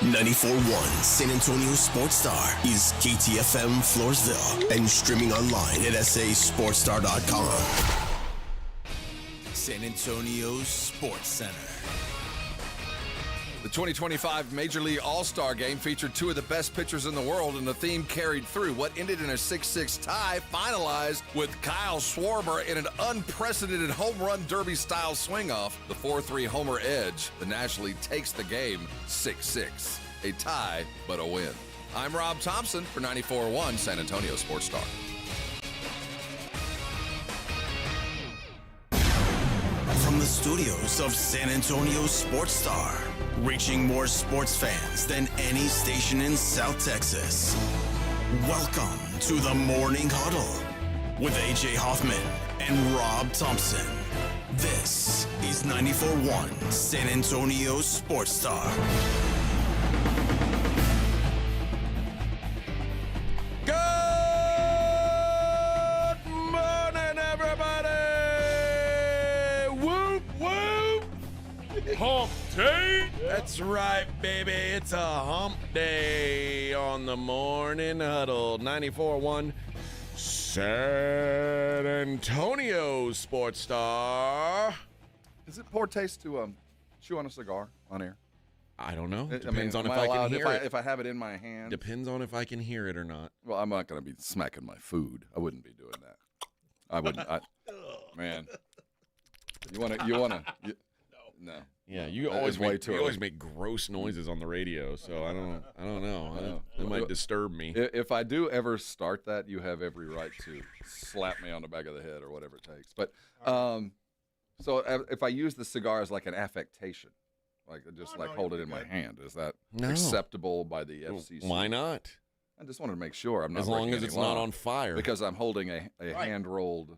94.1 San Antonio Sports Star is KTFM Floresville and streaming online at sasportstar.com. San Antonio's Sports Center. The 2025 Major League All-Star Game featured two of the best pitchers in the world, and the theme carried through. What ended in a 6-6 tie finalized with Kyle Schwarber in an unprecedented home run derby-style swing-off. The 4-3 homer edge. The National League takes the game 6-6. A tie, but a win. I'm Rob Thompson for 94.1 San Antonio Sports Star. From the studios of San Antonio Sports Star, reaching more sports fans than any station in South Texas. Welcome to the Morning Huddle with AJ Hoffman and Rob Thompson. This is 94.1 San Antonio Sports Star. Good morning, everybody! Whoop, whoop! Hump day. That's right, baby. It's a hump day on the Morning Huddle. 94.1 San Antonio Sports Star. Is it poor taste to chew on a cigar on air? I don't know. Depends on if I can hear it. If I have it in my hand. Depends on if I can hear it or not. Well, I'm not going to be smacking my food. I wouldn't be doing that. I wouldn't. Man. You want to. No. Yeah, you That always is way make too you early. always make gross noises on the radio, so I don't know. It might disturb me. If I do ever start that, you have every right to slap me on the back of the head or whatever it takes. But so if I use the cigar as like an affectation, like just hold it in my hand, is that acceptable by the FCC? Why not? I just wanted to make sure I'm not. As long as breaking it's any law, not on fire. because I'm holding a hand rolled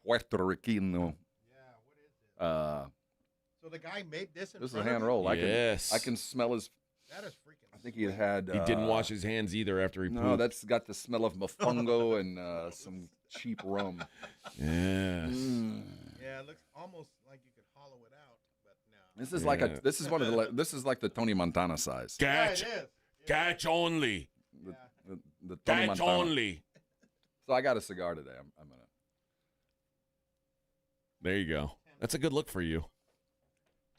Puerto Ricano. Yeah, what is it? So the guy made this in This is a front of hand you? roll. Yes. I can smell his. That is freaking I think he had. He didn't wash his hands either after he pooped. No, that's got the smell of mofongo and some cheap rum. Yes. Yeah, it looks almost like you could hollow it out, but no. This is like this is like the Tony Montana size. Catch, Yeah, it is. catch only, The Tony catch Montana. only. So I got a cigar today. I'm gonna. There you go. That's a good look for you.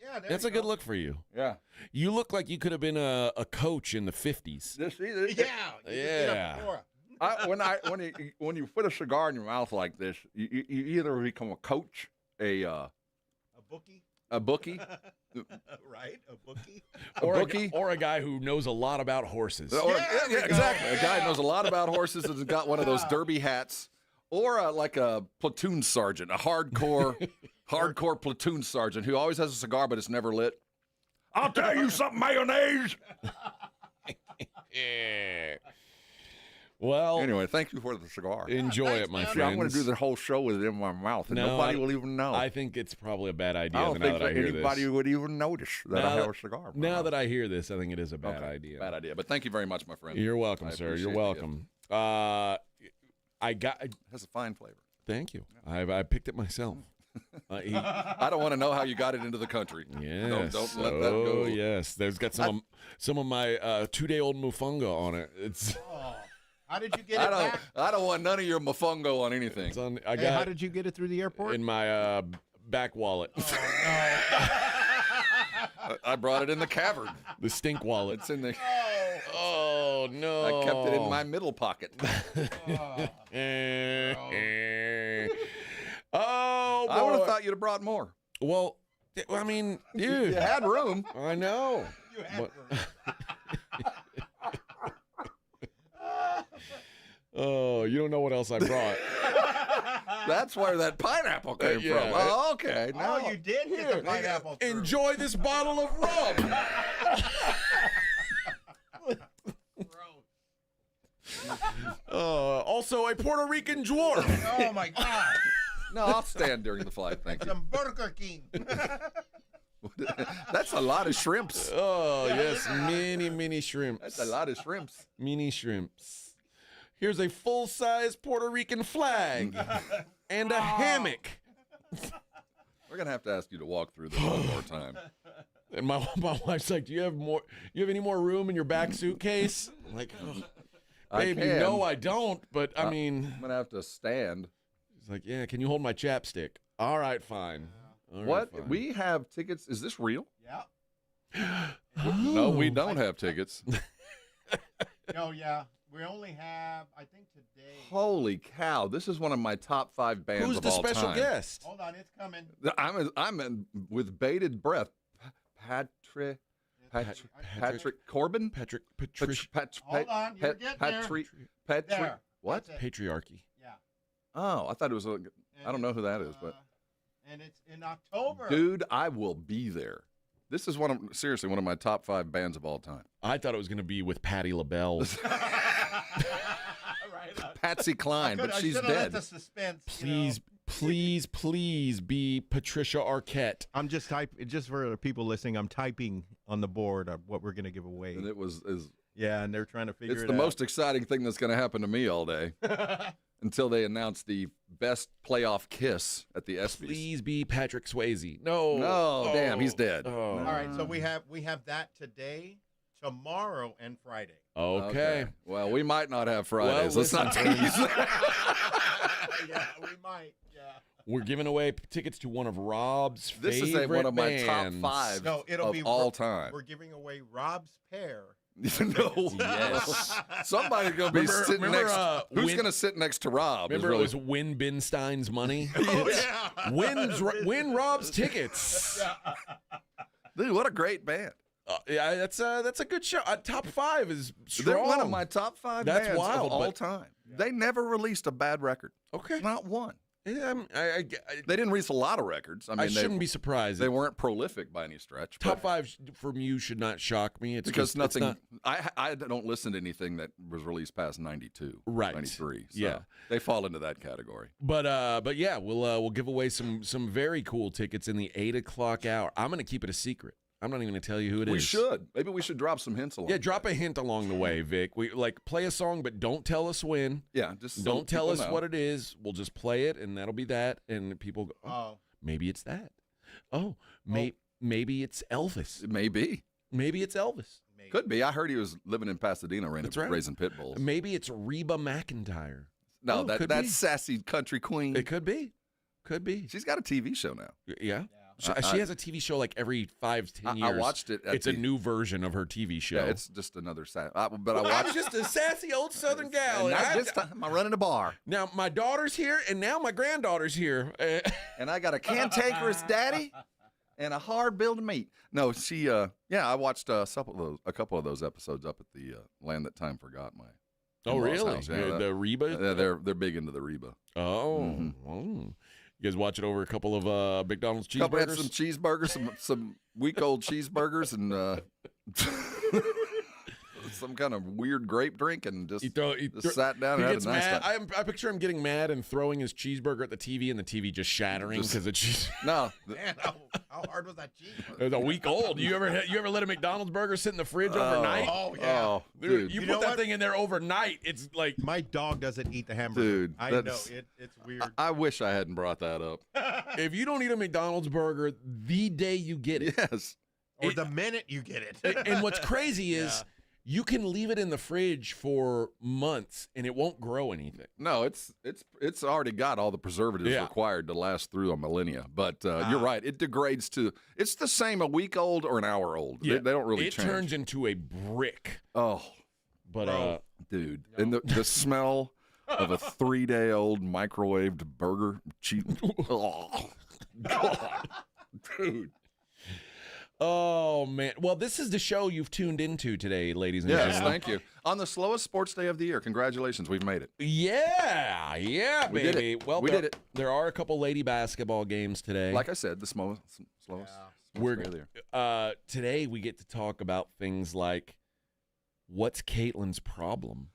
Yeah, there That's you a good go. look for you. Yeah. You look like you could have been a coach in the 50s. Yeah. You could get up before. When you put a cigar in your mouth like this, you either become a coach, A bookie, a bookie, right? A bookie. Or a guy who knows a lot about horses. Yeah, exactly. A guy who knows a lot about horses and has got one of those derby hats, or like a platoon sergeant, a hardcore platoon sergeant who always has a cigar but it's never lit. I'll tell you something, mayonnaise. Yeah. Well, Anyway, thank you for the cigar. enjoy it, my man. friends. Yeah, I'm going to do the whole show with it in my mouth, and No, nobody will even know. I think it's probably a bad idea I don't now think that I hear anybody this. would even notice that I have a cigar. in my Now mouth. that I hear this, I think it is a bad Okay, idea. Bad idea. But thank you very much, my friend. You're welcome, I sir. appreciate You're the welcome. It has a fine flavor. Thank you. I picked it myself. I don't want to know how you got it into the country. Yes. Don't let that go. Oh, yes. There's got some of my 2-day-old mofongo on it. It's Oh, how did you get it back? I don't want none of your mofongo on anything. it's on. Hey, how did you get it through the airport? in my back wallet, I brought it in the cavern. the stink wallet. It's in the. Oh no! I kept it in my middle pocket. Oh, I would have boy. thought you'd have brought more. Well, I mean, dude, You had room. I know. You had But- Oh, you don't know what else I brought. That's where that pineapple came yeah. from. Oh, okay. Oh, Now you did get the pineapple through. Enjoy this bottle of rum. Also a Puerto Rican dwarf. Oh, my God. No, I'll stand during the flight. Thank you. Some Burger King. That's a lot of shrimps. Oh, yes, mini shrimps. That's a lot of shrimps. Mini shrimps. Here's a full-size Puerto Rican flag and a hammock. We're going to have to ask you to walk through this one more time. And my wife's like, "Do you have more? You have any more room in your back suitcase?" I'm like, oh, babe, you know I don't. But I mean, I'm gonna have to stand. he's like, "Yeah, can you hold my chapstick?" All right, fine. All right, What? fine. We have tickets. Is this real? Yeah. No, we don't have tickets. No, yeah. We only have, I think today. Holy cow! This is one of my top 5 bands Who's of the all special time. guest? Hold on, it's coming. I'm with bated breath. Patrick Corbin. Patrick Patricia Hold on, you're getting there. There. What? That's it. Patriarchy. Yeah. Oh, I thought it was. I don't know who that is, but and it's in October. dude, I will be there. This is seriously one of my top 5 bands of all time. I thought it was going to be with Patti LaBelle. Right on. Patsy Cline, but she's I should've let dead. the suspense. Please be Patricia Arquette. I'm just just for the people listening, I'm typing on the board of what we're going to give away. And it was. Yeah, and they're trying to figure it out. It's the most exciting thing that's going to happen to me all day until they announce the best playoff kiss at the ESPYs. Please be Patrick Swayze. No. No, damn, he's dead. Oh. All right, so we have that today, tomorrow, and Friday. Okay. Well, we might not have Fridays. Well, Let's not listen, tease. Yeah, we might. Yeah. We're giving away tickets to one of Rob's This is favorite one of my top bands. 5 No, it'll of be all time. We're giving away Rob's pair. No. Yes. Somebody's going to be sitting remember, next. Who's Win- going to sit next to Rob? Remember, really, it was Win Binstein's money. Oh, yeah. Win Rob's tickets. dude, what a great band. Yeah, that's a good show. Top 5 is They're strong. one of my top 5 That's bands wild, of all but- time. They never released a bad record. Okay. Not one. Yeah, They didn't release a lot of records. I mean, shouldn't be surprised. They weren't prolific by any stretch. Top but- 5 from you should not shock me. It's because just, nothing. It's not, I don't listen to anything that was released past 92, Right. 93. So Yeah. they fall into that category. but yeah, we'll give away some very cool tickets in the 8 o'clock hour. I'm gonna keep it a secret. I'm not even gonna tell you who it is. We should. Maybe we should drop some hints along. Yeah, drop a hint along the way, Vic. We play a song, but don't tell us when. Yeah, just so Don't tell people us know. what it is. We'll just play it, and that'll be that. And people go, Oh. maybe it's that. Oh, maybe it's Elvis. It may be. Maybe it's Elvis. Maybe. Could be. I heard he was living in Pasadena, That's right. raising pit bulls. Maybe it's Reba McEntire. No, could that's be. sassy country queen. It could be. Could be. She's got a TV show now. Yeah. I- She has a TV show like every 5-10 years. I watched it. It's a new version of her TV show. Yeah, it's just another but I I'm watched. just a sassy old Southern gal. And and not I- this time. I'm running a bar, now my daughter's here, and now my granddaughter's here. and I got a cantankerous daddy and a hard bill to meet. No, she. Yeah, I watched a couple of those episodes up at the Land That Time Forgot. My Oh, in-laws' really? house. Yeah, The Reba? they're big into the Reba. Oh. Mm-hmm. Oh. You guys watch it over a couple of McDonald's Couple had cheeseburgers? some cheeseburgers, some week-old cheeseburgers, and some kind of weird grape drink, and just sat down he and had gets a nice mad. time. I picture him getting mad and throwing his cheeseburger at the TV, and the TV just shattering because the cheese. No, Man, how hard was that cheese? It was a week old. You ever let a McDonald's burger sit in the fridge overnight? Oh, yeah. Oh, Dude, dude. you You put know that what? thing in there overnight. It's like My dog doesn't eat the hamburger. Dude, I know that's- it's weird. I wish I hadn't brought that up. if you don't eat a McDonald's burger the day you get it. Yes. Or the minute you get it. And what's crazy is you can leave it in the fridge for months and it won't grow anything. No, it's already got all the preservatives Yeah. required to last through a millennia. But you're right. It degrades to it's the same a week old or an hour old. They don't really It change. turns into a brick. Oh, But dude. And the smell of a 3-day-old microwaved burger cheese. Oh, God. Dude. oh man. Well, this is the show you've tuned into today, ladies and Yes, gentlemen. thank you. On the slowest sports day of the year. Congratulations. We've made it. Yeah, We did baby. it. Well, We did it. There are a couple lady basketball games today. Like I said, the slowest sports We're day of the year. today we get to talk about things like what's Caitlin's problem?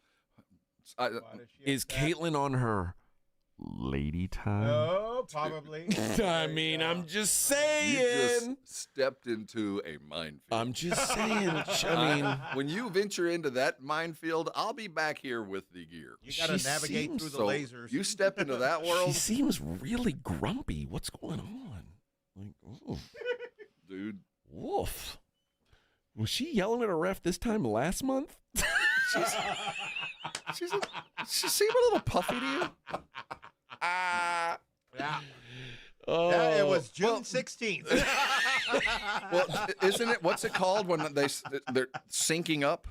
Is Caitlin on her lady time? Oh, probably. I mean, I'm just You saying. just stepped into a minefield. I'm just saying. I mean, when you venture into that minefield, I'll be back here with the gear. You got to She navigate seems through the So lasers. you step into that she world, seems really grumpy. What's going on? Like, oh, dude. Woof. Was she yelling at a ref this time last month? She seem a little puffy to you? Yeah. Oh, Yeah, it was June 16th. Well, isn't it? What's it called when they're syncing up?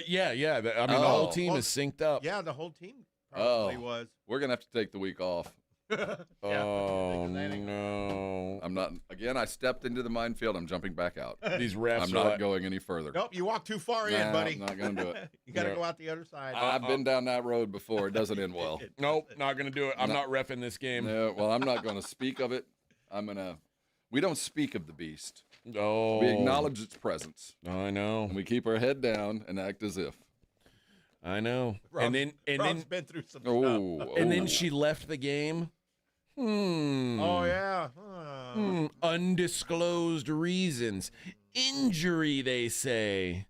yeah. I mean, the whole team is synced up. Yeah, the whole team probably was. We're gonna have to take the week off. Oh, no. I'm not. Again, I stepped into the minefield. I'm jumping back out. These refs I'm are not going any further. Nope, you walked too far in, Nah, buddy. I'm not gonna do it. You got to go out the other side. I've been down that road before. It doesn't end well. Nope, not going to do it. I'm not reffing this game. No, well, I'm not going to speak of it. We don't speak of the beast. Oh. We acknowledge its presence. I know. And we keep our head down and act as if. I know. Rob's and been through some stuff. and then she left the game. Oh, yeah. Undisclosed reasons. Injury, they say.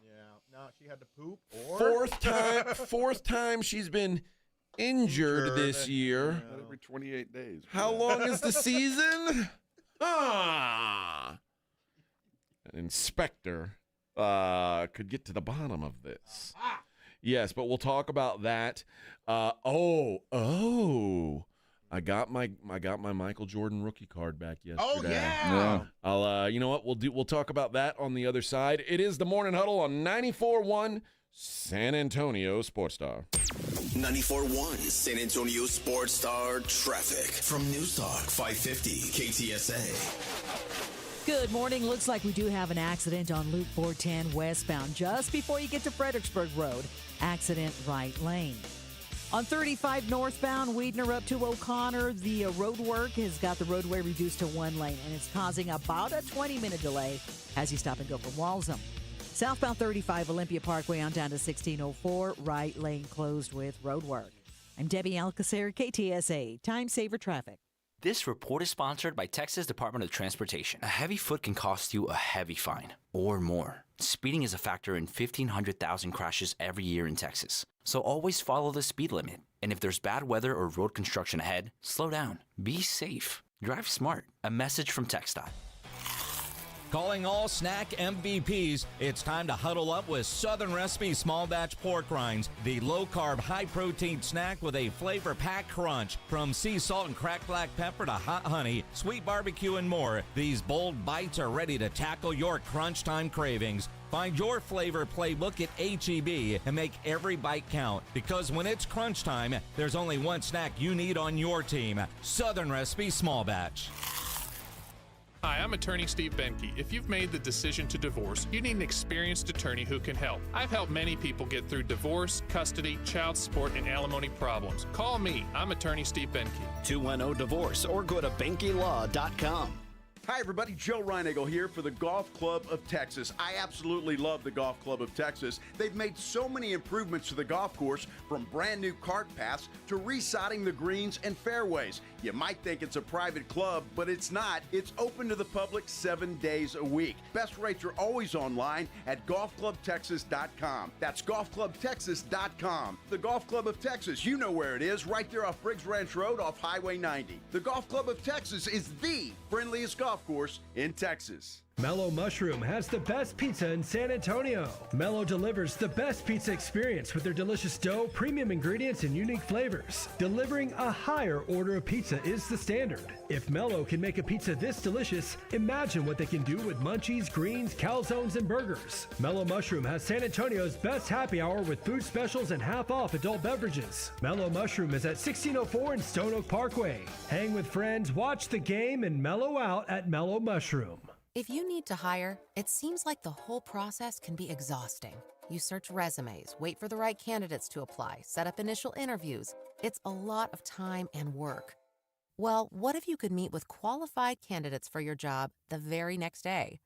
Yeah. No, she had to poop. Or Fourth time she's been injured this year. Every 28 days. How long is the season? An inspector could get to the bottom of this. Yes, but we'll talk about that. I got my Michael Jordan rookie card back yesterday. Oh, yeah. I'll you know what we'll talk about that on the other side. It is the Morning Huddle on 94.1 San Antonio Sports Star. 94.1 San Antonio Sports Star traffic from News Talk 550 KTSA. Good morning. Looks like we do have an accident on Loop 410 westbound just before you get to Fredericksburg Road. Accident right lane. On 35 northbound, Weidner up to O'Connor, the road work has got the roadway reduced to one lane, and it's causing about a 20-minute delay as you stop and go from Walsham. Southbound 35 Olympia Parkway on down to 1604, right lane closed with road work. I'm Debbie Alcacer, KTSA, Time Saver Traffic. This report is sponsored by Texas Department of Transportation. A heavy foot can cost you a heavy fine or more. Speeding is a factor in 1,500,000 crashes every year in Texas. So always follow the speed limit. And if there's bad weather or road construction ahead, slow down. Be safe. Drive smart. A message from TxDOT. Calling all snack MVPs, it's time to huddle up with Southern Recipe Small Batch Pork Rinds, the low-carb, high-protein snack with a flavor-packed crunch. From sea salt and cracked black pepper to hot honey, sweet barbecue, and more, these bold bites are ready to tackle your crunch time cravings. Find your flavor playbook at H-E-B and make every bite count, because when it's crunch time, there's only one snack you need on your team. Southern Recipe Small Batch. Hi, I'm attorney Steve Benke. If you've made the decision to divorce, you need an experienced attorney who can help. I've helped many people get through divorce, custody, child support, and alimony problems. Call me. I'm attorney Steve Benke. 210-DIVORCE or go to BenkeLaw.com. Hi, everybody. Joe Reinagle here for the Golf Club of Texas. I absolutely love the Golf Club of Texas. They've made so many improvements to the golf course, from brand new cart paths to resodding the greens and fairways. You might think it's a private club, but it's not. It's open to the public 7 days a week. Best rates are always online at golfclubtexas.com. That's golfclubtexas.com. The Golf Club of Texas, you know where it is, right there off Briggs Ranch Road off Highway 90. The Golf Club of Texas is the friendliest golf course in Texas. Mellow Mushroom has the best pizza in San Antonio. Mellow delivers the best pizza experience with their delicious dough, premium ingredients, and unique flavors. Delivering a higher order of pizza is the standard. If Mellow can make a pizza this delicious, imagine what they can do with munchies, greens, calzones, and burgers. Mellow Mushroom has San Antonio's best happy hour with food specials and half-off adult beverages. Mellow Mushroom is at 1604 and Stone Oak Parkway. Hang with friends, watch the game, and mellow out at Mellow Mushroom. If you need to hire, it seems like the whole process can be exhausting. You search resumes, wait for the right candidates to apply, set up initial interviews. It's a lot of time and work. Well, what if you could meet with qualified candidates for your job the very next day?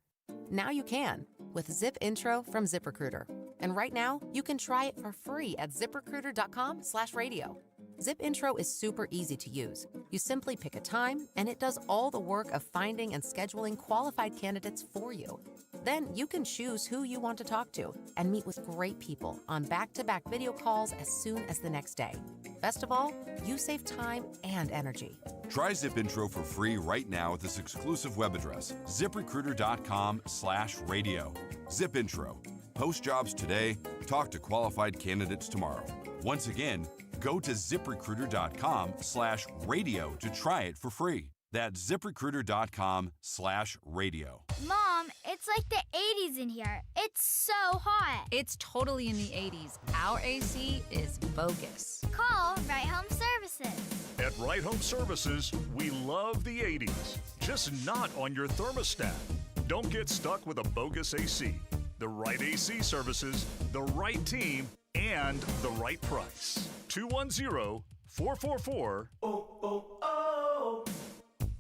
Now you can with Zip Intro from ZipRecruiter. And right now, you can try it for free at ZipRecruiter.com/radio. Zip Intro is super easy to use. You simply pick a time, and it does all the work of finding and scheduling qualified candidates for you. Then you can choose who you want to talk to and meet with great people on back-to-back video calls as soon as the next day. Best of all, you save time and energy. Try ZipIntro for free right now at this exclusive web address, ziprecruiter.com/radio. ZipIntro. Post jobs today, talk to qualified candidates tomorrow. Once again, go to ziprecruiter.com/radio to try it for free. That's ziprecruiter.com/radio. Mom, it's like the 80s in here. It's so hot. It's totally in the 80s. Our AC is bogus. Call Right Home Services. At Right Home Services, we love the 80s, just not on your thermostat. Don't get stuck with a bogus AC. The right AC services, the right team, and the right price. 210-444.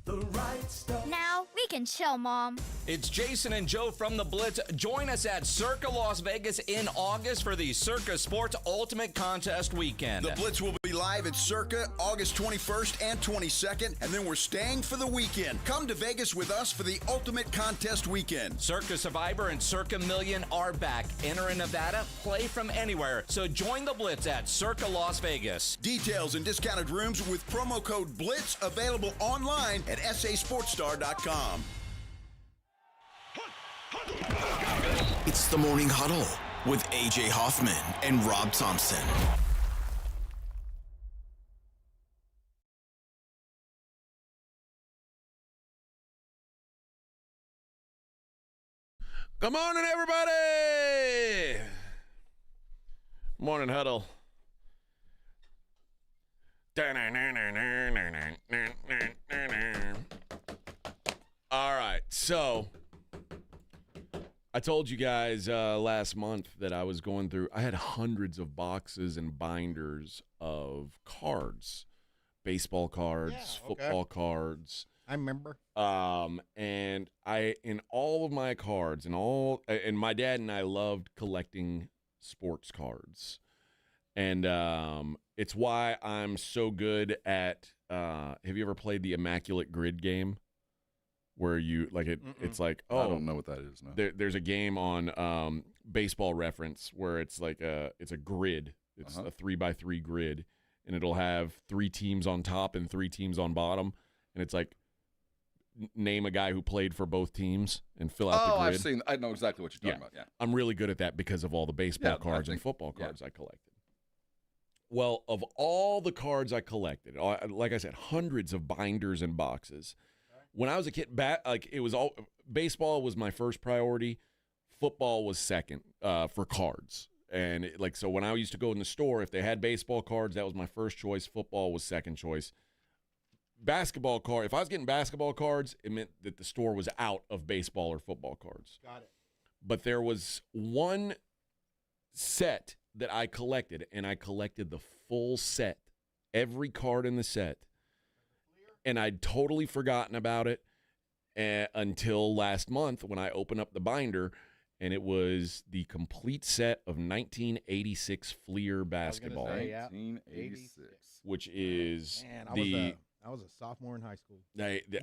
The right stuff. Now we can chill, Mom. It's Jason and Joe from the Blitz. Join us at Circa Las Vegas in August for the Circa Sports Ultimate Contest Weekend. The Blitz will be live at Circa August 21st and 22nd, and then we're staying for the weekend. Come to Vegas with us for the Ultimate Contest Weekend. Circa Survivor and Circa Million are back. Enter in Nevada, play from anywhere. So join the Blitz at Circa Las Vegas. Details and discounted rooms with promo code BLITZ available online at sasportstar.com. It's the Morning Huddle with AJ Hoffman and Rob Thompson. Good morning, everybody. Morning Huddle. All right, so I told you guys last month that I was going through, I had hundreds of boxes and binders of cards, baseball cards, football cards. I remember. And in all of my cards and my dad and I loved collecting sports cards. And it's why I'm so good at, have you ever played the Immaculate Grid game? Where you it's like, oh, I don't know what that is. No. There's a game on Baseball Reference where it's like it's a grid. It's a 3x3 grid, and it'll have 3 teams on top and 3 teams on bottom, and it's like name a guy who played for both teams and fill out the grid. I know exactly what you're talking about. Yeah, I'm really good at that because of all the baseball cards and football cards I collected. Well, of all the cards I collected, like I said, hundreds of binders and boxes. When I was a kid, it was all baseball was my first priority. Football was second for cards, and so when I used to go in the store, if they had baseball cards, that was my first choice. Football was second choice. Basketball card. If I was getting basketball cards, it meant that the store was out of baseball or football cards. Got it. But there was one set that I collected, and I collected the full set, every card in the set. And I'd totally forgotten about it until last month when I opened up the binder, and it was the complete set of 1986 Fleer basketball. 1986. Which is I was a sophomore in high school.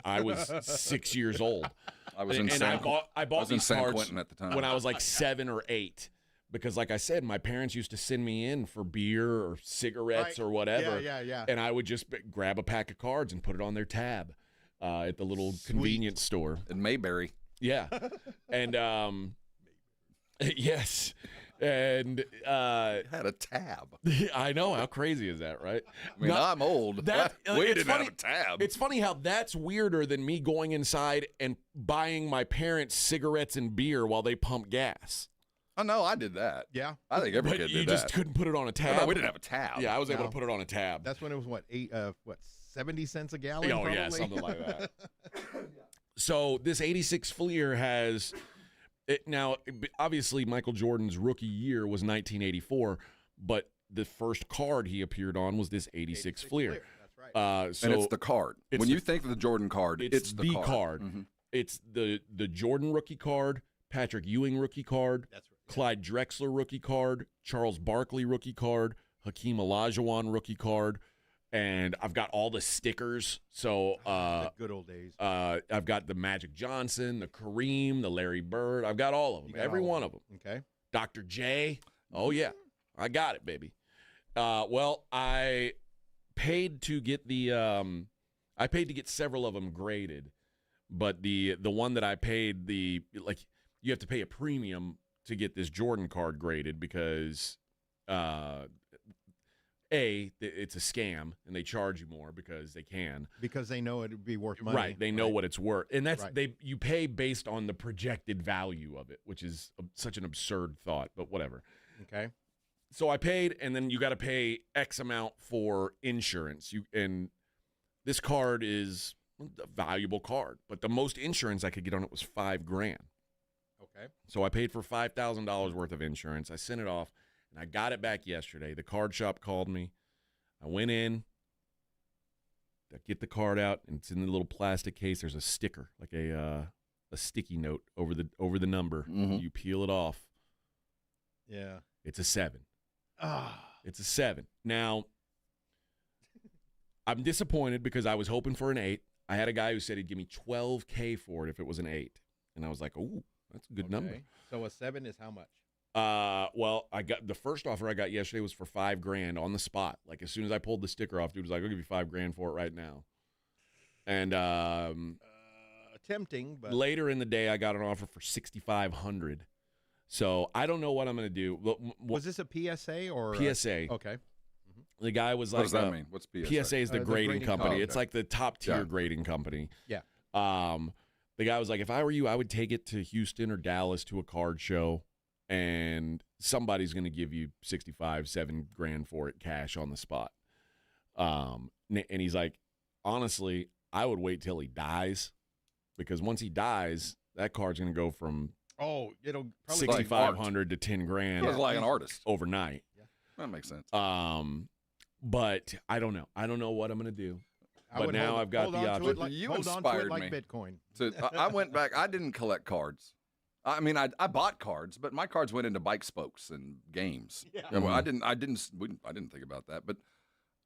I was 6 years old. I was in San Quentin at the time. When I was like 7 or 8. Because, like I said, my parents used to send me in for beer or cigarettes or whatever. Yeah. And I would just grab a pack of cards and put it on their tab at the little convenience store. In Mayberry. Yeah. And, yes. And had a tab. I know. How crazy is that, right? I mean, I'm old. We didn't have a tab. It's funny how that's weirder than me going inside and buying my parents cigarettes and beer while they pump gas. Oh, no, I did that. Yeah. I think every kid did that. You just couldn't put it on a tab? No, we didn't have a tab. Yeah, I was able to put it on a tab. That's when it was, 70 cents a gallon? Oh, probably? yeah, something like that. So this 86 Fleer has now, obviously, Michael Jordan's rookie year was 1984, but the first card he appeared on was this 86 Fleer. That's right. And it's the card. When you think of the Jordan card, it's the card. Mm-hmm. It's the Jordan rookie card, Patrick Ewing rookie card. That's right. Clyde Drexler rookie card, Charles Barkley rookie card, Hakeem Olajuwon rookie card, And I've got all the stickers. So the good old days. I've got the Magic Johnson, the Kareem, the Larry Bird. I've got all of them. Every one of them. Okay. Dr. J. Oh yeah, I got it, baby. Well, I paid to get several of them graded, but the one that I paid you have to pay a premium to get this Jordan card graded because it's a scam and they charge you more because they can. Because they know it would be worth money. Right, they know what it's worth. And that's you pay based on the projected value of it, which is such an absurd thought, but whatever. Okay. So I paid, and then you got to pay X amount for insurance. And this card is a valuable card, but the most insurance I could get on it was $5,000. Okay. So I paid for $5,000 worth of insurance. I sent it off, and I got it back yesterday. The card shop called me. I went in. I get the card out, and it's in the little plastic case. There's a sticker, like a sticky note over the number. Mm-hmm. You peel it off. Yeah. It's a 7. Ah. It's a 7. Now, I'm disappointed because I was hoping for an 8. I had a guy who said he'd give me $12K for it if it was an 8. And I was like, oh, that's a good number. So a 7 is how much? Well, I got the first offer I got yesterday was for $5,000 on the spot. Like as soon as I pulled the sticker off, dude was like, "I'll give you $5,000 for it right now." And tempting, but later in the day, I got an offer for $6,500. So I don't know what I'm going to do. Was this a PSA or PSA? Okay. The guy was like, "What does that mean? What's PSA?" PSA is the grading company. company. It's like the top tier grading company. Yeah. The guy was like, if I were you, I would take it to Houston or Dallas to a card show, and somebody's going to give you $7,000 for it cash on the spot. And he's like, honestly, I would wait till he dies, because once he dies, that card's going to go from it'll probably $6,500 to $10,000. It's like an artist overnight. Yeah. That makes sense. But I don't know. I don't know what I'm going to do. But now I've got the option. You hold on inspired to it like me. Bitcoin. So I went back. I didn't collect cards. I mean, I bought cards, but my cards went into bike spokes and games. Yeah. And I didn't think about that. But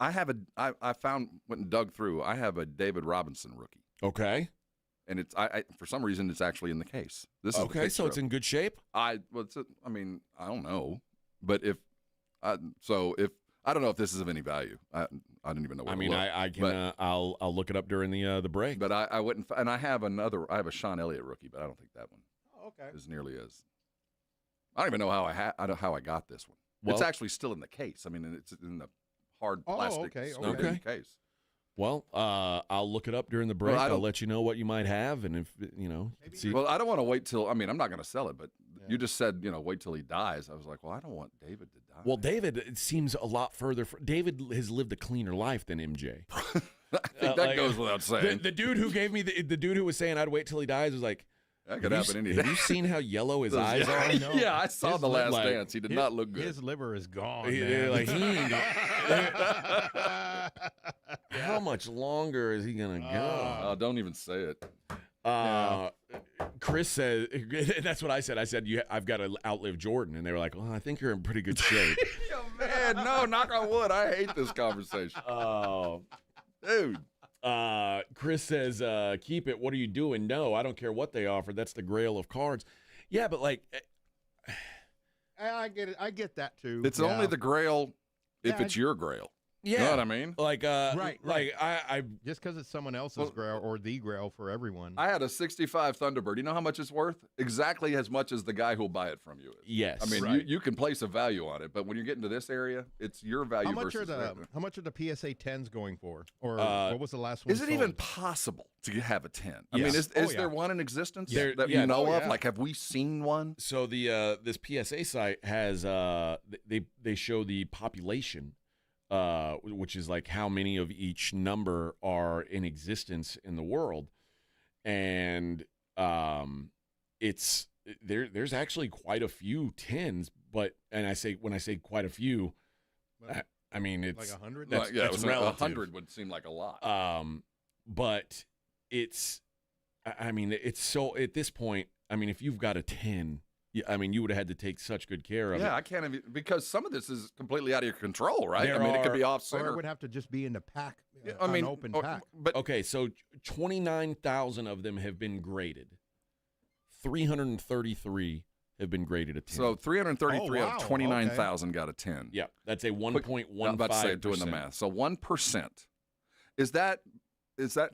I have went and dug through. I have a David Robinson rookie. Okay. And it's for some reason it's actually in the case. This is okay, so it's in good shape. I don't know, but if I don't know if this is of any value. I didn't even know. Where I mean, I can. I'll look it up during the break. But I wouldn't. And I have a Sean Elliott rookie, but I don't think that one okay. is nearly as. I don't even know how how I got this one. Well, it's actually still in the case. I mean, it's in the hard plastic case. Well, I'll look it up during the break. Well, I'll let you know what you might have, and if see. Well, I don't want to wait till. I mean, I'm not going to sell it, but you just said wait till he dies. I was like, well, I don't want David to die. Well, David, it seems a lot further. David has lived a cleaner life than MJ. I think that goes without saying. The dude who gave me the dude who was saying I'd wait till he dies was like, that could happen any day. Have you seen how yellow his eyes are? Yeah, I saw The Last Dance. He did not look good. His liver is gone. How much longer is he gonna go? Don't even say it. Chris says, that's what I said. I said, I've got to outlive Jordan. And they were like, well, I think you're in pretty good shape. Man, no, knock on wood. I hate this conversation. Oh, dude. Chris says, keep it. What are you doing? No, I don't care what they offer. That's the grail of cards. Yeah, but like. I get it. I get that too. It's only the grail if it's your grail. Yeah. You know what I mean? Like, right. Like I just because it's someone else's grail or the grail for everyone. I had a 65 Thunderbird. You know how much it's worth? Exactly as much as the guy who'll buy it from you is. Yes. I mean, you can place a value on it, but when you get into this area, it's your value how much versus how much are the PSA 10s going for? Or what was the last one? Is it even possible to have a 10? I Yes. mean, is there one in existence that yeah, you know of? yeah. Like, have we seen one? So the this PSA site has they show the population, which is like how many of each number are in existence in the world, and it's there's actually quite a few 10s, but when I say quite a few, I mean it's like 100. That's It relative. 100 would seem like a lot. But it's, I mean, it's so at this point. I mean, if you've got a 10, Yeah, I mean, you would have had to take such good care of it. Yeah, I can't even, because some of this is completely out of your control, right? There I mean, it could be off Or center. it would have to just be in the pack, open pack. But Okay, so 29,000 of them have been graded. 333 have been graded a 10. So 333 Oh, out wow. of 29,000 got a 10. Yeah, that's a 1.15%. I'm about to say, doing the math. So 1%. Is that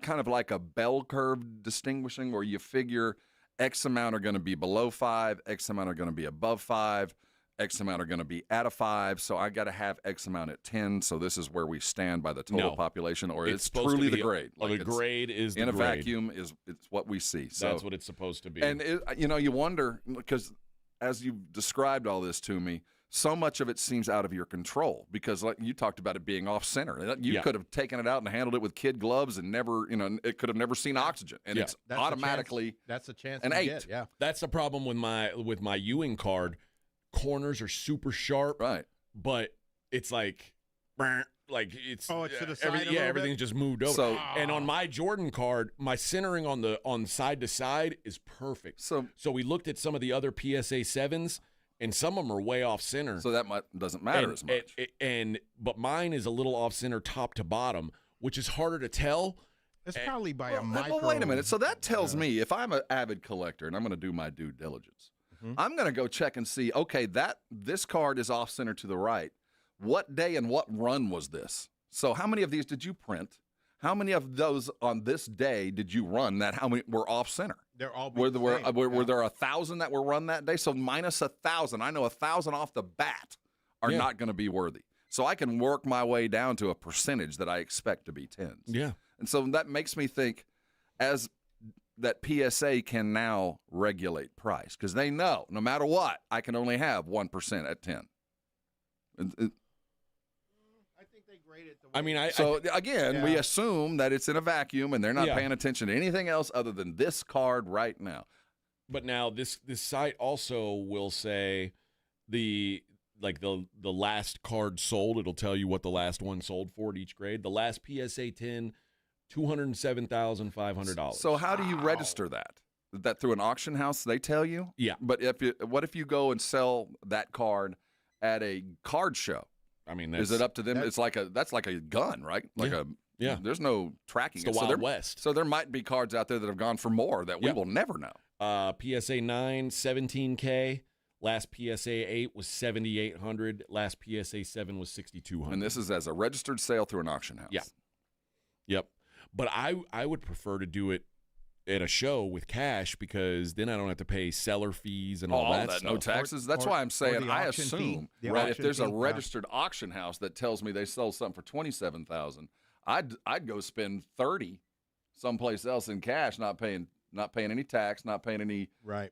kind of like a bell curve distinguishing, where you figure X amount are going to be below 5, X amount are going to be above 5, X amount are going to be at a 5, so I got to have X amount at 10, so this is where we stand by the total No. population, or it's supposed truly to be the grade? The grade is the in a grade. vacuum is it's what we see. So That's what it's supposed to be. And you wonder, because as you've described all this to me, so much of it seems out of your control, because like you talked about it being off center. You could have taken it out and handled it with kid gloves and never, it could have never seen oxygen, and it's That's automatically that's a chance an you 8. get, yeah. That's the problem with my Ewing card. Corners are super sharp, right? But it's like it's it's to the side a little everything's bit? just moved over. So- and on my Jordan card, my centering on side to side is perfect. So we looked at some of the other PSA 7s, and some of them are way off center. So that doesn't matter as much. But mine is a little off center top to bottom, which is harder to tell. It's probably by a micro. Well, wait a minute. So that tells me, if I'm an avid collector and I'm going to do my due diligence, I'm going to go check and see, okay, this card is off center to the right. What day and what run was this? So how many of these did you print? How many of those on this day did you run that how many were off center? They're all Were there 1,000 that were run that day? So minus 1,000. I know 1,000 off the bat are not going to be worthy. So I can work my way down to a percentage that I expect to be 10s. Yeah. And so that makes me think, as that PSA can now regulate price, because they know no matter what, I can only have 1% at 10. I think they grade it the way we assume that it's in a vacuum and they're not Yeah. paying attention to anything else other than this card right now. But now this site also will say the last card sold. It'll tell you what the last one sold for at each grade. The last PSA 10, $207,500. So how do you register that? That through an auction house, they tell you? Yeah. But what if you go and sell that card at a card show? I mean, is it up to them? That's like a gun, right? Yeah. There's no tracking. It's the Wild West. So there might be cards out there that have gone for more that we will never know. PSA 9, $17K. Last PSA 8 was $7,800. Last PSA 7 was $6,200. And this is as a registered sale through an auction house. Yeah. Yep. But I would prefer to do it at a show with cash, because then I don't have to pay seller fees and all that stuff. No taxes. That's why I'm saying I assume if there's a registered yeah. auction house that tells me they sell something for $27,000, I'd go spend $30,000 someplace else in cash, not paying any tax, not paying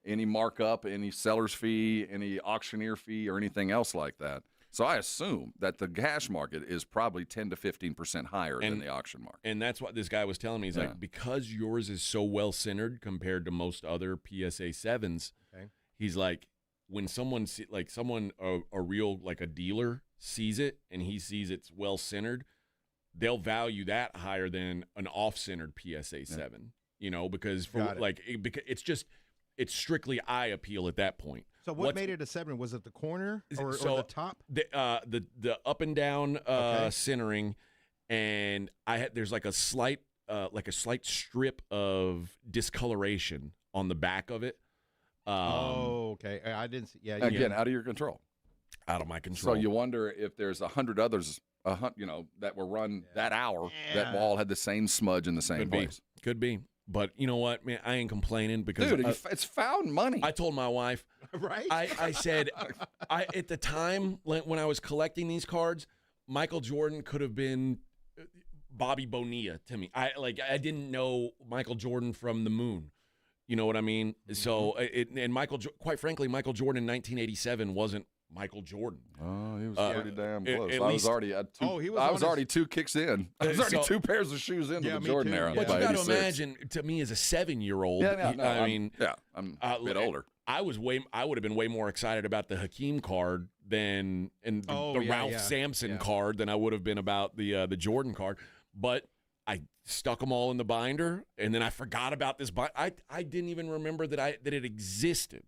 any markup, any seller's fee, any auctioneer fee, or anything else like that. So I assume that the cash market is probably 10 to 15% higher than the auction market. And that's what this guy was telling me. He's like, because yours is so well centered compared to most other PSA 7s, he's like, when someone a real, like a dealer sees it and he sees it's well centered, they'll value that higher than an off-centered PSA 7. Because it's strictly eye appeal at that point. So what made it a 7? Was it the corner or the top? The up and down centering, and there's like a slight strip of discoloration on the back of it. Okay. I didn't see. Yeah. Again, out of your control. Out of my control. So you wonder if there's 100 others, that were run that hour that all had the same smudge in the same place. Could be. But you know what, man? I ain't complaining because it's found money. I told my wife, right? I said, at the time when I was collecting these cards, Michael Jordan could have been Bobby Bonilla to me. I didn't know Michael Jordan from the moon. You know what I mean? Mm-hmm. So quite frankly, Michael Jordan in 1987 wasn't Michael Jordan. Oh, he was pretty damn close. At I least, was already at two. I was already 2 kicks in. I was already 2 pairs of shoes into the Jordan era. But you got to imagine, to me as a 7-year-old, I'm a bit older. I would have been way more excited about the Hakeem card than the Ralph Sampson card than I would have been about the Jordan card. But I stuck them all in the binder, and then I forgot about this binder. I didn't even remember that it existed.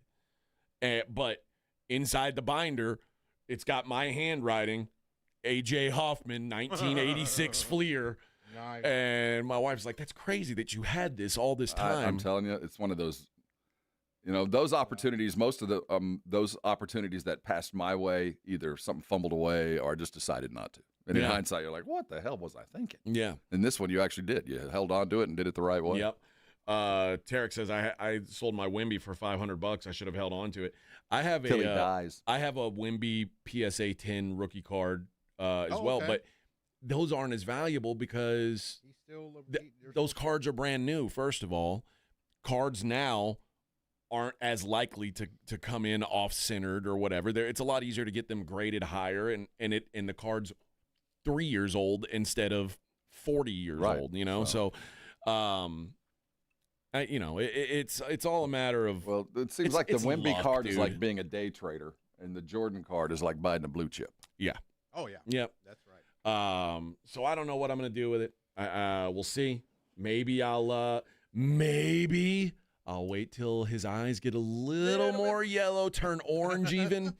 But inside the binder, it's got my handwriting, A.J. Hoffman, 1986 Fleer. Nice. And my wife's like, that's crazy that you had this all this time. I'm telling you, it's one of those, those opportunities, most of those opportunities that passed my way, either something fumbled away or I just decided not to. And in hindsight, you're like, what the hell was I thinking? Yeah. And this one you actually did. You held on to it and did it the right way. Yep. Tarek says, I sold my Wemby for $500. I should have held on to it. I have Till he dies. I have a Wemby PSA 10 rookie card as well, but those aren't as valuable because those cards are brand new, first of all. Cards now aren't as likely to come in off-centered or whatever. It's a lot easier to get them graded higher, and the card's 3 years old instead of 40 years old, So it's all a matter of. Well, it seems like the Wemby card is like being a day trader, and the Jordan card is like buying a blue chip. Yeah. Oh yeah. Yep. That's right. So I don't know what I'm going to do with it. We'll see. Maybe I'll wait till his eyes get a little more yellow, turn orange even.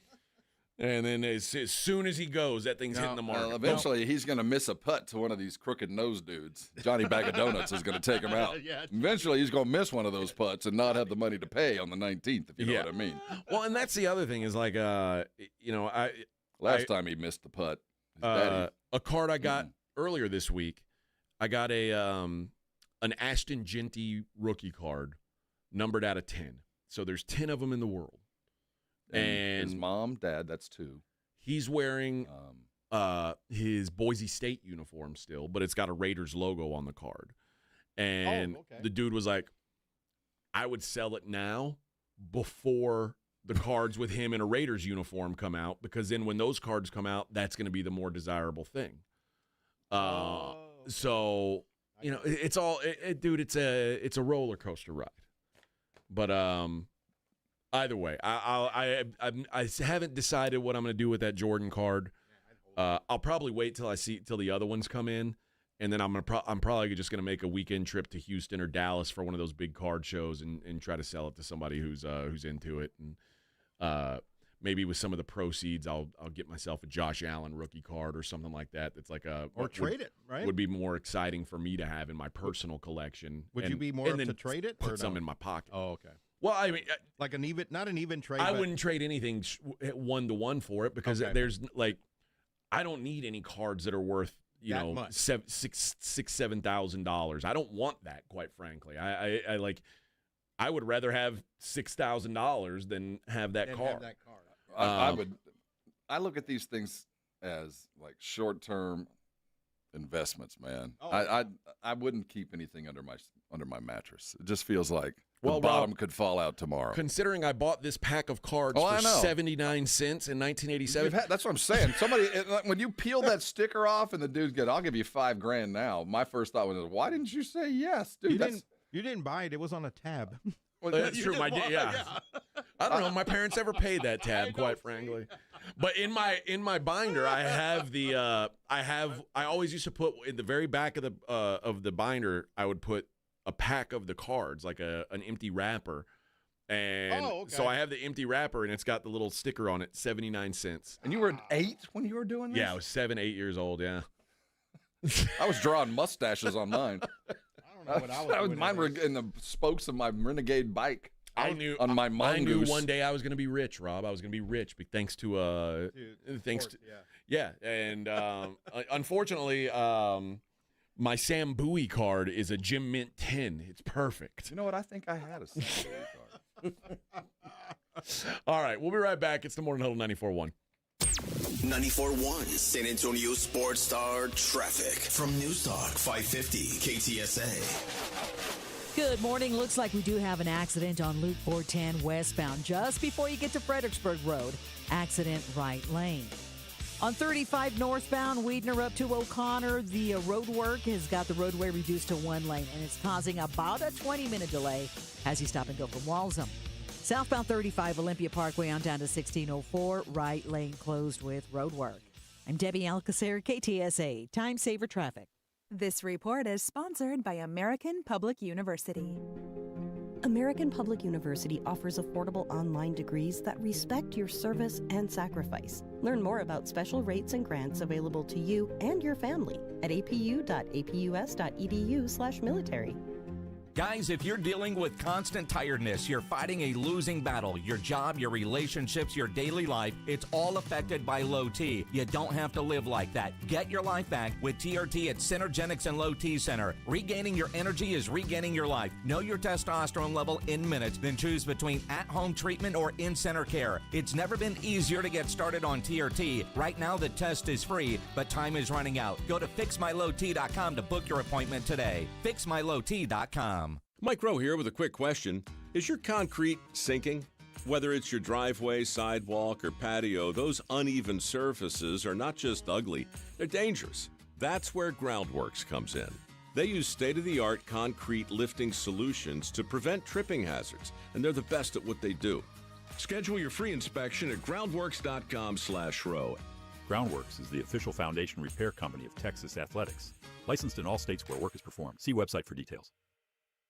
And then as soon as he goes, that thing's hitting the mark. Well, eventually, he's going to miss a putt to one of these crooked nose dudes. Johnny Bag of Donuts is going to take him out. Eventually, he's going to miss one of those putts and not have the money to pay on the 19th, if you know what I mean. Well, and that's the other thing is like, Last time he missed the putt, his daddy. A card I got earlier this week, I got an Ashton Genty rookie card, numbered out of 10. So there's 10 of them in the world. And his mom, dad, that's 2. He's wearing his Boise State uniform still, but it's got a Raiders logo on the card. And the dude was like, I would sell it now before the cards with him in a Raiders uniform come out, because then when those cards come out, that's going to be the more desirable thing. So, it's all, dude, it's a roller coaster ride. But either way, I haven't decided what I'm going to do with that Jordan card. I'll probably wait till the other ones come in, and then I'm probably just going to make a weekend trip to Houston or Dallas for one of those big card shows and try to sell it to somebody who's into it. And maybe with some of the proceeds, I'll get myself a Josh Allen rookie card or something like that. That's like trade it, right? Would be more exciting for me to have in my personal collection. Would you be more up to trade it? Put some in my pocket. Oh, okay. Well, I mean, like not an even trade. I wouldn't trade anything 1-to-1 for it because there's I don't need any cards that are worth $7,000. I don't want that, quite frankly. I would rather have $6,000 than have that card. I look at these things as like short-term investments, man. I wouldn't keep anything under my mattress. It just feels like the bottom could fall out tomorrow. Considering I bought this pack of cards for 79 cents in 1987. That's what I'm saying. Somebody, when you peel that sticker off and the dude's good, I'll give you $5,000 now. My first thought was, why didn't you say yes, dude? You didn't buy it. It was on a tab. Well, that's true. I don't know. My parents ever paid that tab, quite frankly. But in my binder, I have I always used to put in the very back of the binder, I would put a pack of the cards, like an empty wrapper. And so I have the empty wrapper, and it's got the little sticker on it, 79 cents. And you were 8 when you were doing this? Yeah, I was 7, 8 years old, yeah. I was drawing mustaches on mine. I don't know what I was doing. Mine were in the spokes of my Renegade bike. I knew on my Mongoose. I knew one day I was going to be rich, Rob. I was going to be rich, thanks to and unfortunately, my Sam Bowie card is a Jim Mint 10. It's perfect. You know what? I think I had a Sam Bowie card. All right, we'll be right back. It's the Morning Huddle 94.1. 94.1 San Antonio Sports Star Traffic from News Talk 550 KTSA. Good morning. Looks like we do have an accident on Loop 410 westbound just before you get to Fredericksburg Road. Accident right lane. On 35 northbound, Weidner up to O'Connor, the road work has got the roadway reduced to one lane, and it's causing about a 20-minute delay as you stop and go from Walsham. Southbound 35 Olympia Parkway on down to 1604, right lane closed with road work. I'm Debbie Alcacer, KTSA, Time Saver Traffic. This report is sponsored by American Public University. American Public University offers affordable online degrees that respect your service and sacrifice. Learn more about special rates and grants available to you and your family at apu.apus.edu/military. Guys, if you're dealing with constant tiredness, you're fighting a losing battle, your job, your relationships, your daily life, it's all affected by low T. You don't have to live like that. Get your life back with TRT at Synergenics and Low T Center. Regaining your energy is regaining your life. Know your testosterone level in minutes, then choose between at-home treatment or in-center care. It's never been easier to get started on TRT. Right now, the test is free, but time is running out. Go to FixMyLowT.com to book your appointment today. FixMyLowT.com. Mike Rowe here with a quick question. Is your concrete sinking? Whether it's your driveway, sidewalk, or patio, those uneven surfaces are not just ugly, they're dangerous. That's where Groundworks comes in. They use state-of-the-art concrete lifting solutions to prevent tripping hazards, and they're the best at what they do. Schedule your free inspection at groundworks.com/row. Groundworks is the official foundation repair company of Texas Athletics. Licensed in all states where work is performed. See website for details.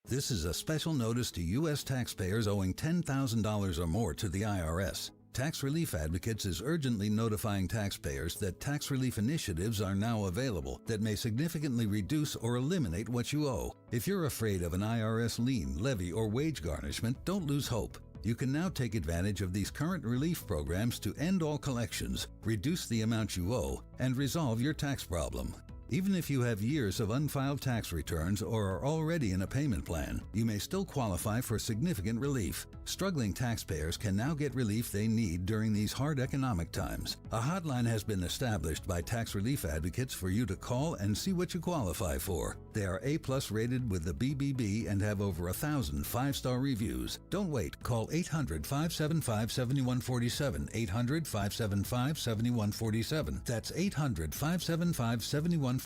This is a special notice to U.S. taxpayers owing $10,000 or more to the IRS. Tax Relief Advocates is urgently notifying taxpayers that tax relief initiatives are now available that may significantly reduce or eliminate what you owe. If you're afraid of an IRS lien, levy, or wage garnishment, don't lose hope. You can now take advantage of these current relief programs to end all collections, reduce the amount you owe, and resolve your tax problem. Even if you have years of unfiled tax returns or are already in a payment plan, you may still qualify for significant relief. Struggling taxpayers can now get relief they need during these hard economic times. A hotline has been established by Tax Relief Advocates for you to call and see what you qualify for. They are A+ rated with the BBB and have over 1,000 5-star reviews. Don't wait. Call 800-575-7147. 800-575-7147. That's 800-575-7147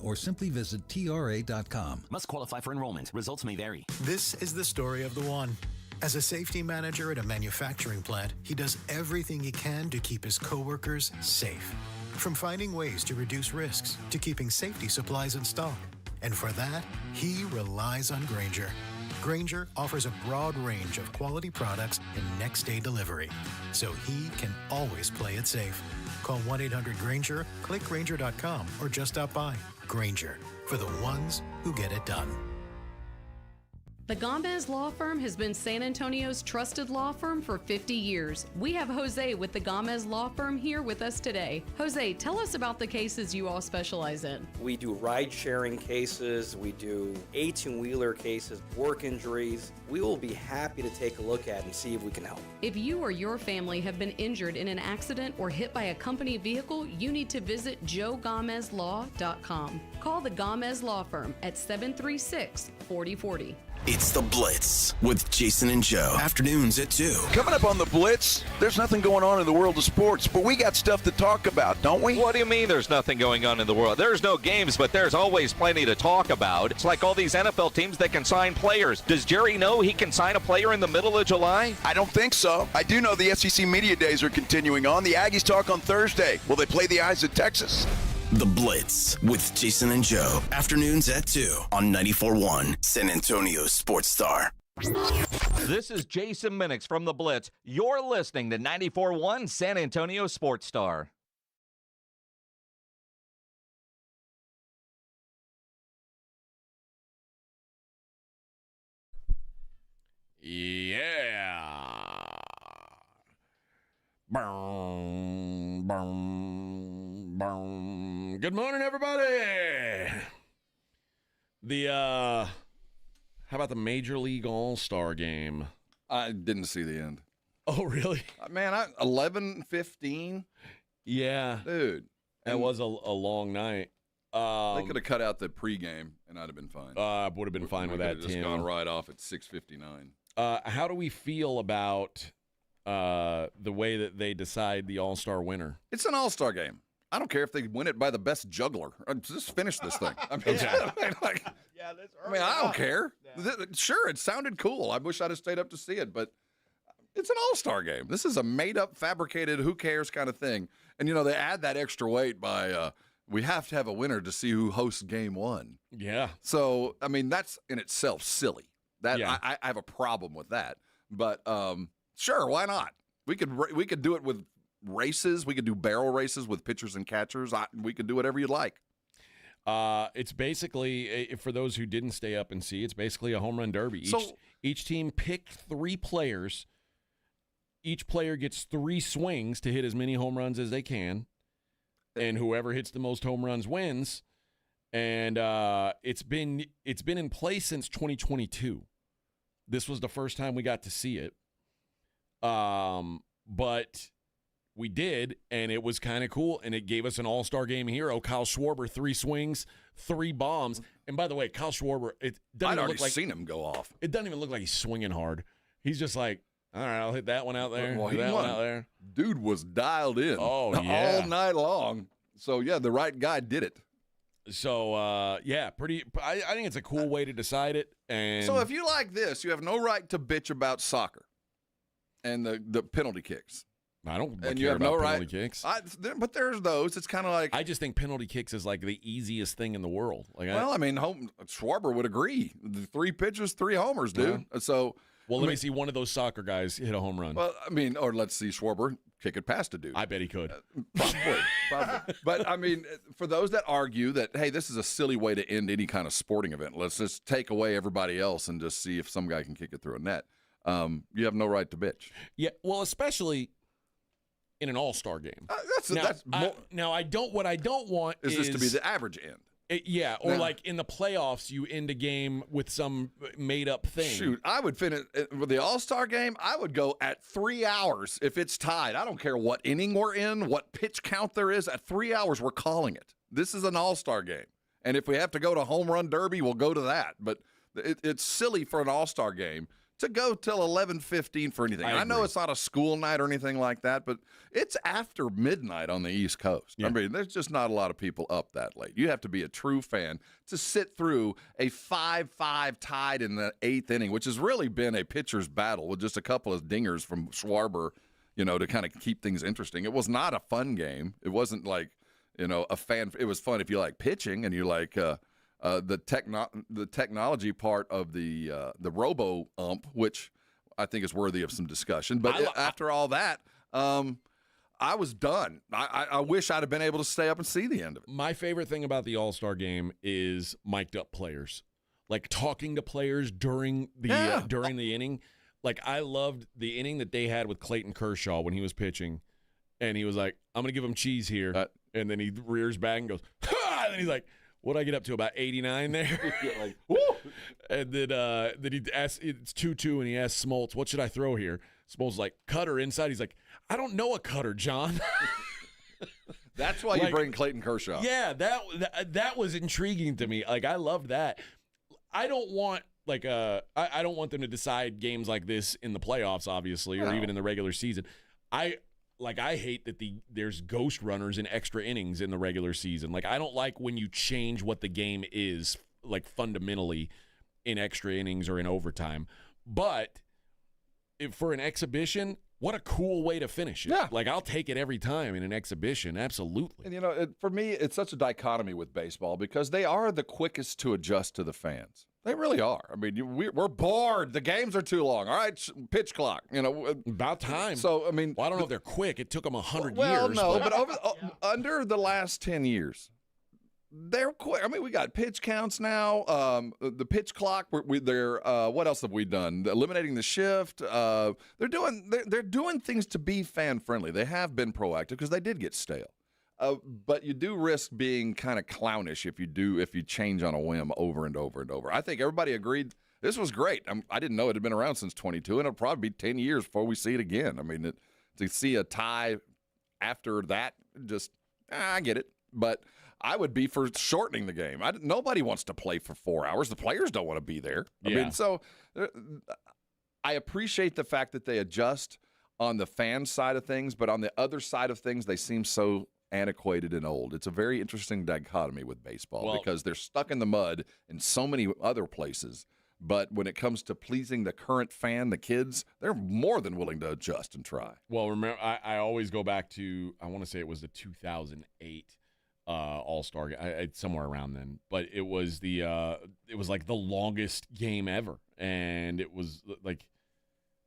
or simply visit TRA.com. Must qualify for enrollment. Results may vary. This is the story of the one. As a safety manager at a manufacturing plant, he does everything he can to keep his coworkers safe. From finding ways to reduce risks to keeping safety supplies in stock. And for that, he relies on Grainger. Grainger offers a broad range of quality products and next-day delivery, so he can always play it safe. Call 1-800-GRAINGER, click Grainger.com, or just stop by. Grainger, for the ones who get it done. The Gomez Law Firm has been San Antonio's trusted law firm for 50 years. We have Jose with the Gomez Law Firm here with us today. Jose, tell us about the cases you all specialize in. We do ride-sharing cases, we do 18-wheeler cases, work injuries. We will be happy to take a look at and see if we can help. If you or your family have been injured in an accident or hit by a company vehicle, you need to visit joegomezlaw.com. Call the Gomez Law Firm at 736-4040. It's The Blitz with Jason and Joe. Afternoons at 2. Coming up on The Blitz, there's nothing going on in the world of sports, but we got stuff to talk about, don't we? What do you mean there's nothing going on in the world? There's no games, but there's always plenty to talk about. It's like all these NFL teams that can sign players. Does Jerry know he can sign a player in the middle of July? I don't think so. I do know the SEC Media Days are continuing on. The Aggies talk on Thursday. Will they play the Eyes of Texas? The Blitz with Jason and Joe. Afternoons at 2 on 94.1 San Antonio Sports Star. This is Jason Minix from The Blitz. You're listening to 94.1 San Antonio Sports Star. Yeah. Boom, boom, boom. Good morning, everybody. How about the Major League All-Star game? I didn't see the end. Oh, really? Man, 11:15? Yeah. Dude. That was a long night. They could have cut out the pregame, and I'd have been fine. Would have been fine with that, just too. Gone right off at 6:59. How do we feel about the way that they decide the All-Star winner? It's an All-Star game. I don't care if they win it by the best juggler. Just finish this thing. I mean, I don't care. Yeah. Sure, it sounded cool. I wish I'd have stayed up to see it, but it's an All-Star game. This is a made-up, fabricated, who cares kind of thing. And, they add that extra weight by we have to have a winner to see who hosts game one. Yeah. So, that's in itself silly. That Yeah. I have a problem with that. But sure, why not? We could do it with races. We could do barrel races with pitchers and catchers. We could do whatever you'd like. It's basically, for those who didn't stay up and see, it's basically a home run derby. Each team pick 3 players. Each player gets 3 swings to hit as many home runs as they can, and whoever hits the most home runs wins. And it's been in place since 2022. This was the first time we got to see it. But we did, and it was kind of cool, and it gave us an all-star game hero. Kyle Schwarber, 3 swings, 3 bombs. And by the way, Kyle Schwarber, it doesn't I'd already look like seen him go off. It doesn't even look like he's swinging hard. He's just like, all right, I'll hit that one out there, Well, that one out there. Dude was dialed in Oh, yeah. all night long. So, yeah, the right guy did it. So, yeah, pretty. I think it's a cool way to decide it. And So if you like this, you have no right to bitch about soccer and the penalty kicks. I don't And care you have about no penalty right. kicks. But there's those. It's kind of like. I just think penalty kicks is like the easiest thing in the world. Like, Well, I mean, Schwarber would agree. The 3 pitches, 3 homers, dude. So. Well, let me see one of those soccer guys hit a home run. Well, I mean, or let's see Schwarber kick it past a dude. I bet he could. Probably. But, I mean, for those that argue that, hey, this is a silly way to end any kind of sporting event, let's just take away everybody else and just see if some guy can kick it through a net. You have no right to bitch. Yeah, well, especially in an all-star game. Now, I don't. What I don't want is this to be the average end. Or like in the playoffs, you end a game with some made-up thing. Shoot, I would finish with the All-Star game. I would go at 3 hours if it's tied. I don't care what inning we're in, what pitch count there is. At 3 hours, we're calling it. This is an All-Star game, and if we have to go to home run derby, we'll go to that. But it's silly for an All-Star game to go till 11:15 for anything. I know it's not a school night or anything like that, but it's after midnight on the East Coast. Yeah. I mean, there's just not a lot of people up that late. You have to be a true fan to sit through a 5-5 tied in the 8th inning, which has really been a pitcher's battle with just a couple of dingers from Schwarber, to kind of keep things interesting. It was not a fun game. It wasn't like, a fan. It was fun if you like pitching and you like the technology part of the robo ump, which I think is worthy of some discussion. But after all that, I was done. I wish I'd have been able to stay up and see the end of it. My favorite thing about the All-Star game is mic'd up players, like talking to players during the inning. Like I loved the inning that they had with Clayton Kershaw when he was pitching, and he was like, "I'm gonna give him cheese here," and then he rears back and goes, "Ha!" And then he's like, what'd I get up to, about 89 there? Like, woo! And then he asks, it's 2-2, and he asks Smoltz, what should I throw here? Smoltz is like, cutter inside. He's like, I don't know a cutter, John. That's why you bring Clayton Kershaw. Yeah, that was intriguing to me. Like, I loved that. I don't want I don't want them to decide games like this in the playoffs, obviously, or even in the regular season. I hate that there's ghost runners in extra innings in the regular season. Like, I don't like when you change what the game is, like, fundamentally in extra innings or in overtime. But for an exhibition, what a cool way to finish it. Yeah. Like, I'll take it every time in an exhibition. Absolutely. And, for me, it's such a dichotomy with baseball because they are the quickest to adjust to the fans. They really are. I mean, we're bored. The games are too long. All right, pitch clock. About time. So, I mean, I don't know if they're quick. It took them 100 well, years. Well, no, but under the last 10 years, they're quick. I mean, we got pitch counts now. The pitch clock. They're what else have we done? Eliminating the shift. They're doing things to be fan friendly. They have been proactive because they did get stale. But you do risk being kind of clownish if you change on a whim over and over and over. I think everybody agreed this was great. I didn't know it had been around since 22, and it'll probably be 10 years before we see it again. I mean, to see a tie after that, I get it. But I would be for shortening the game. Nobody wants to play for 4 hours. The players don't want to be there. I mean, so I appreciate the fact that they adjust on the fan side of things, but on the other side of things, they seem so antiquated and old. It's a very interesting dichotomy with baseball because they're stuck in the mud in so many other places. But when it comes to pleasing the current fan, the kids, they're more than willing to adjust and try. Well, remember, I always go back to, I want to say it was the 2008 All-Star, somewhere around then. But it was like the longest game ever, and it was like,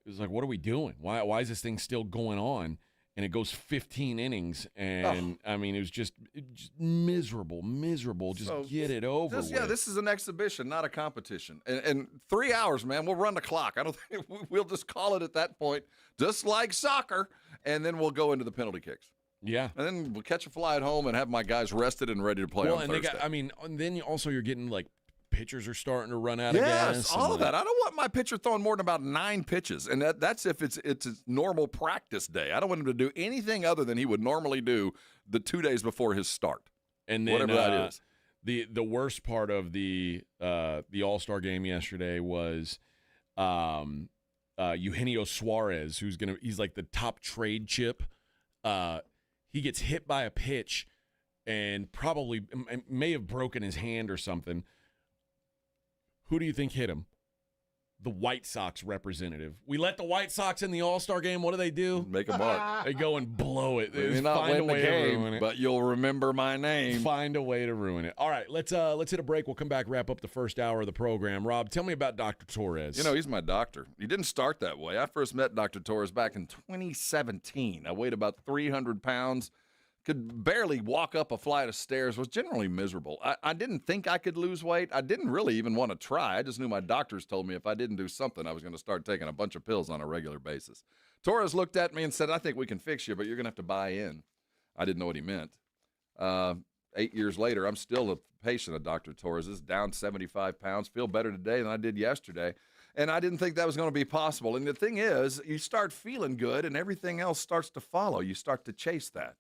what are we doing? Why is this thing still going on? And it goes 15 innings, and I mean, it was just miserable. Just get it over with. Yeah, this is an exhibition, not a competition. And 3 hours, man, we'll run the clock. I don't think we'll just call it at that point, just like soccer, and then we'll go into the penalty kicks. Yeah, and then we'll catch a flight home and have my guys rested and ready to play on Thursday. And then you're getting like pitchers are starting to run out of gas. Yes, all of that. I don't want my pitcher throwing more than about 9 pitches, and that's if it's his normal practice day. I don't want him to do anything other than he would normally do the 2 days before his start. And then whatever that is. The worst part of the All-Star game yesterday was Eugenio Suarez, he's like the top trade chip. He gets hit by a pitch and probably may have broken his hand or something. Who do you think hit him? The White Sox representative. We let the White Sox in the All-Star game. What do? Make a mark. They go and blow it. They may not win the game, but you'll remember my name. Find a way to ruin it. All right, let's hit a break. We'll come back, wrap up the first hour of the program. Rob, tell me about Dr. Torres. He's my doctor. He didn't start that way. I first met Dr. Torres back in 2017. I weighed about 300 pounds. Could barely walk up a flight of stairs, was generally miserable. I didn't think I could lose weight. I didn't really even want to try. I just knew my doctors told me if I didn't do something, I was going to start taking a bunch of pills on a regular basis. Torres looked at me and said, I think we can fix you, but you're going to have to buy in. I didn't know what he meant. 8 years later, I'm still a patient of Dr. Torres's, down 75 pounds, feel better today than I did yesterday. And I didn't think that was going to be possible. And the thing is, you start feeling good and everything else starts to follow. You start to chase that.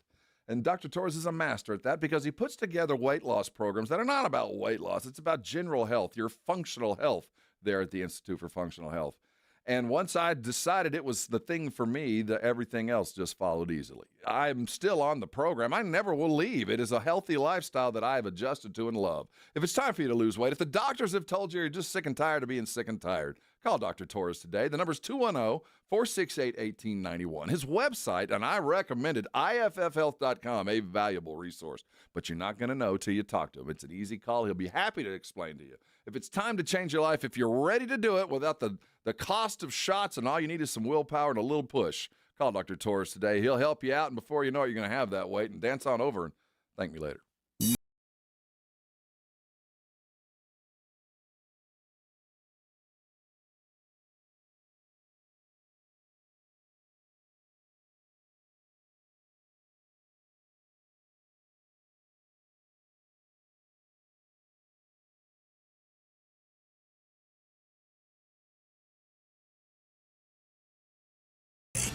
And Dr. Torres is a master at that because he puts together weight loss programs that are not about weight loss. It's about general health, your functional health there at the Institute for Functional Health. And once I decided it was the thing for me, everything else just followed easily. I'm still on the program. I never will leave. It is a healthy lifestyle that I have adjusted to and love. If it's time for you to lose weight, if the doctors have told you you're just sick and tired of being sick and tired, call Dr. Torres today. The number's 210-468-1891. His website, and I recommend it, iffhealth.com, a valuable resource. But you're not going to know till you talk to him. It's an easy call. He'll be happy to explain to you. If it's time to change your life, if you're ready to do it without the cost of shots and all you need is some willpower and a little push, call Dr. Torres today. He'll help you out, and before you know it, you're going to have that weight. And dance on over and thank me later.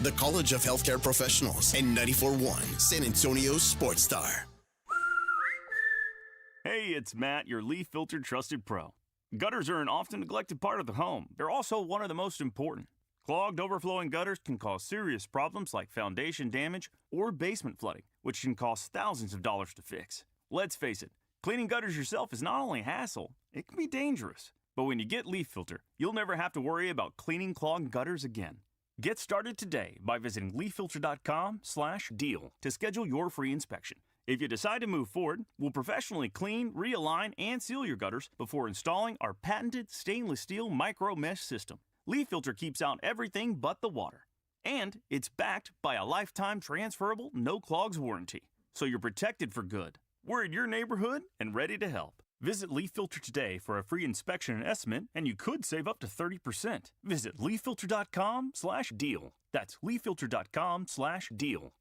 The College of Healthcare Professionals and 94.1 San Antonio's Sports Star. Hey, it's Matt, your leaf filter trusted pro. Gutters are an often neglected part of the home. They're also one of the most important. Clogged, overflowing gutters can cause serious problems like foundation damage or basement flooding, which can cost thousands of dollars to fix. Let's face it, cleaning gutters yourself is not only a hassle, it can be dangerous. But when you get Leaf Filter, you'll never have to worry about cleaning clogged gutters again. Get started today by visiting leaffilter.com/deal to schedule your free inspection. If you decide to move forward, we'll professionally clean, realign, and seal your gutters before installing our patented stainless steel micro mesh system. Leaf Filter keeps out everything but the water. And it's backed by a lifetime transferable no clogs warranty. So you're protected for good. We're in your neighborhood and ready to help. Visit Leaf Filter today for a free inspection and estimate, and you could save up to 30%. Visit leaffilter.com/deal. That's leaffilter.com/deal.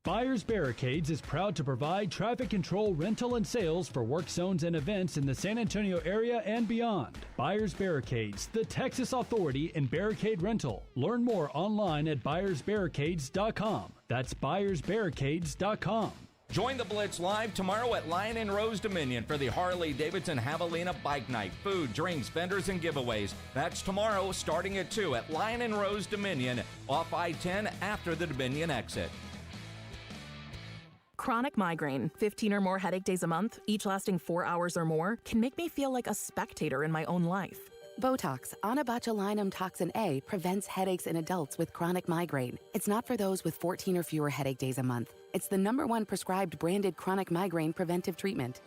Buyers Barricades is proud to provide traffic control, rental, and sales for work zones and events in the San Antonio area and beyond. Buyers Barricades, the Texas authority in barricade rental. Learn more online at buyersbarricades.com. That's buyersbarricades.com. Join the Blitz live tomorrow at Lion and Rose Dominion for the Harley-Davidson Javelina Bike Night. Food, drinks, vendors, and giveaways. That's tomorrow starting at 2 at Lion and Rose Dominion off I-10 after the Dominion exit. Chronic migraine, 15 or more headache days a month, each lasting 4 hours or more, can make me feel like a spectator in my own life. Botox, onabotulinum toxin A, prevents headaches in adults with chronic migraine. It's not for those with 14 or fewer headache days a month. It's the #1 prescribed branded chronic migraine preventive treatment.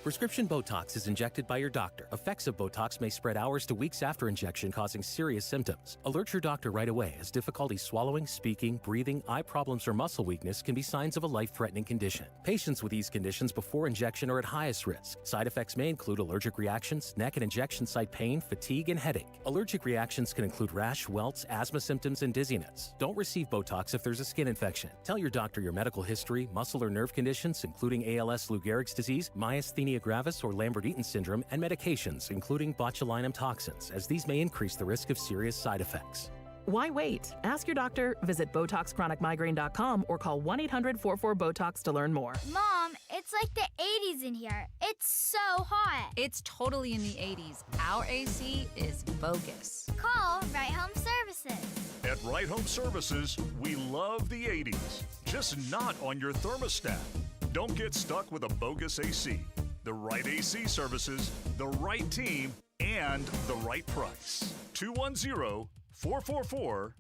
Prescription Botox is injected by your doctor. Effects of Botox may spread hours to weeks after injection, causing serious symptoms. Alert your doctor right away, as difficulty swallowing, speaking, breathing, eye problems, or muscle weakness can be signs of a life-threatening condition. Patients with these conditions before injection are at highest risk. Side effects may include allergic reactions, neck and injection site pain, fatigue, and headache. Allergic reactions can include rash, welts, asthma symptoms, and dizziness. Don't receive Botox if there's a skin infection. Tell your doctor your medical history, muscle or nerve conditions, including ALS, Lou Gehrig's disease, myasthenia gravis or Lambert-Eaton syndrome, and medications, including botulinum toxins, as these may increase the risk of serious side effects. Why wait? Ask your doctor, visit BotoxChronicMigraine.com, or call 1-800-44-BOTOX to learn more. Mom, it's like the 80s in here. It's so hot. It's totally in the 80s. Our AC is bogus. Call Right Home Services. At Right Home Services, we love the 80s, just not on your thermostat. Don't get stuck with a bogus AC. The right AC services, the right team, and the right price. 210-444.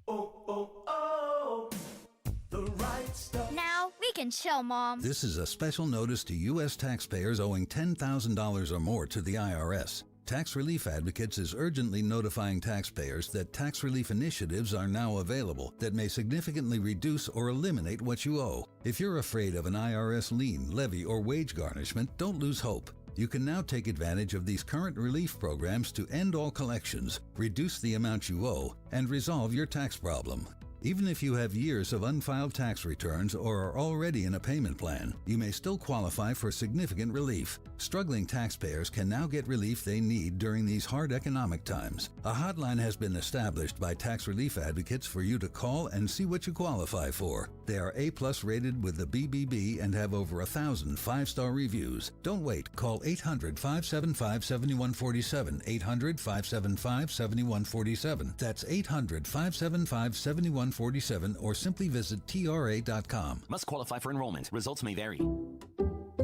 The right stuff. Now we can chill, Mom. This is a special notice to U.S. taxpayers owing $10,000 or more to the IRS. Tax Relief Advocates is urgently notifying taxpayers that tax relief initiatives are now available that may significantly reduce or eliminate what you owe. If you're afraid of an IRS lien, levy, or wage garnishment, don't lose hope. You can now take advantage of these current relief programs to end all collections, reduce the amount you owe, and resolve your tax problem. Even if you have years of unfiled tax returns or are already in a payment plan, you may still qualify for significant relief. Struggling taxpayers can now get relief they need during these hard economic times. A hotline has been established by Tax Relief Advocates for you to call and see what you qualify for. They are A+ rated with the BBB and have over 1,000 5-star reviews. Don't wait. Call 800-575-7147. 800-575-7147. That's 800-575-7147, or simply visit TRA.com. Must qualify for enrollment. Results may vary.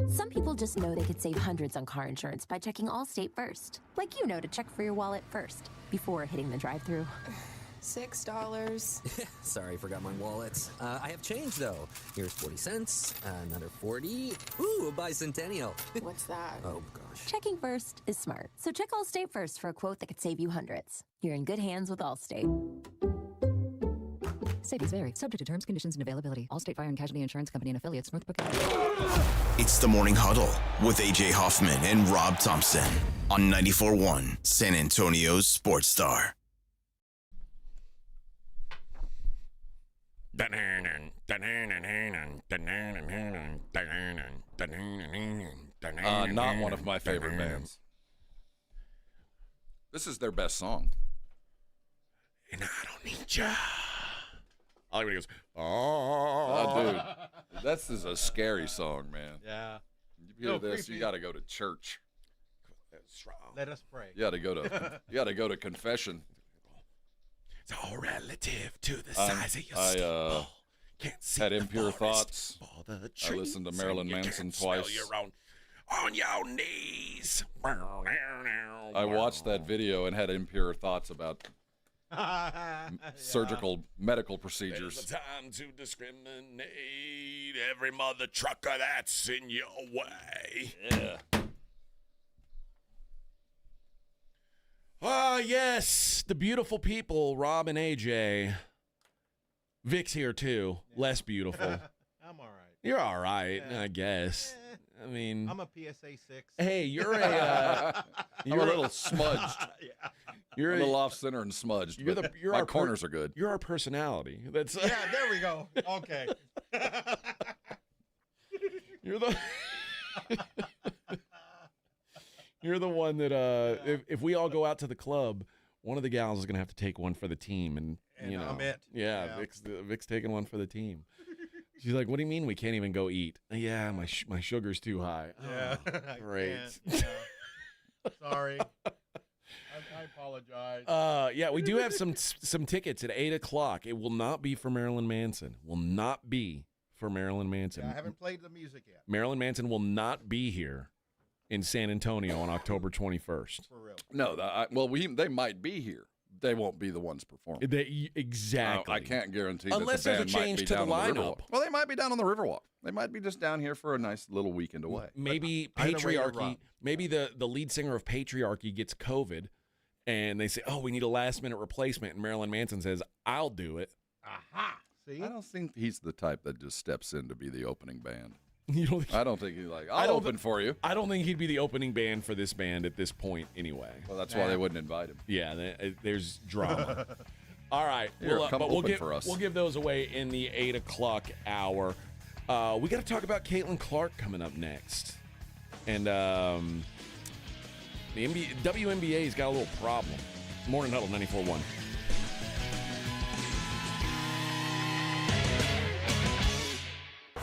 Some people just know they could save hundreds on car insurance by checking Allstate first. Like you know to check for your wallet first, before hitting the drive-thru. $6. Sorry, forgot my wallet. I have change, though. Here's 40 cents, another 40. Ooh, a bicentennial. What's that? Oh, gosh. Checking first is smart. So check Allstate first for a quote that could save you hundreds. You're in good hands with Allstate. Savings vary. Subject to terms, conditions, and availability. Allstate Fire and Casualty Insurance Company and affiliates. Northbrook. It's the Morning Huddle with AJ Hoffman and Rob Thompson on 94.1 San Antonio's Sports Star. Not one of my favorite bands. This is their best song. And I don't need ya. All he goes, dude, this is a scary song, man. Yeah. You hear this, you got to go to church. Let us pray. You got to go to confession. It's all relative to the size of your I can't see had the impure forest thoughts. for the I listened to Marilyn you Manson can't smell twice. your own on your knees. I watched that video and had impure thoughts about surgical medical procedures. There's a time to discriminate every mother trucker that's in your way. Yeah. Yes, the beautiful people, Rob and AJ. Vic's here too. Yeah. Less beautiful. I'm all right. You're all right, I guess. I mean, I'm a PSA 6. Hey, you're a you're a little smudged. Yeah. You're a little off center and smudged. My our corners are good. You're our personality. That's yeah. There we go. Okay. You're the. You're the one that if we all go out to the club, one of the gals is gonna have to take one for the team, and you know, I'm it. Yeah, Vic's taking one for the team. She's like, "What do you mean we can't even go eat?" Yeah, my sugar's too high. Yeah, oh, great. Sorry, I apologize. Yeah, we do have some tickets at 8:00. It will not be for Marilyn Manson. Will not be for Marilyn Manson. Yeah, I haven't played the music yet. Marilyn Manson will not be here in San Antonio on October 21st. For real. No, they might be here. They won't be the ones performing. Exactly. I can't guarantee unless that the there's band a change might be to the down on the lineup. Riverwalk. Well, they might be down on the Riverwalk. They might be just down here for a nice little weekend away. Maybe Either way, you're Patriarchy. wrong. Maybe the lead singer of Patriarchy gets COVID, and they say, "Oh, we need a last-minute replacement." And Marilyn Manson says, "I'll do it." Aha. See? I don't think he's the type that just steps in to be the opening band. You don't think, I don't think he's like, I'll open for you. I don't think he'd be the opening band for this band at this point anyway. Well, that's why they wouldn't invite him. Yeah, there's drama. All right, Here, come but open for us. We'll give those away in the 8 o'clock hour. We got to talk about Caitlin Clark coming up next. And the WNBA's got a little problem. Morning Huddle 94.1.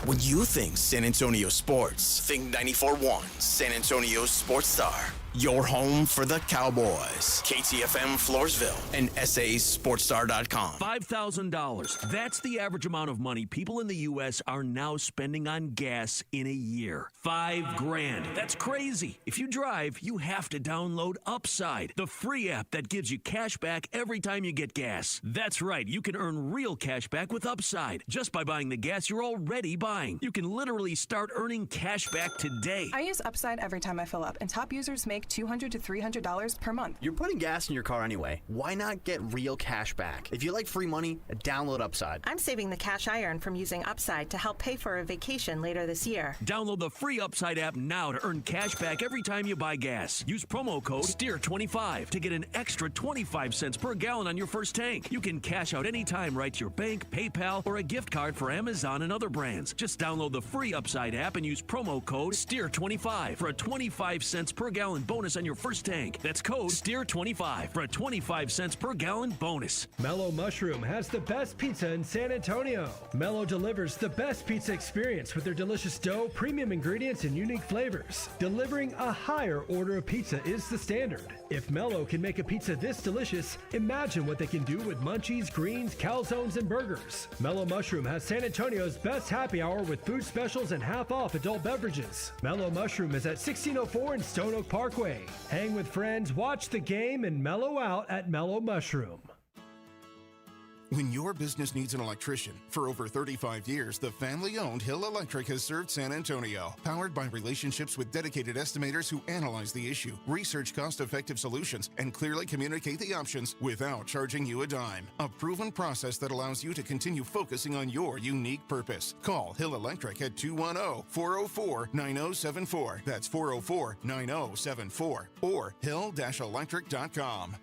When you think San Antonio sports, think 94.1 San Antonio Sports Star. Your home for the Cowboys. KTFM Floresville and SASportsStar.com. $5,000. That's the average amount of money people in the U.S. are now spending on gas in a year. $5,000. That's crazy. If you drive, you have to download Upside, the free app that gives you cash back every time you get gas. That's right. You can earn real cash back with Upside just by buying the gas you're already buying. You can literally start earning cash back today. I use Upside every time I fill up, and top users make $200 to $300 per month. You're putting gas in your car anyway. Why not get real cash back? If you like free money, download Upside. I'm saving the cash I earn from using Upside to help pay for a vacation later this year. Download the free Upside app now to earn cash back every time you buy gas. Use promo code STEER25 to get an extra 25 cents per gallon on your first tank. You can cash out anytime right to your bank, PayPal, or a gift card for Amazon and other brands. Just download the free Upside app and use promo code STEER25 for a 25 cents per gallon bonus on your first tank. That's code STEER25 for a 25 cents per gallon bonus. Mellow Mushroom has the best pizza in San Antonio. Mellow delivers the best pizza experience with their delicious dough, premium ingredients, and unique flavors. Delivering a higher order of pizza is the standard. If Mellow can make a pizza this delicious, imagine what they can do with munchies, greens, calzones, and burgers. Mellow Mushroom has San Antonio's best happy hour with food specials and half-off adult beverages. Mellow Mushroom is at 1604 in Stone Oak Parkway. Hang with friends, watch the game, and mellow out at Mellow Mushroom. When your business needs an electrician, for over 35 years, the family-owned Hill Electric has served San Antonio. Powered by relationships with dedicated estimators who analyze the issue, research cost-effective solutions, and clearly communicate the options without charging you a dime. A proven process that allows you to continue focusing on your unique purpose. Call Hill Electric at 210-404-9074. That's 404-9074. Or hill-electric.com.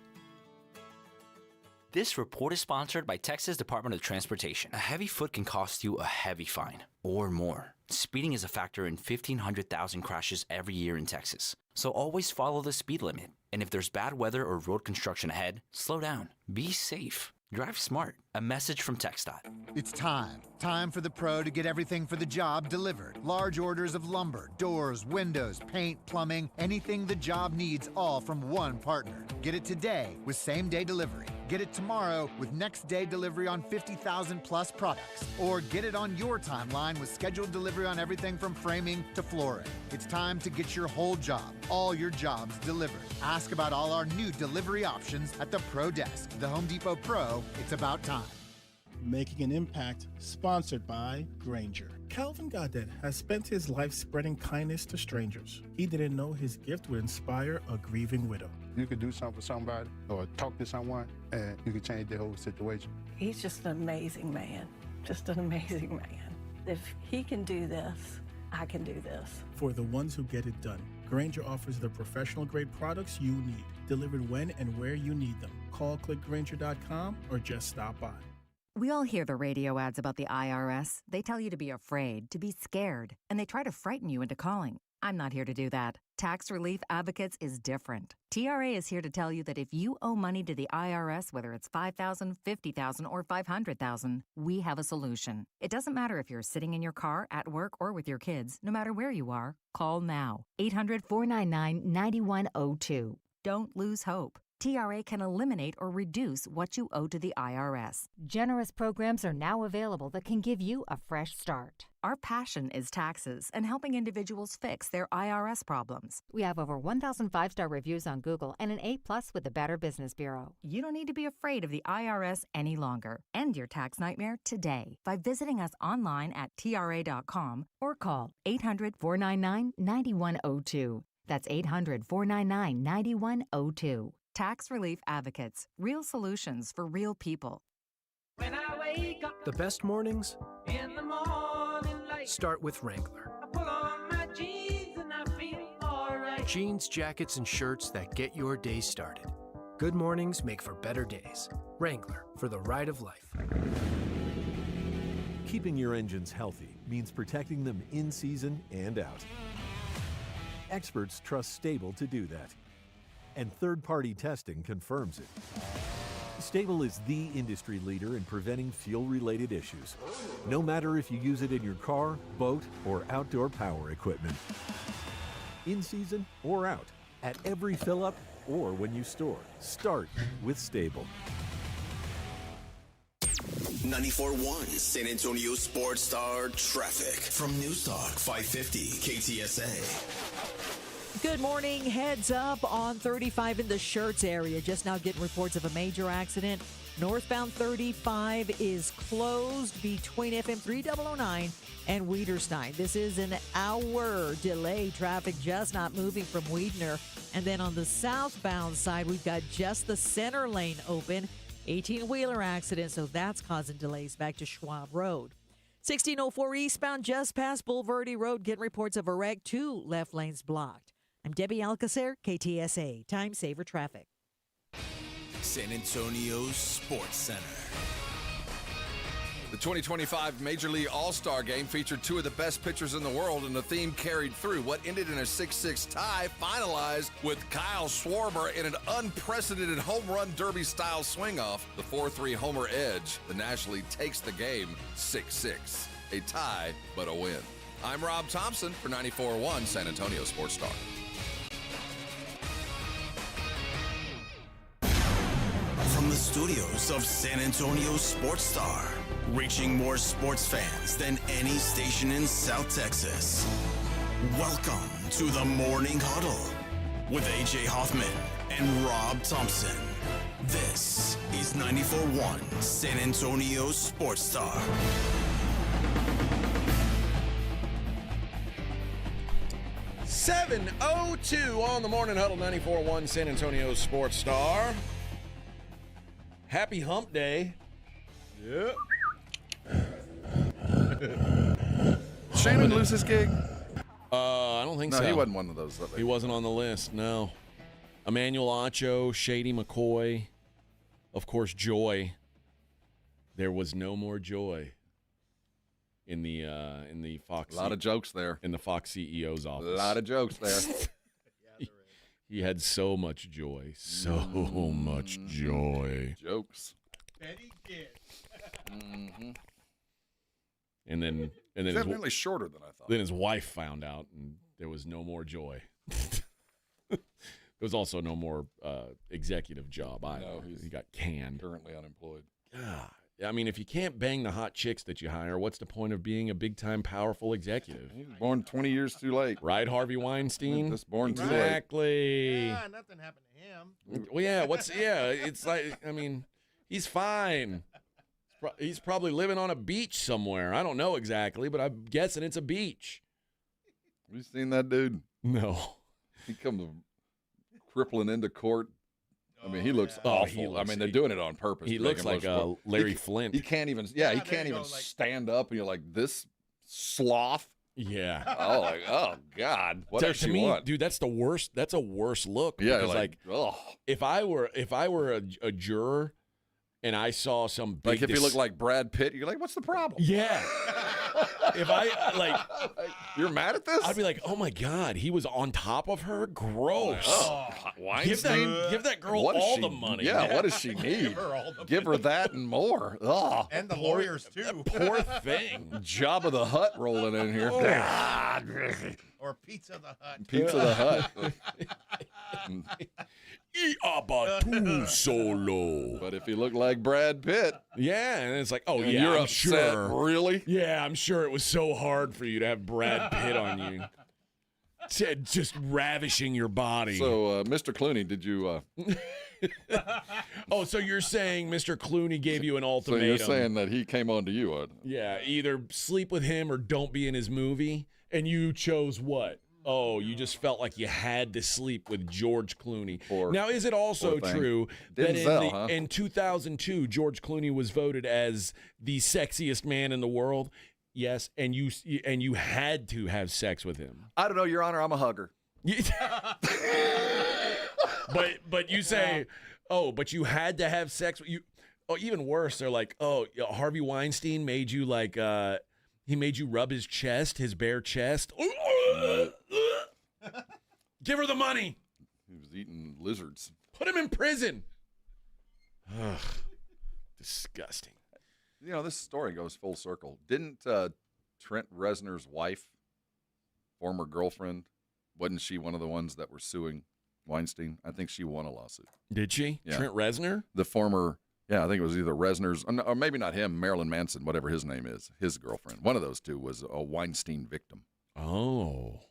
This report is sponsored by Texas Department of Transportation. A heavy foot can cost you a heavy fine or more. Speeding is a factor in 1,500,000 crashes every year in Texas. So always follow the speed limit. And if there's bad weather or road construction ahead, slow down. Be safe. Drive smart. A message from TxDOT. It's time. Time for the pro to get everything for the job delivered. Large orders of lumber, doors, windows, paint, plumbing, anything the job needs, all from one partner. Get it today with same-day delivery. Get it tomorrow with next-day delivery on 50,000 plus products. Or get it on your timeline with scheduled delivery on everything from framing to flooring. It's time to get your whole job, all your jobs delivered. Ask about all our new delivery options at the Pro Desk. The Home Depot Pro, it's about time. Making an Impact, sponsored by Grainger. Calvin Goddard has spent his life spreading kindness to strangers. He didn't know his gift would inspire a grieving widow. You could do something for somebody or talk to someone and you could change the whole situation. He's just an amazing man, just an amazing man. If he can do this, I can do this. For the ones who get it done, Grainger offers the professional-grade products you need, delivered when and where you need them. Call clickgrainger.com or just stop by. We all hear the radio ads about the IRS. They tell you to be afraid, to be scared, and they try to frighten you into calling. I'm not here to do that. Tax Relief Advocates is different. TRA is here to tell you that if you owe money to the IRS, whether it's $5,000, $50,000, or $500,000, we have a solution. It doesn't matter if you're sitting in your car, at work, or with your kids. No matter where you are, call now. 800-499-9102. Don't lose hope. TRA can eliminate or reduce what you owe to the IRS. Generous programs are now available that can give you a fresh start. Our passion is taxes and helping individuals fix their IRS problems. We have over 1,000 5-star reviews on Google and an A+ with the Better Business Bureau. You don't need to be afraid of the IRS any longer. End your tax nightmare today by visiting us online at TRA.com or call 800-499-9102. That's 800-499-9102. Tax Relief Advocates. Real solutions for real people. When I wake up, The best mornings in the morning light, start with Wrangler. I put on my jeans and I feel alright. Jeans, jackets, and shirts that get your day started. Good mornings make for better days. Wrangler, for the ride of life. Keeping your engines healthy means protecting them in season and out. Experts trust Stable to do that. And third-party testing confirms it. Stable is the industry leader in preventing fuel-related issues, no matter if you use it in your car, boat, or outdoor power equipment. In season or out, at every fill-up or when you store, start with Stable. 94.1 San Antonio Sports Star traffic from News Talk 550 KTSA. Good morning. Heads up on 35 in the Schertz area. Just now getting reports of a major accident. Northbound 35 is closed between FM 3009 and Wiederstein. This is an hour delay. Traffic just not moving from Wiedner. And then on the southbound side, we've got just the center lane open. 18-wheeler accident, so that's causing delays back to Schwab Road. 1604 eastbound just past Boulevardy Road. Getting reports of a wreck. 2 left lanes blocked. I'm Debbie Alcacer, KTSA, Time Saver Traffic. San Antonio Sports Center. The 2025 Major League All-Star Game featured 2 of the best pitchers in the world, and the theme carried through. What ended in a 6-6 tie finalized with Kyle Schwarber in an unprecedented home run derby-style swing-off. The 4-3 homer edge. The National League takes the game 6-6. A tie, but a win. I'm Rob Thompson for 94.1 San Antonio Sports Star. From the studios of San Antonio Sports Star, reaching more sports fans than any station in South Texas. Welcome to the Morning Huddle with AJ Hoffman and Rob Thompson. This is 94.1 San Antonio Sports Star. .702 on the Morning Huddle, 94.1 San Antonio Sports Star. Happy Hump Day. Yep. Shannon lose his gig? I don't think so. No, he wasn't one of those. He wasn't on the list, no. Emmanuel Acho, Shady McCoy, of course, Joy. There was no more joy in the Fox. A lot of jokes there. In the Fox CEO's office. A lot of jokes there. He had so much joy. So much joy. Jokes. Petty kid. And then He's definitely shorter than I thought. Then his wife found out, and there was no more joy. There was also no more executive job either. No, he got canned. Currently unemployed. God. I mean, if you can't bang the hot chicks that you hire, what's the point of being a big-time, powerful executive? He was born 20 years too late. Right, Harvey Weinstein? Just born too late. Exactly. Yeah, nothing happened to him. Well, yeah, it's like, I mean, he's fine. He's probably living on a beach somewhere. I don't know exactly, but I'm guessing it's a beach. Have you seen that dude? No. He comes crippling into court. I mean, he looks awful. I mean, they're doing it on purpose. He looks like Larry Flint. He can't even. Yeah, he can't even stand up. And you're like, this sloth. Yeah. Oh God. What does she want, dude? That's the worst. That's a worse look. Yeah, because if I were a juror, and I saw some big if he looked like Brad Pitt, you're like, what's the problem? Yeah. If I you're mad at this? I'd be like, oh my God, he was on top of her. Gross. Oh, Weinstein? Give that girl the money. Yeah, what does she need? Give her that and more. Oh, and the lawyers too. Poor thing. Jabba the Hutt rolling in here. Or Pizza the Hut. Pizza the Hut. Solo. But if he looked like Brad Pitt. Yeah, and it's like, oh, and yeah, you're I'm upset, sure. really? Yeah, I'm sure it was so hard for you to have Brad Pitt on you. Just ravishing your body. So, Mr. Clooney, did you... Oh, so you're saying Mr. Clooney gave you an ultimatum. So you're saying that he came on to you. Yeah, either sleep with him or don't be in his movie, and you chose what? Oh, you just felt like you had to sleep with George Clooney. Now, is it also true that in 2002, George Clooney was voted as the sexiest man in the world? Yes, and you had to have sex with him. I don't know, Your Honor. I'm a hugger. But you say, oh, but you had to have sex with you. Oh, even worse, they're like, oh, Harvey Weinstein made you like he made you rub his chest, his bare chest. Give her the money. He was eating lizards. Put him in prison. Ugh, disgusting. You know, this story goes full circle. Didn't Trent Reznor's wife, former girlfriend, wasn't she one of the ones that were suing Weinstein? I think she won a lawsuit. Did she? Yeah. Trent Reznor? The former, I think it was either Reznor's, or maybe not him, Marilyn Manson, whatever his name is, his girlfriend. One of those two was a Weinstein victim. Oh.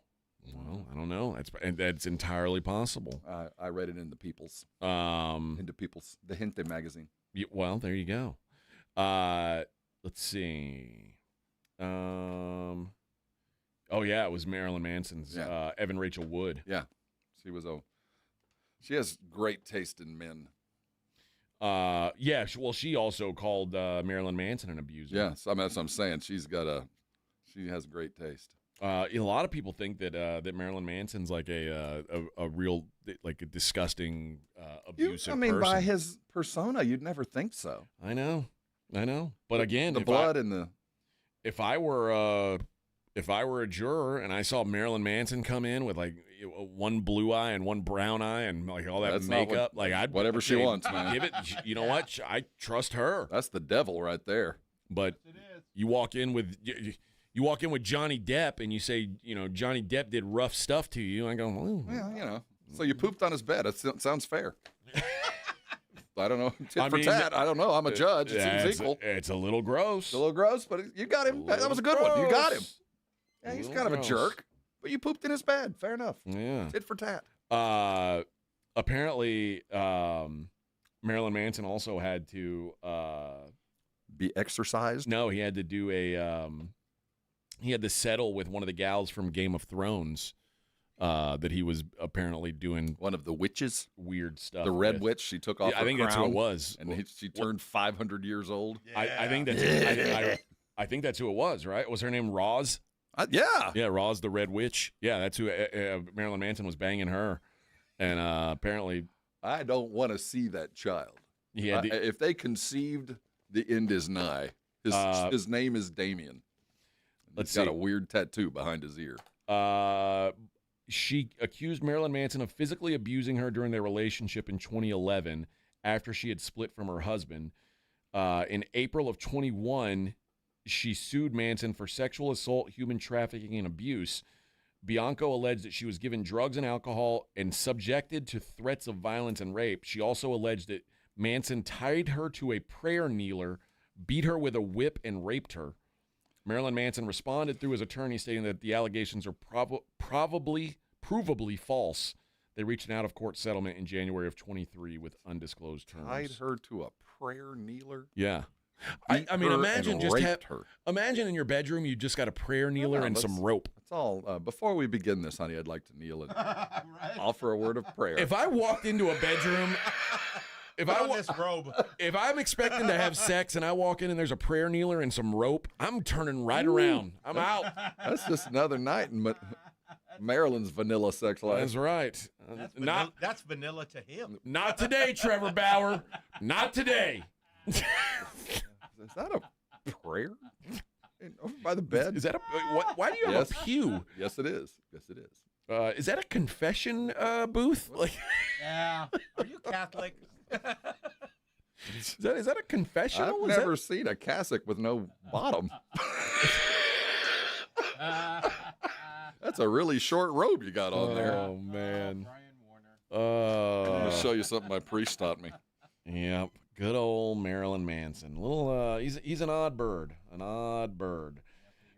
Well, I don't know. That's entirely possible. I read it in the People's. The Gente magazine. Well, there you go. Let's see. Oh yeah, it was Marilyn Manson's Evan Rachel Wood. Yeah, she has great taste in men. Yeah. Well, she also called Marilyn Manson an abuser. Yeah, so that's what I'm saying. She has great taste. A lot of people think that that Marilyn Manson's like a real like a disgusting abusive person. By his persona, you'd never think so. I know. But again, the blood and the. If I were a juror and I saw Marilyn Manson come in with like one blue eye and one brown eye and like all that makeup, I'd whatever she wants, man. Give it. You know what? I trust her. That's the devil right there. But you walk in with. You walk in with Johnny Depp and you say, Johnny Depp did rough stuff to you. I go, well, so you pooped on his bed. It sounds fair. I don't know. Tit for tat. I don't know. I'm a judge. It seems equal. It's a little gross. But you got him. That was a good one. You got him. Yeah, he's kind of a jerk. But you pooped in his bed. Fair enough. Yeah. Tit for tat. Apparently, Marilyn Manson also had to be exorcised. No, he had to do he had to settle with one of the gals from Game of Thrones that he was apparently doing. One of the witches? Weird stuff. The Red Witch. She took off her I think crown, that's who it was. And she turned 500 years old. Yeah. I think that's I think that's who it was, right? Was her name Roz? Yeah. Yeah, Roz the Red Witch. Yeah, that's who Marilyn Manson was banging her. And apparently. I don't want to see that child. Yeah. If see, the end is nigh. His name is Damien. He's got a weird tattoo behind his ear. She accused Marilyn Manson of physically abusing her during their relationship in 2011 after she had split from her husband. In April of 21, she sued Manson for sexual assault, human trafficking, and abuse. Bianco alleged that she was given drugs and alcohol and subjected to threats of violence and rape. She also alleged that Manson tied her to a prayer kneeler, beat her with a whip, and raped her. Marilyn Manson responded through his attorney, stating that the allegations are provably false. They reached an out-of-court settlement in January of 23 with undisclosed terms. Tied her to a prayer kneeler? Yeah. I mean, imagine imagine in your bedroom you just got a prayer kneeler and some rope. That's all. Before we begin this, honey, I'd like to kneel and offer a word of prayer. If I walked into a bedroom... If I'm expecting to have sex and I walk in and there's a prayer kneeler and some rope, I'm turning right around. I'm out. That's just another night in Marilyn's vanilla sex life. That's right. That's vanilla to him. Not today, Trevor Bauer. Not today. Is that a prayer? Over by the bed? Is that why do you have a pew? Yes, it is. Yes, it is. Is that a confession booth? Yeah. Are you Catholic? Is that a confessional? I've never seen a cassock with no bottom. That's a really short robe you got on there. Oh, man. I'm going to show you something my priest taught me. Yep. Good old Marilyn Manson. He's an odd bird. An odd bird.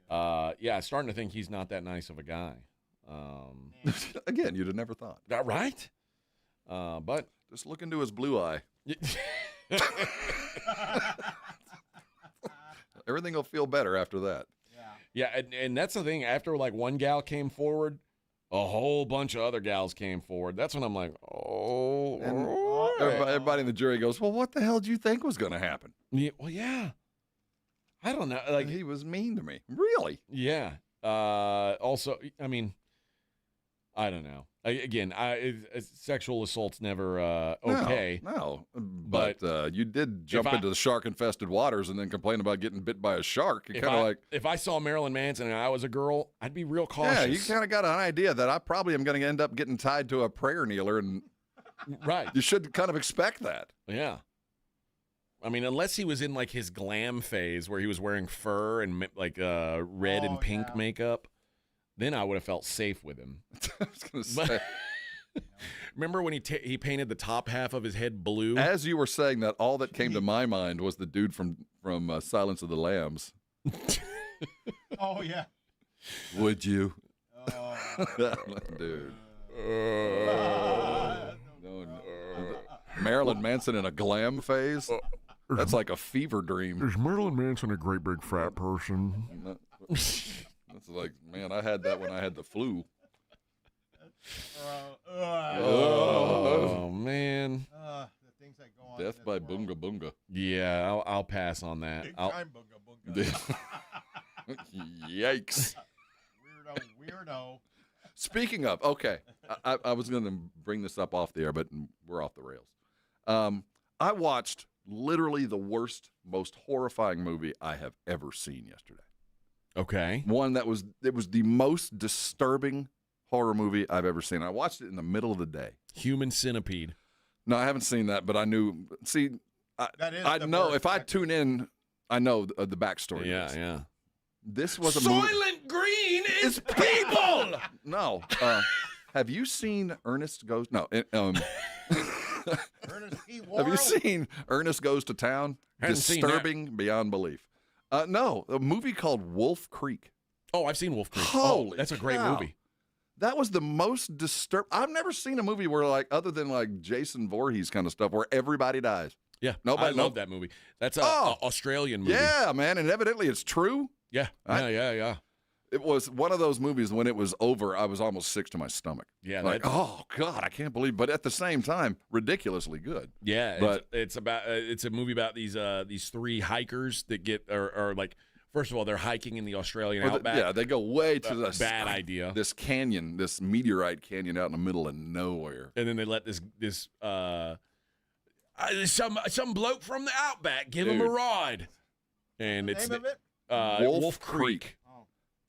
Yeah, starting to think he's not that nice of a guy. Again, you'd have never thought. Right? But just look into his blue eye. Everything will feel better after that. Yeah, and that's the thing. After like one gal came forward, a whole bunch of other gals came forward. That's when I'm like, everybody in the jury goes, well, what the hell did you think was going to happen? Yeah, well, yeah. I don't know. Like, he was mean to me. Really? Yeah. Also, I mean, I don't know. Again, sexual assault's never okay. No. But you did jump into the shark-infested waters and then complain about getting bit by a shark. If I saw Marilyn Manson and I was a girl, I'd be real cautious. Yeah, you kind of got an idea that I probably am going to end up getting tied to a prayer kneeler, and right. You should kind of expect that. Yeah. I mean, unless he was in like his glam phase where he was wearing fur and like red and pink makeup. Then I would have felt safe with him. I was going to say. Remember when he painted the top half of his head blue? As you were saying that, all that came to my mind was the dude from Silence of the Lambs. Oh, yeah. Would you? Oh. Dude. Marilyn Manson in a glam phase? That's like a fever dream. Is Marilyn Manson a great big fat person? It's like, man, I had that when I had the flu. Oh man. The things that go on. Death by Boonga Boonga. Yeah, I'll pass on that. Big time Boonga Boonga. Yikes. Weirdo. Speaking of, okay, I was going to bring this up off the air, but we're off the rails. I watched literally the worst, most horrifying movie I have ever seen yesterday. Okay. One it was the most disturbing horror movie I've ever seen. I watched it in the middle of the day. Human Centipede. No, I haven't seen that, but I knew. See, I know if I tune in, I know the backstory. Yeah, yeah. This was a movie. Soylent Green is people. No. Have you seen Ernest Goes? No. Have you seen Ernest Goes to Town? Disturbing beyond belief. No, a movie called Wolf Creek. Oh, I've seen Wolf Creek. Holy that's a great cow. movie. That was the most disturbing. I've never seen a movie where, like, other than like Jason Voorhees kind of stuff, where everybody dies. Yeah, I love that movie. That's a Australian movie. Yeah, man, and evidently it's true. Yeah, yeah. It was one of those movies when it was over, I was almost sick to my stomach. Yeah, like, oh God, I can't believe. But at the same time, ridiculously good. Yeah, but it's a movie about these three hikers that get or like, first of all, they're hiking in the Australian outback. Yeah, they go way to this bad idea. This canyon, this meteorite canyon out in the middle of nowhere, and then they let this some bloke from the outback give him a ride, and it's Wolf Creek.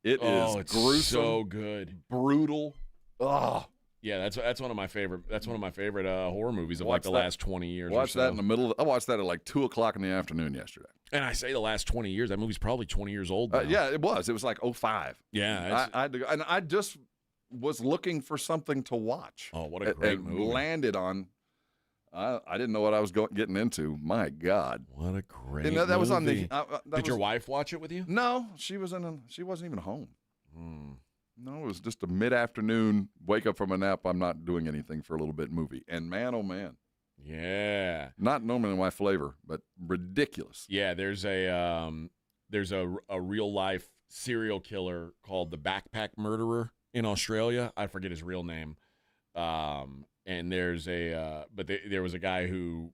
It is gruesome, so good, brutal. Oh, yeah, that's one of my favorite. That's one of my favorite horror movies of like the last 20 years. Watch that in the middle. I watched that at like 2:00 in the afternoon yesterday. And I say the last 20 years. That movie's probably 20 years old now. Yeah, it was. It was like 05. Yeah, I just was looking for something to watch. Oh, what a great movie! Landed on. I didn't know what I was getting into. My God, what a great! And that was on the. Did your wife watch it with you? No, she wasn't even home. No, it was just a mid-afternoon wake up from a nap. I'm not doing anything for a little bit movie. And man, oh man, yeah, not normally my flavor, but ridiculous. Yeah, there's a real life serial killer called the Backpack Murderer in Australia. I forget his real name. And there's there was a guy who,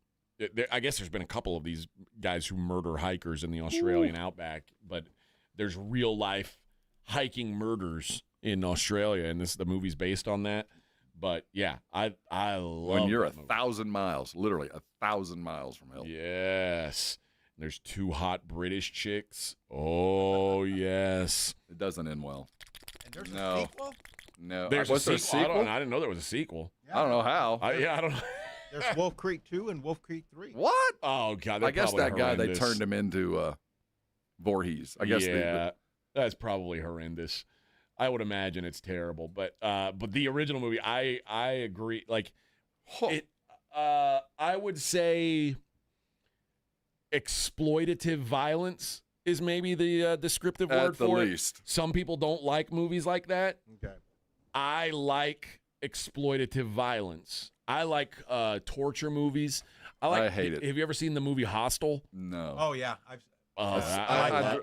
I guess there's been a couple of these guys who murder hikers in the Australian outback, but there's real life hiking murders in Australia, and the movie's based on that. But yeah, I love when you're 1,000 miles, literally 1,000 miles from hell. Yes. There's two hot British chicks. Oh yes. It doesn't end well. And there's a sequel? No. There's a sequel? I didn't know there was a sequel. Yeah. I don't know how. I don't know. There's Wolf Creek 2 and Wolf Creek 3. What? Oh, God. I guess that guy, they turned him into Voorhees. I guess. Yeah, that's probably horrendous. I would imagine it's terrible. But the original movie, I agree. Like, I would say exploitative violence is maybe the descriptive word for it. At the least. Some people don't like movies like that. Okay. I like exploitative violence. I like torture movies. I hate it. Have you ever seen the movie Hostel? No. Oh, yeah. I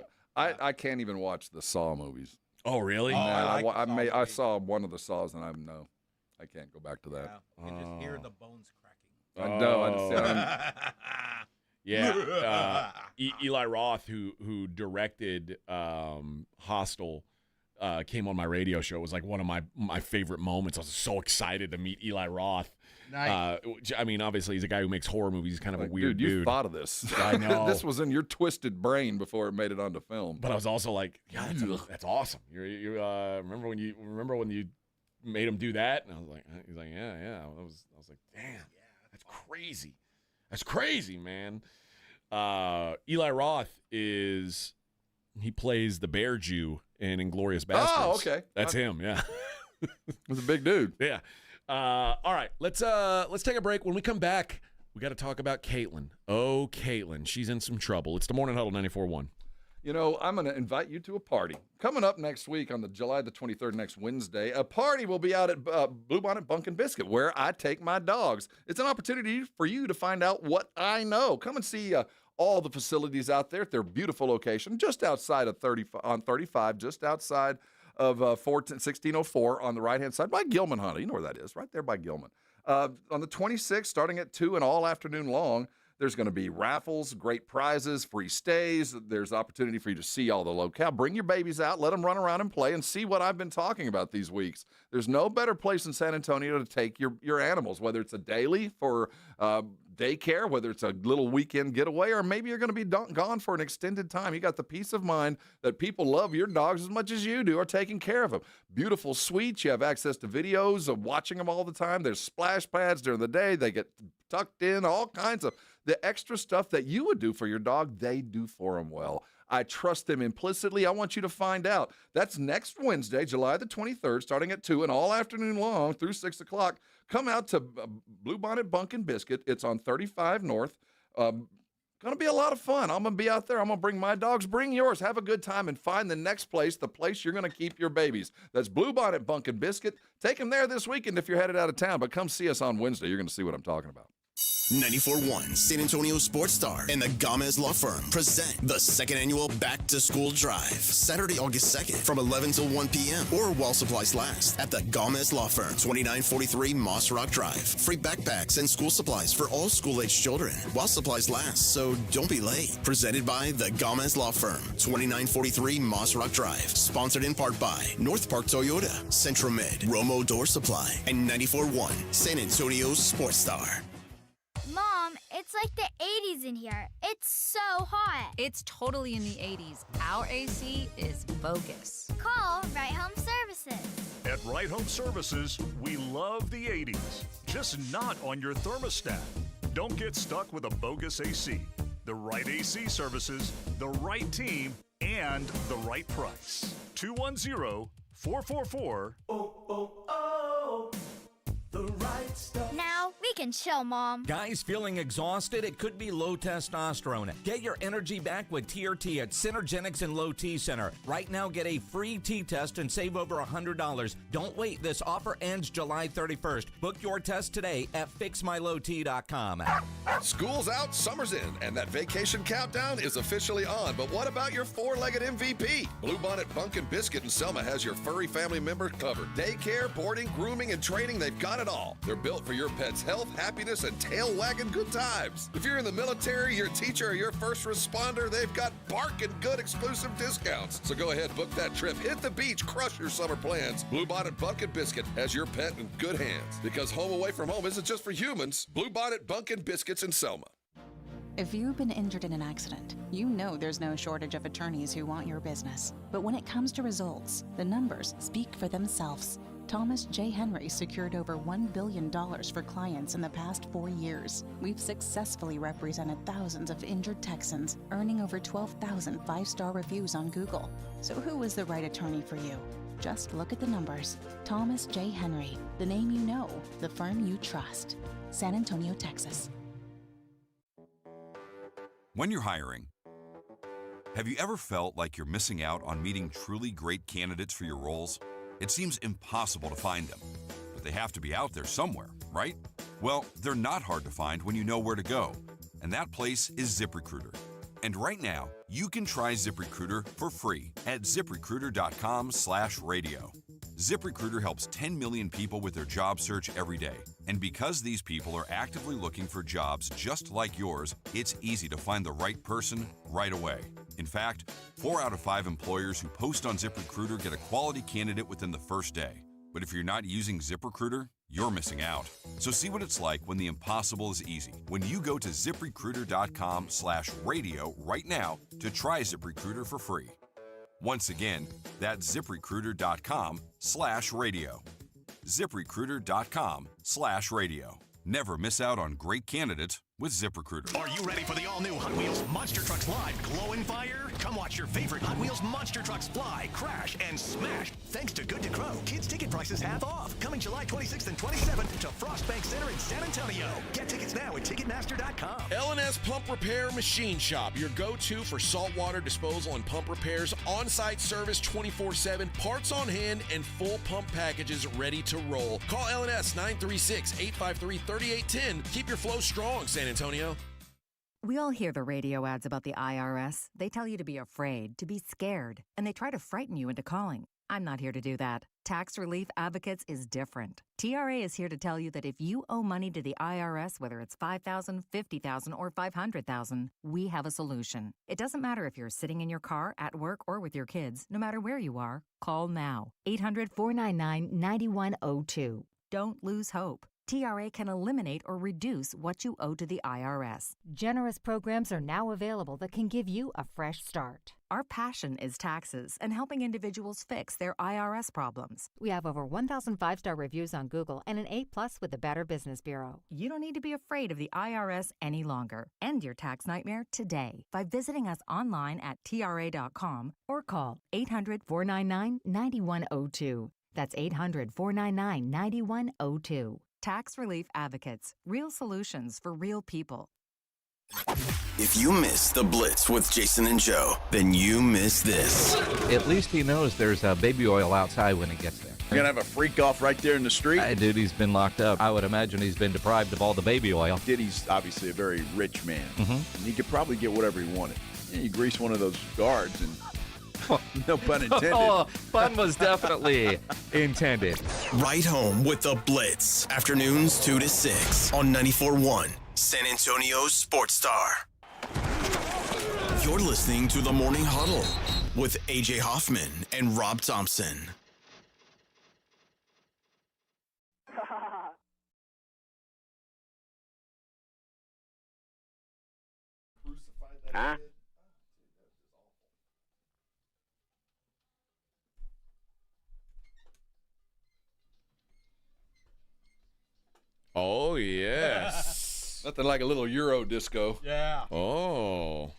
can't even watch the Saw movies. Oh, really? I saw one of the Saws, and I can't go back to that. Yeah. You can just hear the bones cracking. I know. Yeah. Eli Roth, who directed Hostel, came on my radio show. It was like one of my favorite moments. I was so excited to meet Eli Roth. Nice. I mean, obviously, he's a guy who makes horror movies. He's kind of a weird dude. You thought of this. I know. This was in your twisted brain before it made it onto film. But I was also like, yeah, that's awesome. You remember when you made him do that? And I was like, he's like, yeah. I was like, damn, that's crazy. That's crazy, man. Eli Roth he plays the bear Jew in Inglourious Basterds. Oh, okay. That's him, yeah. He's a big dude. Yeah. All right, let's take a break. When we come back, we got to talk about Caitlin. Oh, Caitlin, she's in some trouble. It's the Morning Huddle 94.1. You know, I'm going to invite you to a party. Coming up next week on July the 23rd, next Wednesday, a party will be out at Bluebonnet Bunkin' Biscuit, where I take my dogs. It's an opportunity for you to find out what I know. Come and see all the facilities out there at their beautiful location, just outside of 35, just outside of 1604 on the right-hand side by Gilman Hunter. You know where that is, right there by Gilman. On the 26th, starting at 2 and all afternoon long, there's going to be raffles, great prizes, free stays. There's opportunity for you to see all the locale. Bring your babies out, let them run around and play, and see what I've been talking about these weeks. There's no better place in San Antonio to take your animals, whether it's a daily for daycare, whether it's a little weekend getaway, or maybe you're going to be gone for an extended time. You got the peace of mind that people love your dogs as much as you do, are taking care of them. Beautiful suites. You have access to videos of watching them all the time. There's splash pads during the day. They get tucked in, all kinds of the extra stuff that you would do for your dog, they do for them well. I trust them implicitly. I want you to find out. That's next Wednesday, July the 23rd, starting at 2 and all afternoon long through 6 o'clock. Come out to Bluebonnet Bunkin' Biscuit. It's on 35 North. Going to be a lot of fun. I'm going to be out there. I'm going to bring my dogs. Bring yours. Have a good time and find the next place, the place you're going to keep your babies. That's Bluebonnet Bunkin' Biscuit. Take them there this weekend if you're headed out of town, but come see us on Wednesday. You're going to see what I'm talking about. 94.1 San Antonio Sports Star and the Gomez Law Firm present the second annual Back to School Drive, Saturday, August 2nd from 11 till 1 p.m. or while supplies last at the Gomez Law Firm, 2943 Moss Rock Drive. Free backpacks and school supplies for all school-aged children while supplies last, so don't be late. Presented by the Gomez Law Firm, 2943 Moss Rock Drive. Sponsored in part by North Park Toyota, Centromed, Romo Door Supply, and 94.1 San Antonio Sports Star. Mom, it's like the 80s in here. It's so hot. It's totally in the 80s. Our AC is bogus. Call Right Home Services. At Right Home Services, we love the 80s, just not on your thermostat. Don't get stuck with a bogus AC. The right AC services, the right team, and the right price. 210-444. The right stuff. Now we can chill, Mom. Guys feeling exhausted? It could be low testosterone. Get your energy back with TRT at Synergenics and Low T Center. Right now, get a free T-test and save over $100. Don't wait. This offer ends July 31st. Book your test today at FixMyLowT.com. School's out, summer's in, and that vacation countdown is officially on. But what about your four-legged MVP? Bluebonnet Bunkin' Biscuit in Selma has your furry family member covered. Daycare, boarding, grooming, and training, they've got it all. They're built for your pet's health, happiness, and tail-wagging good times. If you're in the military, your teacher, or your first responder, they've got barking good exclusive discounts. So go ahead, book that trip, hit the beach, crush your summer plans. Bluebonnet Bunkin' Biscuit has your pet in good hands. Because home away from home isn't just for humans. Bluebonnet Bunkin' Biscuits in Selma. If you've been injured in an accident, you know there's no shortage of attorneys who want your business. But when it comes to results, the numbers speak for themselves. Thomas J. Henry secured over $1 billion for clients in the past 4 years. We've successfully represented thousands of injured Texans, earning over 12,000 five-star reviews on Google. So who is the right attorney for you? Just look at the numbers. Thomas J. Henry, the name you know, the firm you trust. San Antonio, Texas. When you're hiring, have you ever felt like you're missing out on meeting truly great candidates for your roles? It seems impossible to find them, but they have to be out there somewhere, right? Well, they're not hard to find when you know where to go, and that place is ZipRecruiter. And right now, you can try ZipRecruiter for free at ZipRecruiter.com/radio. ZipRecruiter helps 10 million people with their job search every day. And because these people are actively looking for jobs just like yours, it's easy to find the right person right away. In fact, 4 out of 5 employers who post on ZipRecruiter get a quality candidate within the first day. But if you're not using ZipRecruiter, you're missing out. So see what it's like when the impossible is easy. When you go to ZipRecruiter.com/radio right now to try ZipRecruiter for free. Once again, that's ZipRecruiter.com/radio. ZipRecruiter.com/radio. Never miss out on great candidates with ZipRecruiter. Are you ready for the all-new Hot Wheels Monster Trucks Live Glowing Fire? Come watch your favorite Hot Wheels Monster Trucks fly, crash, and smash. Thanks to Good to Grow, kids' ticket prices half off. Coming July 26th and 27th to Frost Bank Center in San Antonio. Get tickets now at Ticketmaster.com. L&S Pump Repair Machine Shop, your go-to for saltwater disposal and pump repairs, on-site service 24/7, parts on hand, and full pump packages ready to roll. Call L&S 936-853-3810. Keep your flow strong, San Antonio. We all hear the radio ads about the IRS. They tell you to be afraid, to be scared, and they try to frighten you into calling. I'm not here to do that. Tax Relief Advocates is different. TRA is here to tell you that if you owe money to the IRS, whether it's $5,000, $50,000, or $500,000, we have a solution. It doesn't matter if you're sitting in your car, at work, or with your kids. No matter where you are, call now. 800-499-9102. Don't lose hope. TRA can eliminate or reduce what you owe to the IRS. Generous programs are now available that can give you a fresh start. Our passion is taxes and helping individuals fix their IRS problems. We have over 1,000 5-star reviews on Google and an A+ with the Better Business Bureau. You don't need to be afraid of the IRS any longer. End your tax nightmare today by visiting us online at TRA.com or call 800-499-9102. That's 800-499-9102. Tax Relief Advocates. Real solutions for real people. If you miss the Blitz with Jason and Joe, then you miss this. At least he knows there's baby oil outside when he gets there. You're going to have a freak off right there in the street? Dude, he's been locked up. I would imagine he's been deprived of all the baby oil. Diddy's obviously a very rich man. Mm-hmm. And he could probably get whatever he wanted. You grease one of those guards and... No pun intended. Oh, pun was definitely intended. Right home with the Blitz. Afternoons 2 to 6 on 94.1 San Antonio's Sports Star. You're listening to the Morning Huddle with AJ Hoffman and Rob Thompson. Huh? Oh, yes. Nothing like a little Euro disco. Yeah. Oh.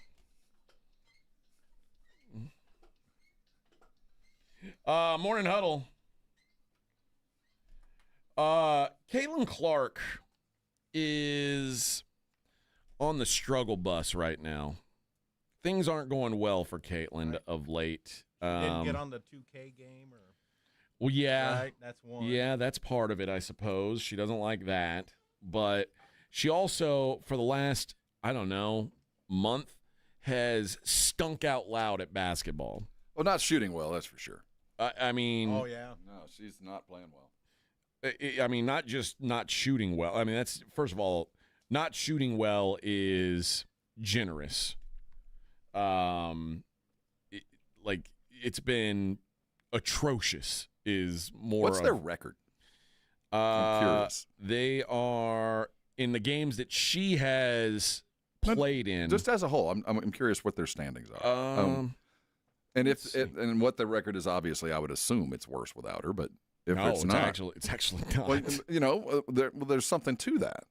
Morning Huddle. Caitlin Clark is on the struggle bus right now. Things aren't going well for Caitlin of late. Didn't get on the 2K game or... Well, yeah. Right, that's one. Yeah, that's part of it, I suppose. She doesn't like that. But she also, for the last, I don't know, month, has stunk out loud at basketball. Well, not shooting well, that's for sure. I mean. Oh, yeah. No, she's not playing well. I mean, not just not shooting well. I mean, that's, first of all, not shooting well is generous. It's been atrocious. Is more. What's their record? I'm curious. They are in the games that she has played in. Just as a whole, I'm curious what their standings are. And and what their record is, obviously, I would assume it's worse without her. But if it's not, it's actually not. Well, you know, there's something to that.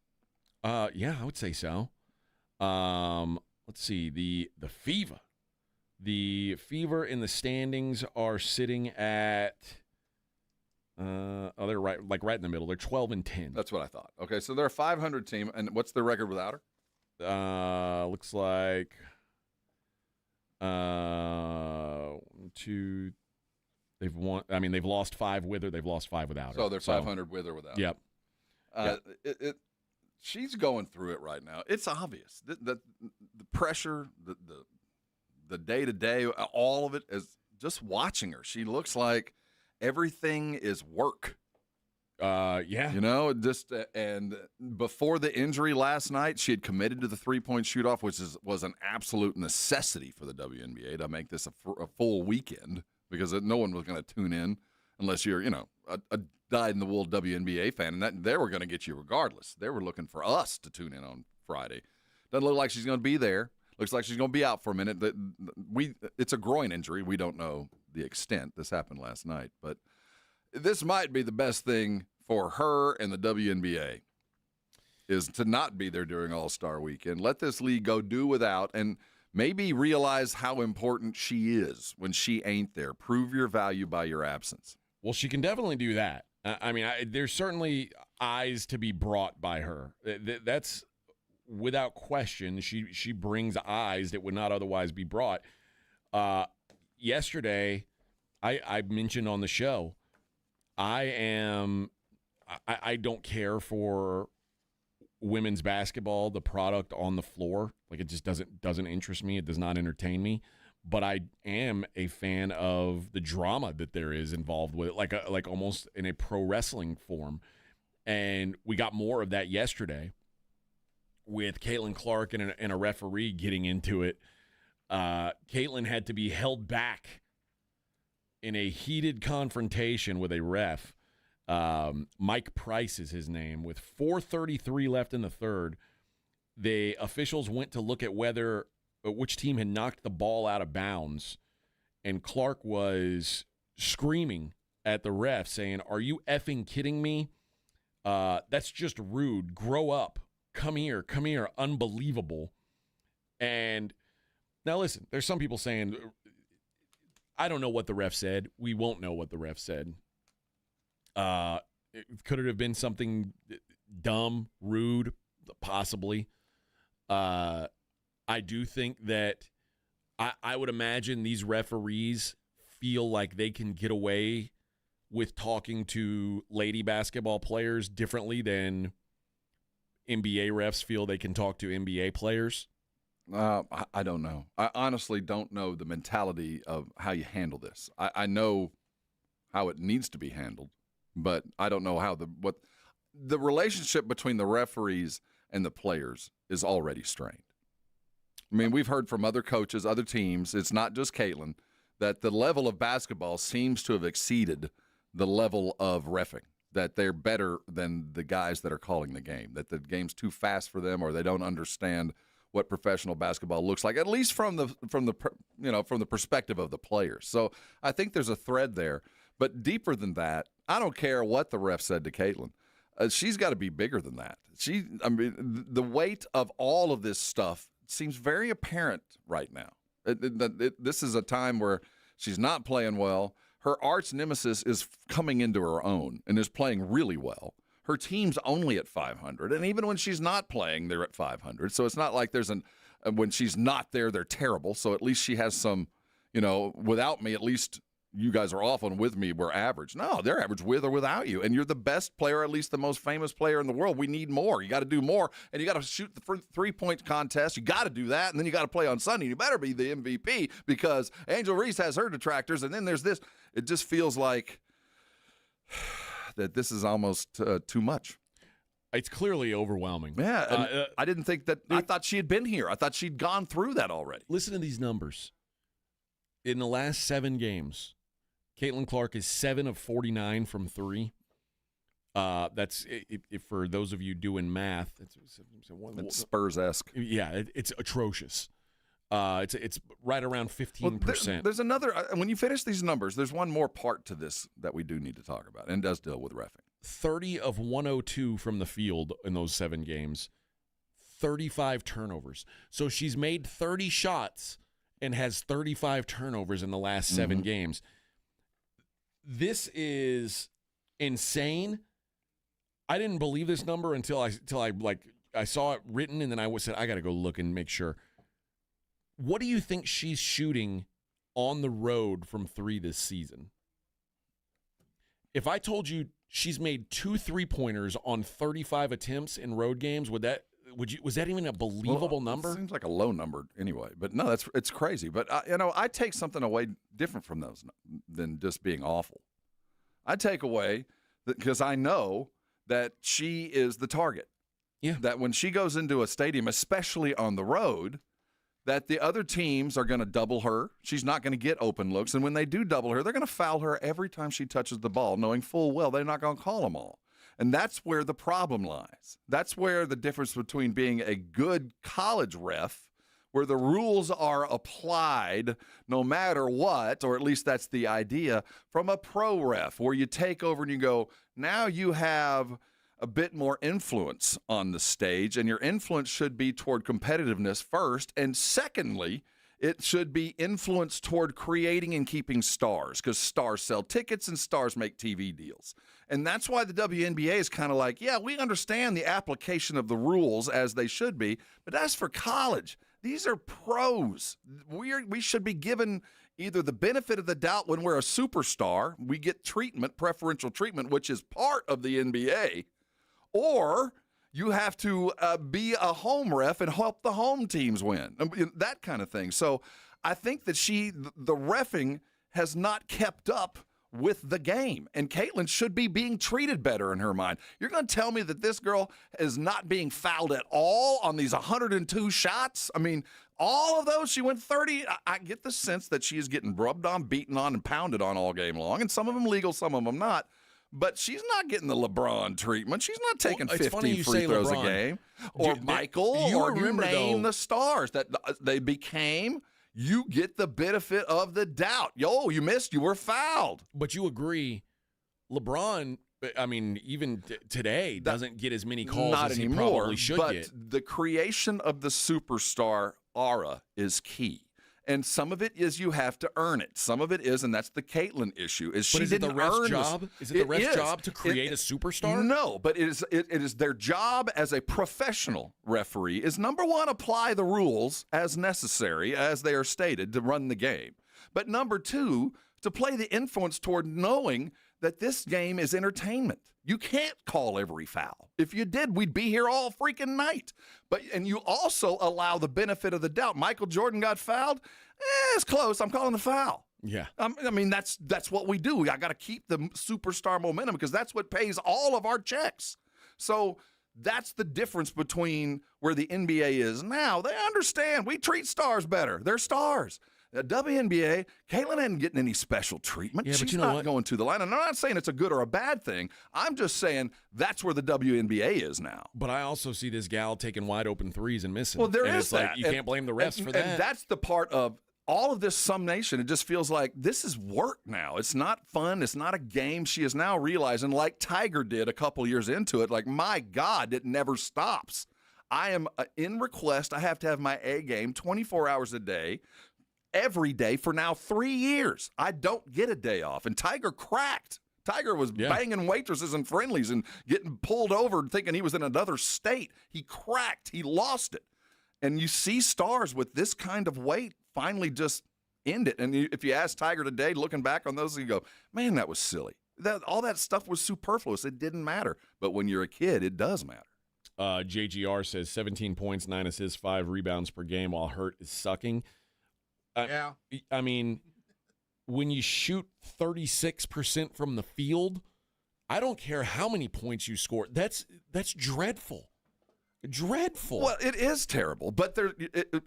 Yeah, I would say so. Let's see the Fever. The Fever in the standings are sitting at They're right in the middle. They're 12-10. That's what I thought. Okay, so they're a 500 team, and what's their record without her? Looks like they've won. I mean, they've lost 5 with her. They've lost 5 without her. So they're 500 with or without. Yep. She's going through it right now. It's obvious. The pressure, the day-to-day, all of it is just watching her. She looks like everything is work. Yeah. You know, and before the injury last night, she had committed to the three-point shoot-off, which was an absolute necessity for the WNBA to make this a full weekend because no one was going to tune in unless you're, a dyed-in-the-wool WNBA fan, and they were going to get you regardless. They were looking for us to tune in on Friday. Doesn't look like she's going to be there. Looks like she's going to be out for a minute. It's a groin injury. We don't know the extent. This happened last night. But this might be the best thing for her and the WNBA is to not be there during All-Star Weekend. Let this league go do without and maybe realize how important she is when she ain't there. Prove your value by your absence. Well, she can definitely do that. I mean, there's certainly eyes to be brought by her. That's without question. She brings eyes that would not otherwise be brought. Yesterday, I mentioned on the show, I don't care for women's basketball, the product on the floor. Like, it just doesn't interest me. It does not entertain me. But I am a fan of the drama that there is involved with it, like almost in a pro wrestling form. And we got more of that yesterday with Caitlin Clark and a referee getting into it. Caitlin had to be held back in a heated confrontation with a ref. Mike Price is his name. With 4:33 left in the third, the officials went to look at which team had knocked the ball out of bounds, and Clark was screaming at the ref saying, "Are you effing kidding me? That's just rude. Grow up. Come here. Unbelievable." And now listen, there's some people saying, I don't know what the ref said. We won't know what the ref said. Could it have been something dumb, rude? Possibly. I do think that I would imagine these referees feel like they can get away with talking to lady basketball players differently than NBA refs feel they can talk to NBA players. I don't know. I honestly don't know the mentality of how you handle this. I know how it needs to be handled, but I don't know how what the relationship between the referees and the players is already strained. I mean, we've heard from other coaches, other teams, it's not just Caitlin, that the level of basketball seems to have exceeded the level of reffing, that they're better than the guys that are calling the game, that the game's too fast for them or they don't understand what professional basketball looks like, at least from the perspective of the players. So I think there's a thread there. But deeper than that, I don't care what the ref said to Caitlin. She's got to be bigger than that. The weight of all of this stuff seems very apparent right now. This is a time where she's not playing well. Her arch nemesis is coming into her own and is playing really well. Her team's only at 500, and even when she's not playing, they're at 500. So it's not like when she's not there, they're terrible. So at least she has some, without me, at least you guys are off, and with me, we're average. No, they're average with or without you. And you're the best player, at least the most famous player in the world. We need more. You got to do more. And you got to shoot the three-point contest. You got to do that. And then you got to play on Sunday. You better be the MVP because Angel Reese has her detractors. And then there's this. It just feels like that this is almost too much. It's clearly overwhelming. Yeah. I didn't think that. I thought she had been here. I thought she'd gone through that already. Listen to these numbers. In the last 7 games, Caitlin Clark is 7 of 49 from 3. That's if for those of you doing math. It's Spurs-esque. Yeah, it's atrocious. It's right around 15%. Well, there's another. When you finish these numbers, there's one more part to this that we do need to talk about, and does deal with reffing. 30 of 102 from the field in those 7 games. 35 turnovers. So she's made 30 shots and has 35 turnovers in the last 7 games. This is insane. I didn't believe this number until I saw it written, and then I said, I got to go look and make sure. What do you think she's shooting on the road from 3 this season? If I told you she's made 2 3-pointers on 35 attempts in road games, was that even a believable number? It seems like a low number anyway, but no, it's crazy. But I take something away different from those than just being awful. I take away that because I know that she is the target. Yeah. That when she goes into a stadium, especially on the road, that the other teams are going to double her. She's not going to get open looks. And when they do double her, they're going to foul her every time she touches the ball, knowing full well they're not going to call them all. And that's where the problem lies. That's where the difference between being a good college ref, where the rules are applied no matter what, or at least that's the idea, from a pro ref, where you take over and you go, now you have a bit more influence on the stage, and your influence should be toward competitiveness first, and secondly, it should be influence toward creating and keeping stars, because stars sell tickets and stars make TV deals. And that's why the WNBA is kind of like, yeah, we understand the application of the rules as they should be, but as for college, these are pros. We should be given either the benefit of the doubt when we're a superstar, we get treatment, preferential treatment, which is part of the NBA, or you have to be a home ref and help the home teams win, that kind of thing. So I think that the reffing has not kept up with the game, and Caitlin should be being treated better in her mind. You're going to tell me that this girl is not being fouled at all on these 102 shots? I mean, all of those, she went 30. I get the sense that she is getting rubbed on, beaten on, and pounded on all game long, and some of them legal, some of them not. But she's not getting the LeBron treatment. She's not taking 15 free throws a game. Or Michael, or you name the stars that they became. You get the benefit of the doubt. Yo, you missed. You were fouled. But you agree, LeBron, I mean, even today, doesn't get as many calls as he probably should get. But the creation of the superstar aura is key. And some of it is you have to earn it. Some of it is, and that's the Caitlin issue, is she didn't earn job? Is it the ref's job to create a superstar? No, but it is their job as a professional referee is, number one, apply the rules as necessary, as they are stated, to run the game. But number two, to play the influence toward knowing that this game is entertainment. You can't call every foul. If you did, we'd be here all freaking night. And you also allow the benefit of the doubt. Michael Jordan got fouled. It's close. I'm calling the foul. Yeah. I mean, that's what we do. I got to keep the superstar momentum because that's what pays all of our checks. So that's the difference between where the NBA is now. They understand we treat stars better. They're stars. The WNBA, Caitlin isn't getting any special treatment. Yeah, She's not going to the line. And I'm not saying it's a good or a bad thing. I'm just saying that's where the WNBA is now. But I also see this gal taking wide open threes and missing. Well, there and is it's that. Like, you can't blame the refs for that. And that's the part of all of this summation. It just feels like this is work now. It's not fun. It's not a game. She is now realizing, like Tiger did a couple years into it, like, my God, it never stops. I am in request. I have to have my A game 24 hours a day, every day for now 3 years. I don't get a day off. And Tiger cracked. Tiger was banging waitresses and friendlies and getting pulled over and thinking he was in another state. He cracked. He lost it. And you see stars with this kind of weight finally just end it. And if you ask Tiger today, looking back on those, you go, man, that was silly. All that stuff was superfluous. It didn't matter. But when you're a kid, it does matter. JGR says 17 points, 9 assists, 5 rebounds per game while hurt is sucking. Yeah. I mean, when you shoot 36% from the field, I don't care how many points you score. That's dreadful. Dreadful. Well, it is terrible, but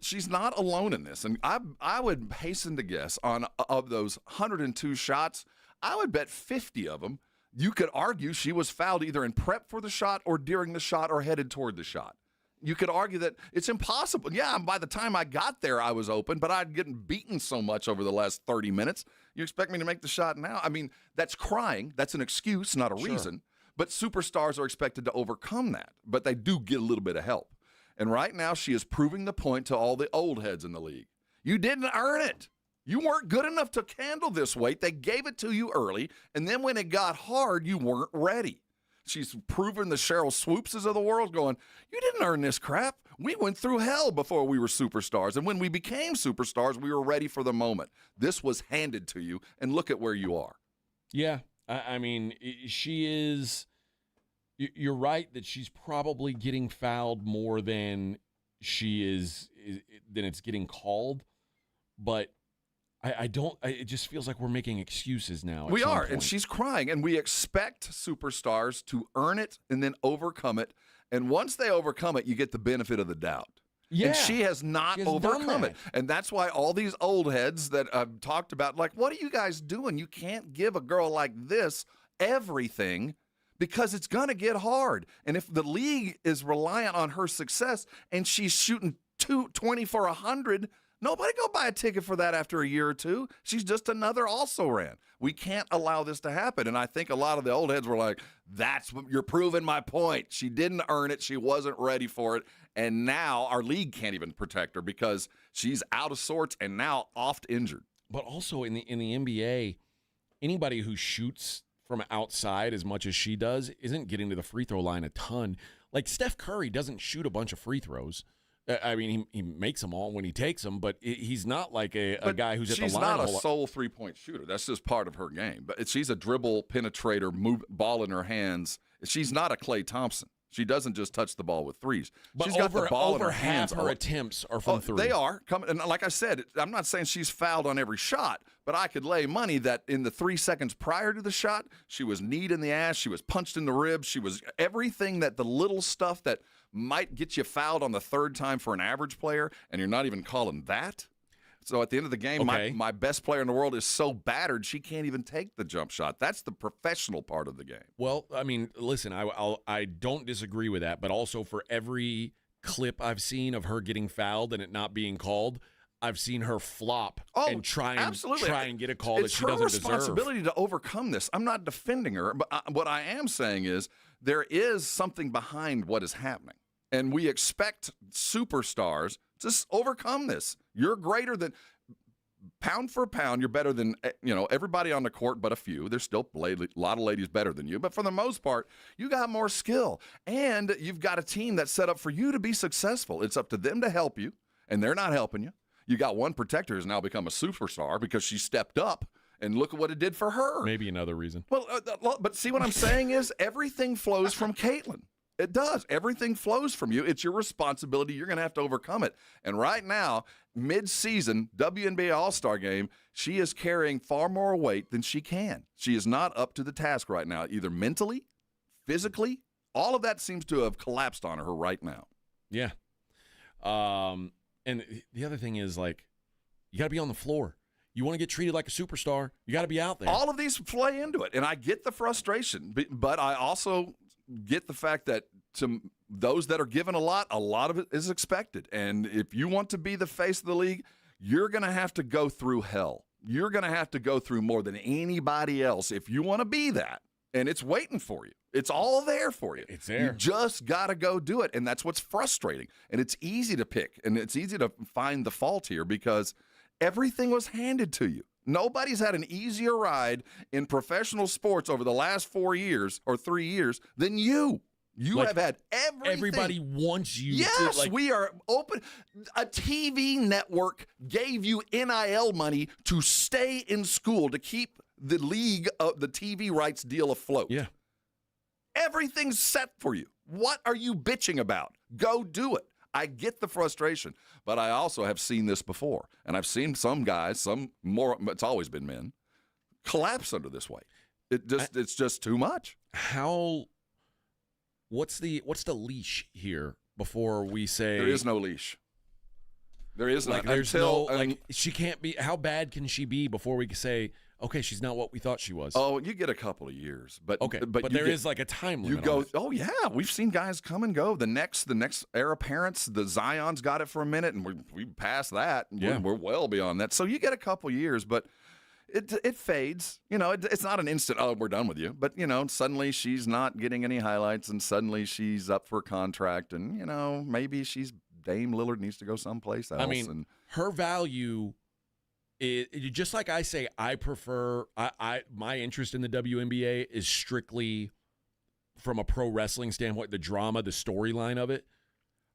she's not alone in this. And I would hasten to guess of those 102 shots, I would bet 50 of them, you could argue she was fouled either in prep for the shot or during the shot or headed toward the shot. You could argue that it's impossible. Yeah, by the time I got there, I was open, but I'd gotten beaten so much over the last 30 minutes. You expect me to make the shot now? I mean, that's crying. That's an excuse, not a reason. But superstars are expected to overcome that. But they do get a little bit of help. And right now, she is proving the point to all the old heads in the league. You didn't earn it. You weren't good enough to handle this weight. They gave it to you early, and then when it got hard, you weren't ready. She's proven the Cheryl Swoopses of the world going, you didn't earn this crap. We went through hell before we were superstars, and when we became superstars, we were ready for the moment. This was handed to you, and look at where you are. Yeah, I mean, she is – you're right that she's probably getting fouled more than she is than it's getting called, but – I don't. It just feels like we're making excuses now. We are, and she's crying, and we expect superstars to earn it and then overcome it. And once they overcome it, you get the benefit of the doubt. Yeah. And she has not overcome it. And that's why all these old heads that I've talked about, like, what are you guys doing? You can't give a girl like this everything because it's going to get hard. And if the league is reliant on her success and she's shooting 20 for 100, nobody go buy a ticket for that after a year or two. She's just another also-ran. We can't allow this to happen. And I think a lot of the old heads were like, that's what you're proving my point. She didn't earn it. She wasn't ready for it. And now our league can't even protect her because she's out of sorts and now oft injured. But also in the NBA, anybody who shoots from outside as much as she does isn't getting to the free throw line a ton. Like Steph Curry doesn't shoot a bunch of free throws. I mean, he makes them all when he takes them, but he's not like a guy who's at the line. She's not a sole three-point shooter. That's just part of her game. But she's a dribble penetrator, ball in her hands. She's not a Klay Thompson. She doesn't just touch the ball with threes. But She's got the ball in her half hands. her attempts are from three. They are. And like I said, I'm not saying she's fouled on every shot, but I could lay money that in the 3 seconds prior to the shot, she was kneed in the ass, she was punched in the ribs, she was everything that the little stuff that might get you fouled on the third time for an average player, and you're not even calling that. So at the end of the game, my best player in the world is so battered she can't even take the jump shot. That's the professional part of the game. Well, I mean, listen, I don't disagree with that, but also for every clip I've seen of her getting fouled and it not being called, I've seen her flop and try and get a call that she doesn't deserve. It's her responsibility to overcome this. I'm not defending her, but what I am saying is there is something behind what is happening. And we expect superstars to overcome this. You're greater than pound for pound. You're better than everybody on the court, but a few. There's still a lot of ladies better than you, but for the most part, you got more skill, and you've got a team that's set up for you to be successful. It's up to them to help you, and they're not helping you. You got one protector who's now become a superstar because she stepped up. And look at what it did for her. Maybe another reason. Well, but see what I'm saying is everything flows from Caitlin. It does. Everything flows from you. It's your responsibility. You're going to have to overcome it. And right now, mid-season, WNBA All-Star game, she is carrying far more weight than she can. She is not up to the task right now, either mentally, physically. All of that seems to have collapsed on her right now. Yeah. And the other thing is, like, you got to be on the floor. You want to get treated like a superstar, you got to be out there. All of these play into it, and I get the frustration, but I also get the fact that to those that are given a lot of it is expected. And if you want to be the face of the league, you're going to have to go through hell. You're going to have to go through more than anybody else if you want to be that. And it's waiting for you. It's all there for you. It's there. You just got to go do it. And that's what's frustrating. And it's easy to pick. And it's easy to find the fault here because everything was handed to you. Nobody's had an easier ride in professional sports over the last 4 years or 3 years than you. You have had everything. Everybody wants you. Yes, we are open. A TV network gave you NIL money to stay in school, to keep the league, the TV rights deal afloat. Yeah. Everything's set for you. What are you bitching about? Go do it. I get the frustration, but I also have seen this before, and I've seen some guys, some more, it's always been men, collapse under this weight. It's just too much. What's the leash here before we say there is no leash? There is like not. She can't be. How bad can she be before we can say, okay, she's not what we thought she was? Oh, you get a couple of years, but there is like a time limit. You go. Oh yeah, we've seen guys come and go. The next heir apparents, the Zion's got it for a minute, and we passed that. Yeah. We're well beyond that. So you get a couple of years, but it fades. It's not an instant. Oh, we're done with you. But suddenly she's not getting any highlights, and suddenly she's up for contract, and maybe Dame Lillard needs to go someplace else. I mean, her value Just like I say, I prefer my interest in the WNBA is strictly from a pro wrestling standpoint, the drama, the storyline of it.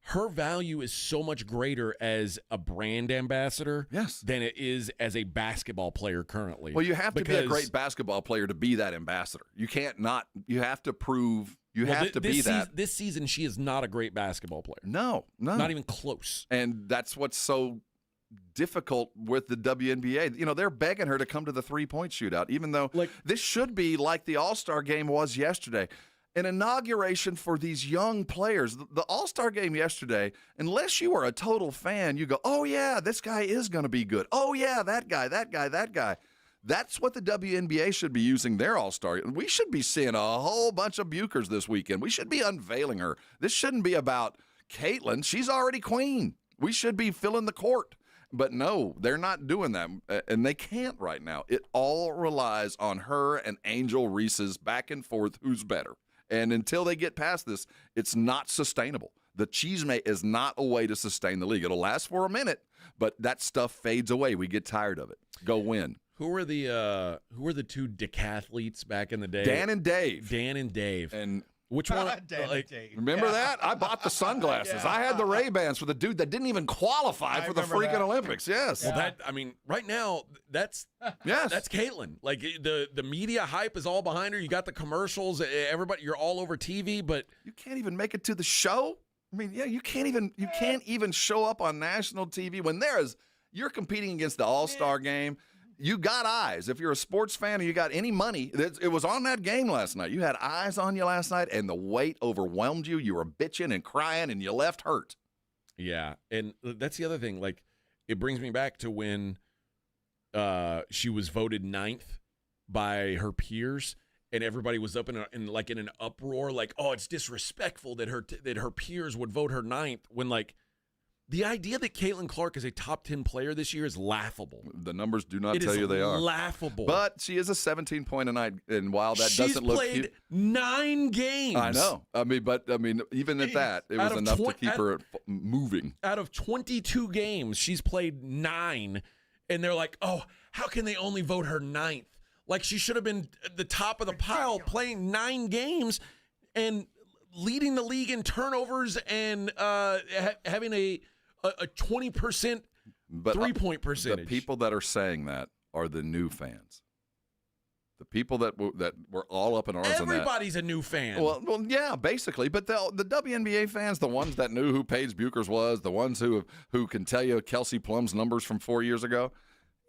Her value is so much greater as a brand ambassador than it is as a basketball player currently. Well, you have to be a great basketball player to be that ambassador. You can't not. You have to prove. You have to be that. This season, she is not a great basketball player. No, not even close. And that's what's so difficult with the WNBA. You know, they're begging her to come to the three-point shootout, even though this should be like the All-Star game was yesterday. An inauguration for these young players. The All-Star game yesterday, unless you are a total fan, you go, oh, yeah, this guy is going to be good. Oh, yeah, that guy. That's what the WNBA should be using their All-Star. We should be seeing a whole bunch of Bukers this weekend. We should be unveiling her. This shouldn't be about Caitlin. She's already queen. We should be filling the court. But no, they're not doing that, and they can't right now. It all relies on her and Angel Reese's back and forth, who's better. And until they get past this, it's not sustainable. The cheesemate is not a way to sustain the league. It'll last for a minute, but that stuff fades away. We get tired of it. Go win. Who were the two decathletes back in the day? Dan and Dave. And which one? Remember that? I bought the sunglasses. I had the Ray-Bans for the dude that didn't even qualify for the freaking Olympics. Yes. Well, right now, that's Caitlin. Like the media hype is all behind her. You got the commercials. Everybody, you're all over TV, but you can't even make it to the show. I mean, you can't even show up on national TV when you're competing against the All-Star game. You got eyes. If you're a sports fan and you got any money, it was on that game last night. You had eyes on you last night, and the weight overwhelmed you. You were bitching and crying, and you left hurt. Yeah, and that's the other thing. Like, it brings me back to when she was voted 9th by her peers, and everybody was up in an uproar, like, oh, it's disrespectful that her peers would vote her 9th, when like. The idea that Caitlin Clark is a top 10 player this year is laughable. The numbers do not tell you they are. It is laughable. But she is a 17-point a night, and while that doesn't look cute. She's played 9 games. I know. Even at that, it was enough to keep her moving. Out of 22 games, she's played 9, and they're like, oh, how can they only vote her 9th? Like, she should have been at the top of the pile playing 9 games and leading the league in turnovers and having a 20% three-point percentage. The people that are saying that are the new fans. The people that were all up in arms on that. Everybody's a new fan. Well, yeah, basically. But the WNBA fans, the ones that knew who Paige Buchers was, the ones who can tell you Kelsey Plum's numbers from 4 years ago,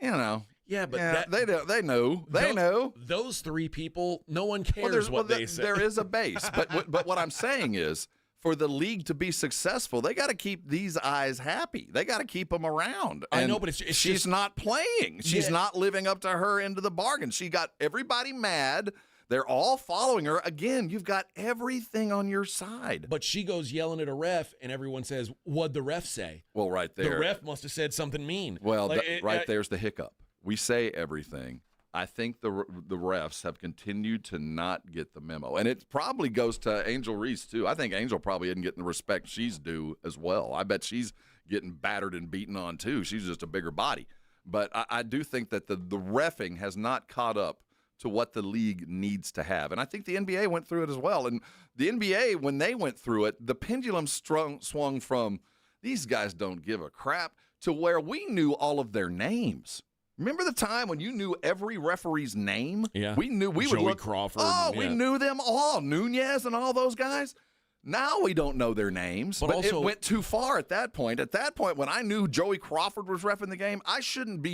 you know. Yeah, but they know. They know. Those 3 people, no one cares what they say. There is a base. But what I'm saying is, for the league to be successful, they got to keep these eyes happy. They got to keep them around. I know, but she's just not playing. She's not living up to her end of the bargain. She got everybody mad. They're all following her. Again, you've got everything on your side. But she goes yelling at a ref, and everyone says, what'd the ref say? Well, right there. The ref must have said something mean. Well, there's the hiccup. We say everything. I think the refs have continued to not get the memo. And it probably goes to Angel Reese, too. I think Angel probably isn't getting the respect she's due as well. I bet she's getting battered and beaten on, too. She's just a bigger body. But I do think that the reffing has not caught up to what the league needs to have. And I think the NBA went through it as well. And the NBA, when they went through it, the pendulum swung from these guys don't give a crap to where we knew all of their names. Remember the time when you knew every referee's name? Yeah. We would Joey look. Crawford. Oh, we knew them all. Nunez and all those guys. Now we don't know their names. But also, it went too far at that point. At that point, when I knew Joey Crawford was reffing the game, I shouldn't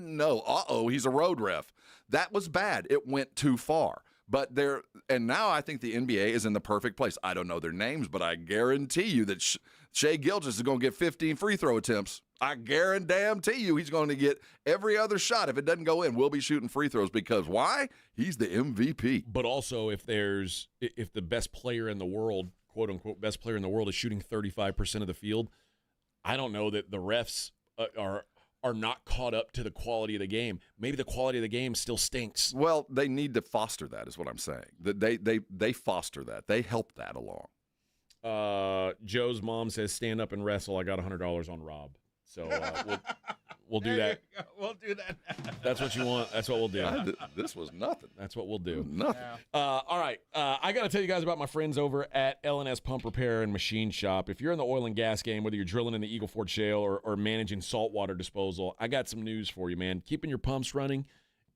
know. He's a road ref. That was bad. It went too far. But now I think the NBA is in the perfect place. I don't know their names, but I guarantee you that Shai Gilgeous is going to get 15 free throw attempts. I guarantee you he's going to get every other shot. If it doesn't go in, we'll be shooting free throws because why? He's the MVP. But also, if the best player in the world, quote unquote, best player in the world is shooting 35% of the field, I don't know that the refs are not caught up to the quality of the game. Maybe the quality of the game still stinks. Well, they need to foster that, is what I'm saying. They foster that. They help that along. Joe's mom says, stand up and wrestle. I got $100 on Rob. So we'll do that. We'll do that. That's what you want. That's what we'll do. This was nothing. That's what we'll do. Nothing. All right. I got to tell you guys about my friends over at L&S Pump Repair and Machine Shop. If you're in the oil and gas game, whether you're drilling in the Eagle Ford Shale or managing saltwater disposal, I got some news for you, man. Keeping your pumps running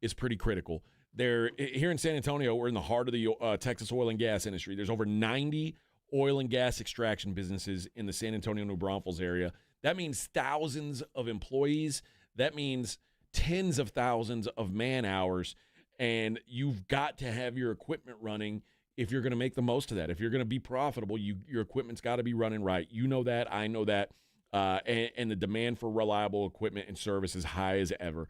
is pretty critical. Here in San Antonio, we're in the heart of the Texas oil and gas industry. There's over 90 oil and gas extraction businesses in the San Antonio, New Braunfels area. That means thousands of employees. That means tens of thousands of man hours. And you've got to have your equipment running if you're going to make the most of that. If you're going to be profitable, your equipment's got to be running right. You know that. I know that. And the demand for reliable equipment and service is high as ever.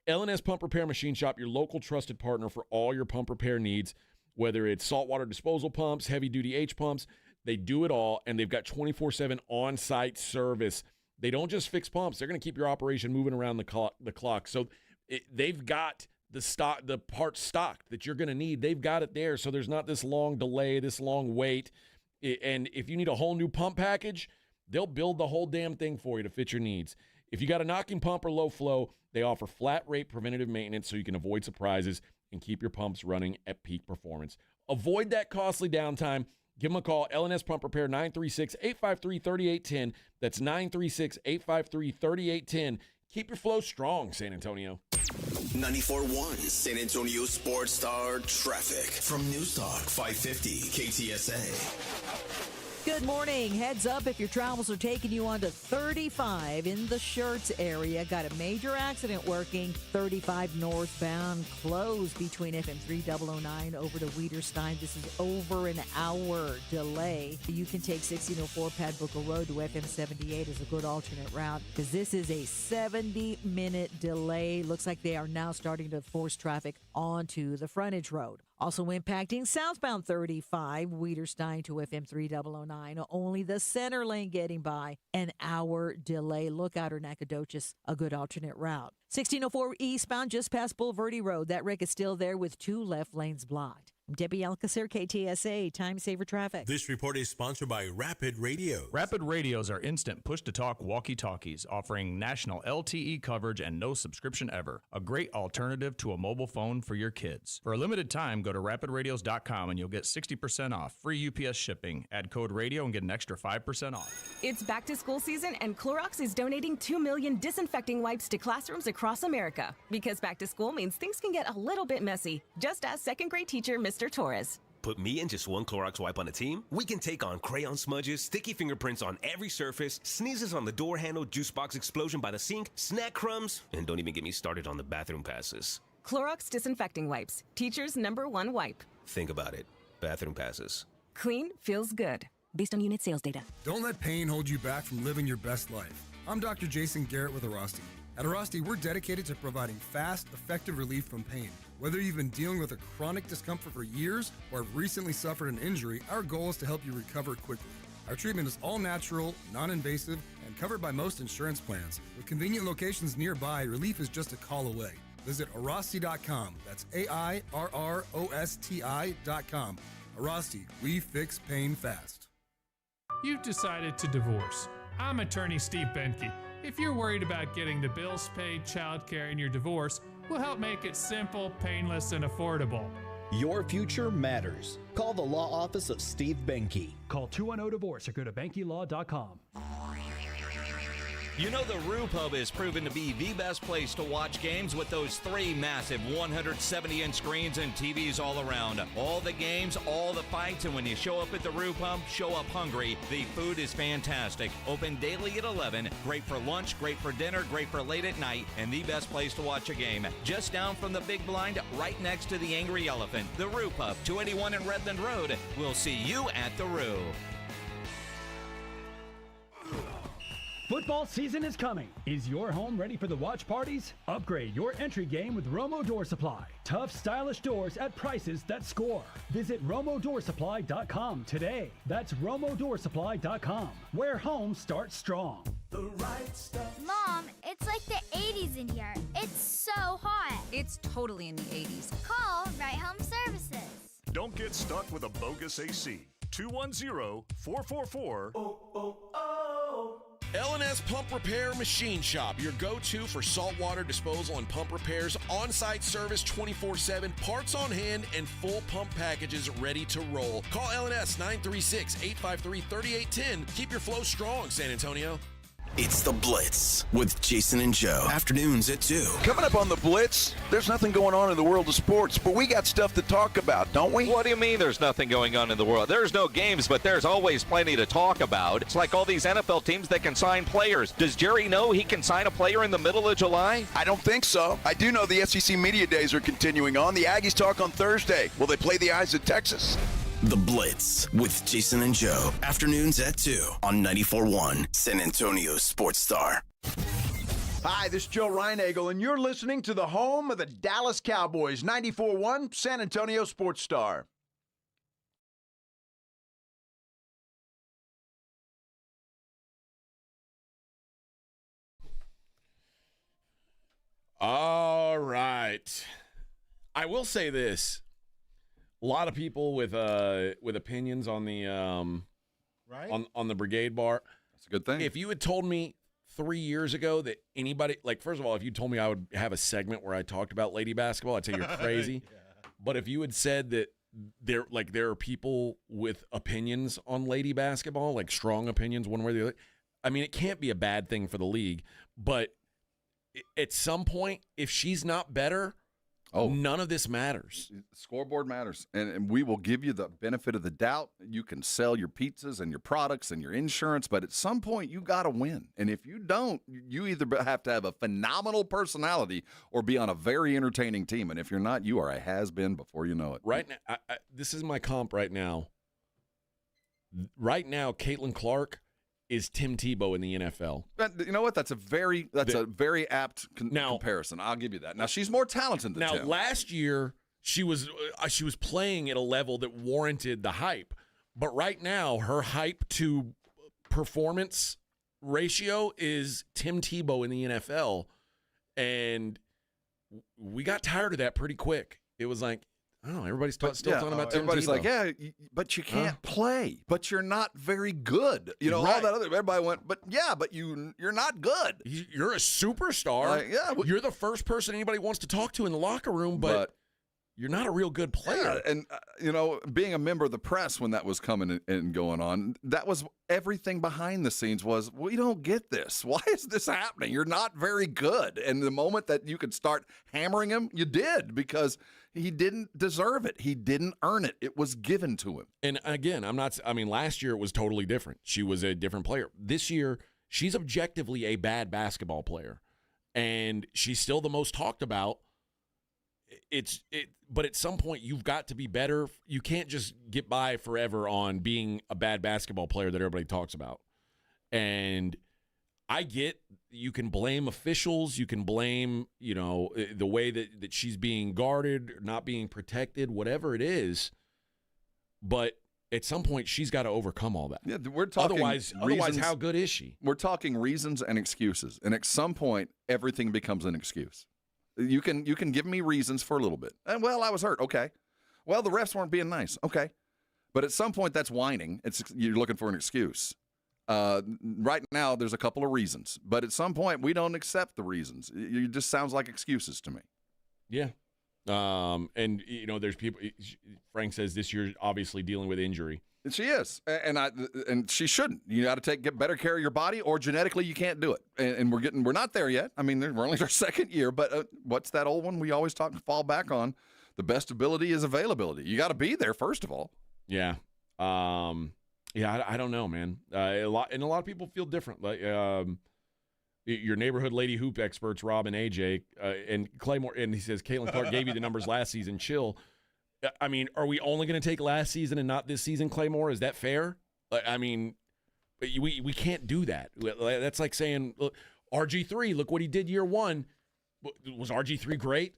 L&S Pump Repair Machine Shop, your local trusted partner for all your pump repair needs, whether it's saltwater disposal pumps, heavy-duty H pumps. They do it all, and they've got 24/7 on-site service. They don't just fix pumps. They're going to keep your operation moving around the clock. So they've got the parts stocked that you're going to need. They've got it there, so there's not this long delay, this long wait. And if you need a whole new pump package, they'll build the whole damn thing for you to fit your needs. If you got a knocking pump or low flow, they offer flat rate preventative maintenance so you can avoid surprises and keep your pumps running at peak performance. Avoid that costly downtime. Give them a call, L&S Pump Repair, 936-853-3810. That's 936-853-3810. Keep your flow strong, San Antonio. 94.1 San Antonio Sports Star traffic from News Talk 550 KTSA. Good morning. Heads up if your travels are taking you onto 35 in the Schertz area. Got a major accident working. 35 northbound closed between FM 3009 over to Wiederstein. This is over an hour delay. You can take 1604 Padbooker Road to FM 78 as a good alternate route because this is a 70-minute delay. Looks like they are now starting to force traffic onto the frontage road. Also impacting southbound 35, Wiederstein to FM 3009. Only the center lane getting by. An hour delay. Lookout or Nacogdoches, a good alternate route. 1604 eastbound just past Boulevardy Road. That wreck is still there with 2 left lanes blocked. I'm Debbie Alcacer, KTSA, Time Saver Traffic. This report is sponsored by Rapid Radios. Rapid Radios are instant push-to-talk walkie-talkies offering national LTE coverage and no subscription ever. A great alternative to a mobile phone for your kids. For a limited time, go to rapidradios.com and you'll get 60% off. Free UPS shipping. Add code radio and get an extra 5% off. It's back to school season and Clorox is donating 2 million disinfecting wipes to classrooms across America. Because back to school means things can get a little bit messy. Just ask second grade teacher Mr. Torres. Put me and just one Clorox wipe on a team? We can take on crayon smudges, sticky fingerprints on every surface, sneezes on the door handle, juice box explosion by the sink, snack crumbs, and don't even get me started on the bathroom passes. Clorox disinfecting wipes. Teacher's #1 wipe. Think about it. Bathroom passes. Clean feels good. Based on unit sales data. Don't let pain hold you back from living your best life. I'm Dr. Jason Garrett with Arasti. At Arasti, we're dedicated to providing fast, effective relief from pain. Whether you've been dealing with a chronic discomfort for years or have recently suffered an injury, our goal is to help you recover quickly. Our treatment is all natural, non-invasive, and covered by most insurance plans. With convenient locations nearby, relief is just a call away. Visit Arasti.com. That's AIRROSTI.com. Arasti, we fix pain fast. You've decided to divorce. I'm attorney Steve Benke. If you're worried about getting the bills paid, childcare, and your divorce, we'll help make it simple, painless, and affordable. Your future matters. Call the law office of Steve Benke. Call 210-DIVORCE or go to BenkeLaw.com. You know the Roo Pub is proven to be the best place to watch games with those 3 massive 170-inch screens and TVs all around. All the games, all the fights, and when you show up at the Roo Pub, show up hungry. The food is fantastic. Open daily at 11. Great for lunch, great for dinner, great for late at night, and the best place to watch a game. Just down from the big blind, right next to the Angry Elephant. The Roo Pub, 281 in Redland Road. We'll see you at the Roo. Football season is coming. Is your home ready for the watch parties? Upgrade your entry game with Romo Door Supply. Tough, stylish doors at prices that score. Visit RomoDoorSupply.com today. That's RomoDoorSupply.com, where home starts strong. The right stuff. Mom, it's like the 80s in here. It's so hot. It's totally in the 80s. Call Right Home Services. Don't get stuck with a bogus AC. 210-444. L&S Pump Repair Machine Shop, your go-to for saltwater disposal and pump repairs, on-site service 24/7, parts on hand, and full pump packages ready to roll. Call L&S 936-853-3810. Keep your flow strong, San Antonio. It's The Blitz with Jason and Joe. Afternoons at 2. Coming up on The Blitz, there's nothing going on in the world of sports, but we got stuff to talk about, don't we? What do you mean there's nothing going on in the world? There's no games, but there's always plenty to talk about. It's like all these NFL teams that can sign players. Does Jerry know he can sign a player in the middle of July? I don't think so. I do know the SEC Media Days are continuing on. The Aggies talk on Thursday. Will they play the Eyes of Texas? The Blitz with Jason and Joe. Afternoons at 2 on 94.1 San Antonio Sports Star. Hi, this is Joe Reinagel, and you're listening to the home of the Dallas Cowboys, 94.1 San Antonio Sports Star. All right. I will say this. A lot of people with opinions on the on the Brigade Bar. That's a good thing. If you had told me 3 years ago that anybody, like, first of all, if you told me I would have a segment where I talked about lady basketball, I'd say you're crazy. Yeah. But if you had said that there are people with opinions on lady basketball, like strong opinions one way or the other, I mean, it can't be a bad thing for the league. But at some point, if she's not better, none of this matters. Scoreboard matters, and we will give you the benefit of the doubt. You can sell your pizzas and your products and your insurance, but at some point you got to win. And if you don't, you either have to have a phenomenal personality or be on a very entertaining team. And if you're not, you are a has-been before you know it. Right now, this is my comp right now. Right now, Caitlin Clark is Tim Tebow in the NFL. You know what? That's a very apt comparison. I'll give you that. Now, she's more talented than Tim. Last year she was playing at a level that warranted the hype, but right now her hype to performance ratio is Tim Tebow in the NFL, and we got tired of that pretty quick. It was like, I don't know. Everybody's still talking about Tim everybody's Tebow. Like, yeah, but you can't play. But you're not very good. You know, all that other. Everybody went, but you're not good. You're a superstar. You're the first person anybody wants to talk to in the locker room, but you're not a real good player. Yeah, and being a member of the press when that was coming and going on, that was everything behind the scenes. Was we don't get this. Why is this happening? You're not very good. And the moment that you could start hammering him, you did, because he didn't deserve it. He didn't earn it. It was given to him. And again, last year it was totally different. She was a different player. This year, she's objectively a bad basketball player, and she's still the most talked about. But at some point, you've got to be better. You can't just get by forever on being a bad basketball player that everybody talks about. And I get you can blame officials. You can blame, the way that she's being guarded, not being protected, whatever it is. But at some point, she's got to overcome all that. Yeah, we're talking otherwise, how good is she? We're talking reasons and excuses. And at some point, everything becomes an excuse. You can give me reasons for a little bit. And, I was hurt. Okay. Well, the refs weren't being nice. Okay. But at some point, that's whining. You're looking for an excuse. Right now, there's a couple of reasons. But at some point, we don't accept the reasons. It just sounds like excuses to me. Yeah. And, there's people. Frank says this year, obviously dealing with injury. She is, and she shouldn't. You got to get better care of your body, or genetically you can't do it. And we're not there yet. I mean, we're only our second year, but what's that old one we always fall back on? The best ability is availability. You got to be there first of all. Yeah, I don't know, man. A lot of people feel different. Like your neighborhood lady hoop experts, Rob and AJ, and Claymore, and he says Caitlin Clark gave you the numbers last season. Chill. I mean, are we only going to take last season and not this season, Claymore? Is that fair? I mean, we can't do that. That's like saying, look, RG3, look what he did year one. Was RG3 great?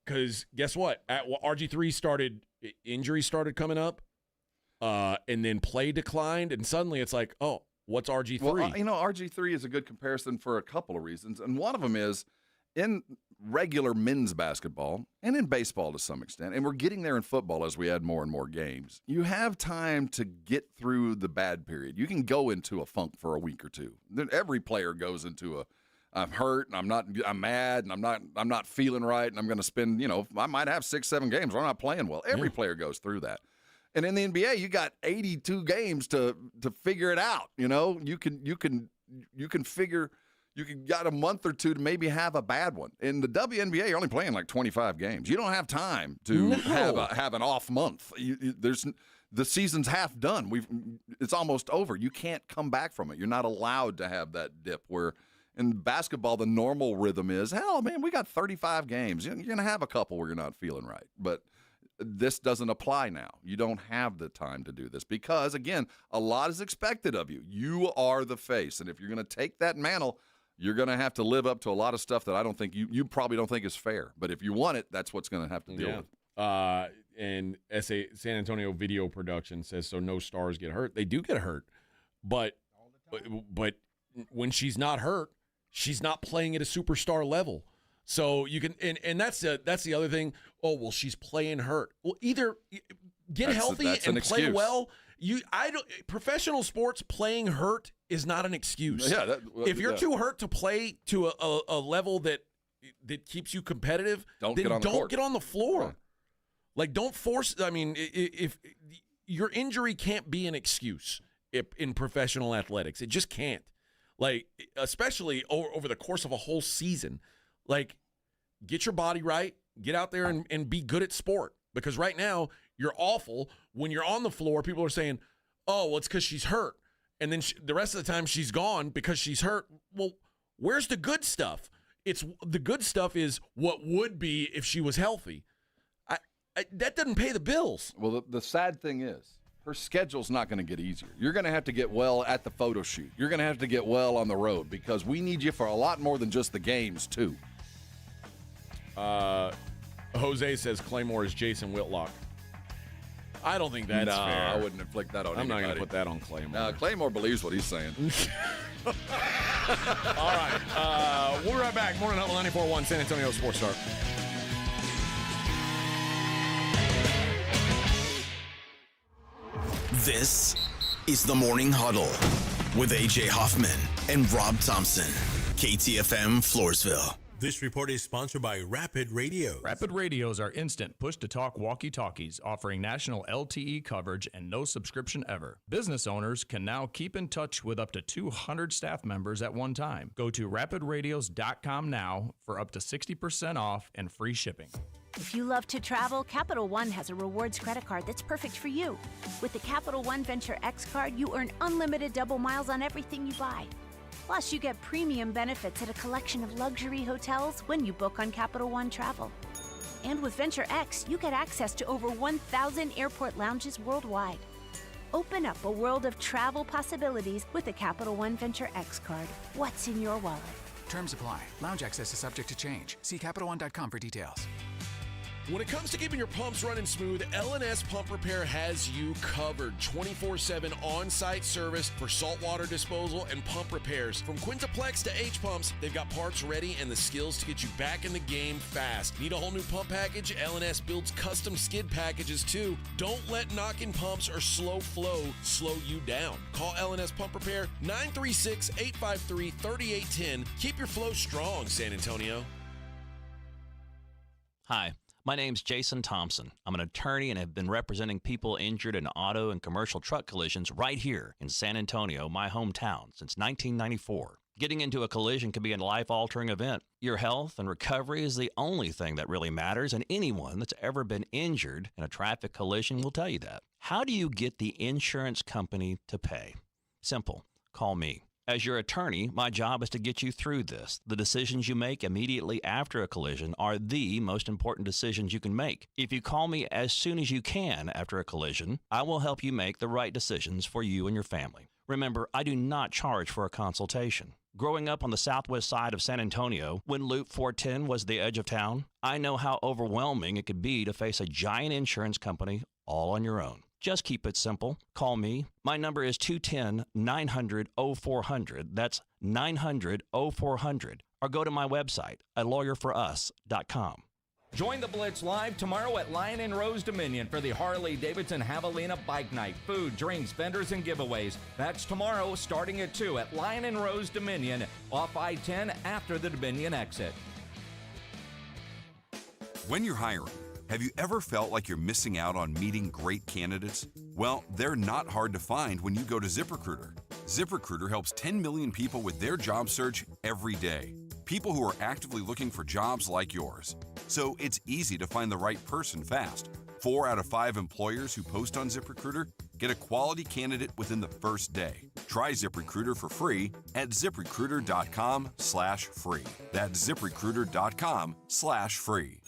Because guess what? RG3 injuries started coming up, and then play declined, and suddenly it's like, oh, what's RG3? Well, RG3 is a good comparison for a couple of reasons, and one of them is in regular men's basketball and in baseball to some extent, and we're getting there in football as we add more and more games, you have time to get through the bad period. You can go into a funk for a week or two. Then every player goes into I'm hurt and I'm mad and I'm not feeling right and I'm going to spend, I might have 6-7 games where I'm not playing well. Every player goes through that. And in the NBA, you got 82 games to figure it out. You got a month or two to maybe have a bad one. In the WNBA, you're only playing like 25 games. You don't have time to have an off month. The season's half done. It's almost over. You can't come back from it. You're not allowed to have that dip where in basketball the normal rhythm is, hell, man, we got 35 games. You're going to have a couple where you're not feeling right. But this doesn't apply now. You don't have the time to do this because, again, a lot is expected of you. You are the face. And if you're going to take that mantle, you're going to have to live up to a lot of stuff that I don't think you probably don't think is fair. But if you want it, that's what's going to have to deal with. And San Antonio video production says, so no stars get hurt. They do get hurt. But when she's not hurt, she's not playing at a superstar level. So you can, and that's the other thing. Oh, well, she's playing hurt. Well, either get healthy and play well. Professional sports playing hurt is not an excuse. Yeah, if you're too hurt to play to a level that keeps you competitive, don't get on the floor. Right. Like, don't force. I mean, if your injury can't be an excuse in professional athletics, it just can't. Like, especially over the course of a whole season. Like, get your body right, get out there and be good at sport. Because right now, you're awful. When you're on the floor, people are saying, oh, well, it's because she's hurt. And then the rest of the time she's gone because she's hurt. Well, where's the good stuff? The good stuff is what would be if she was healthy. That doesn't pay the bills. Well, the sad thing is, her schedule's not going to get easier. You're going to have to get well at the photo shoot. You're going to have to get well on the road because we need you for a lot more than just the games, too. Jose says Claymore is Jason Whitlock. I don't think that's fair. I wouldn't inflict that on anybody. I'm not going to put that on Claymore. Claymore believes what he's saying. All right. We'll be right back. Morning Huddle 94.1 San Antonio Sports Star. This is the Morning Huddle with A.J. Hoffman and Rob Thompson. KTFM Floresville. This report is sponsored by Rapid Radio. Rapid Radios are instant push-to-talk walkie-talkies offering national LTE coverage and no subscription ever. Business owners can now keep in touch with up to 200 staff members at one time. Go to rapidradios.com now for up to 60% off and free shipping. If you love to travel, Capital One has a rewards credit card that's perfect for you. With the Capital One Venture X card, you earn unlimited double miles on everything you buy. Plus, you get premium benefits at a collection of luxury hotels when you book on Capital One Travel. And with Venture X, you get access to over 1,000 airport lounges worldwide. Open up a world of travel possibilities with the Capital One Venture X card. What's in your wallet? Terms apply. Lounge access is subject to change. See CapitalOne.com for details. When it comes to keeping your pumps running smooth, L&S Pump Repair has you covered. 24/7 on-site service for saltwater disposal and pump repairs. From Quintaplex to H-Pumps, they've got parts ready and the skills to get you back in the game fast. Need a whole new pump package? L&S builds custom skid packages too. Don't let knocking pumps or slow flow slow you down. Call L&S Pump Repair 936-853-3810. Keep your flow strong, San Antonio. Hi. My name's Jason Thompson. I'm an attorney and have been representing people injured in auto and commercial truck collisions right here in San Antonio, my hometown, since 1994. Getting into a collision can be a life-altering event. Your health and recovery is the only thing that really matters, and anyone that's ever been injured in a traffic collision will tell you that. How do you get the insurance company to pay? Simple. Call me. As your attorney, my job is to get you through this. The decisions you make immediately after a collision are the most important decisions you can make. If you call me as soon as you can after a collision, I will help you make the right decisions for you and your family. Remember, I do not charge for a consultation. Growing up on the southwest side of San Antonio, when Loop 410 was the edge of town, I know how overwhelming it could be to face a giant insurance company all on your own. Just keep it simple. Call me. My number is 210-900-0400. That's 900-0400. or go to my website at lawyerforus.com. Join the Blitz live tomorrow at Lion and Rose Dominion for the Harley-Davidson Javelina Bike Night. Food, drinks, vendors, and giveaways. That's tomorrow starting at 2 at Lion and Rose Dominion off I-10 after the Dominion exit. When you're hiring, have you ever felt like you're missing out on meeting great candidates? Well, they're not hard to find when you go to ZipRecruiter. ZipRecruiter helps 10 million people with their job search every day. People who are actively looking for jobs like yours. So it's easy to find the right person fast. 4 out of 5 employers who post on ZipRecruiter get a quality candidate within the first day. Try ZipRecruiter for free at ZipRecruiter.com/free. That's ZipRecruiter.com/free.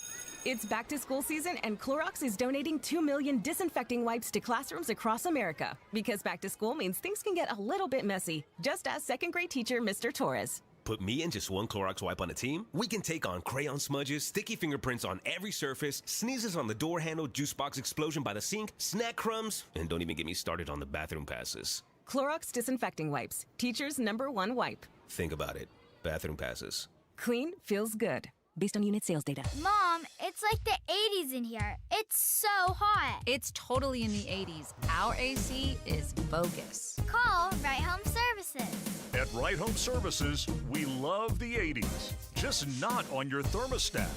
It's back to school season, and Clorox is donating 2 million disinfecting wipes to classrooms across America. Because back to school means things can get a little bit messy. Just ask second grade teacher Mr. Torres. Put me and just one Clorox wipe on a team, we can take on crayon smudges, sticky fingerprints on every surface, sneezes on the door handle, juice box explosion by the sink, snack crumbs, and don't even get me started on the bathroom passes. Clorox disinfecting wipes, teacher's #1 wipe. Think about it. Bathroom passes. Clean feels good. Based on unit sales data. Mom, it's like the 80s in here. It's so hot. It's totally in the 80s. Our AC is bogus. Call Right Home Services. At Right Home Services, we love the 80s, just not on your thermostat.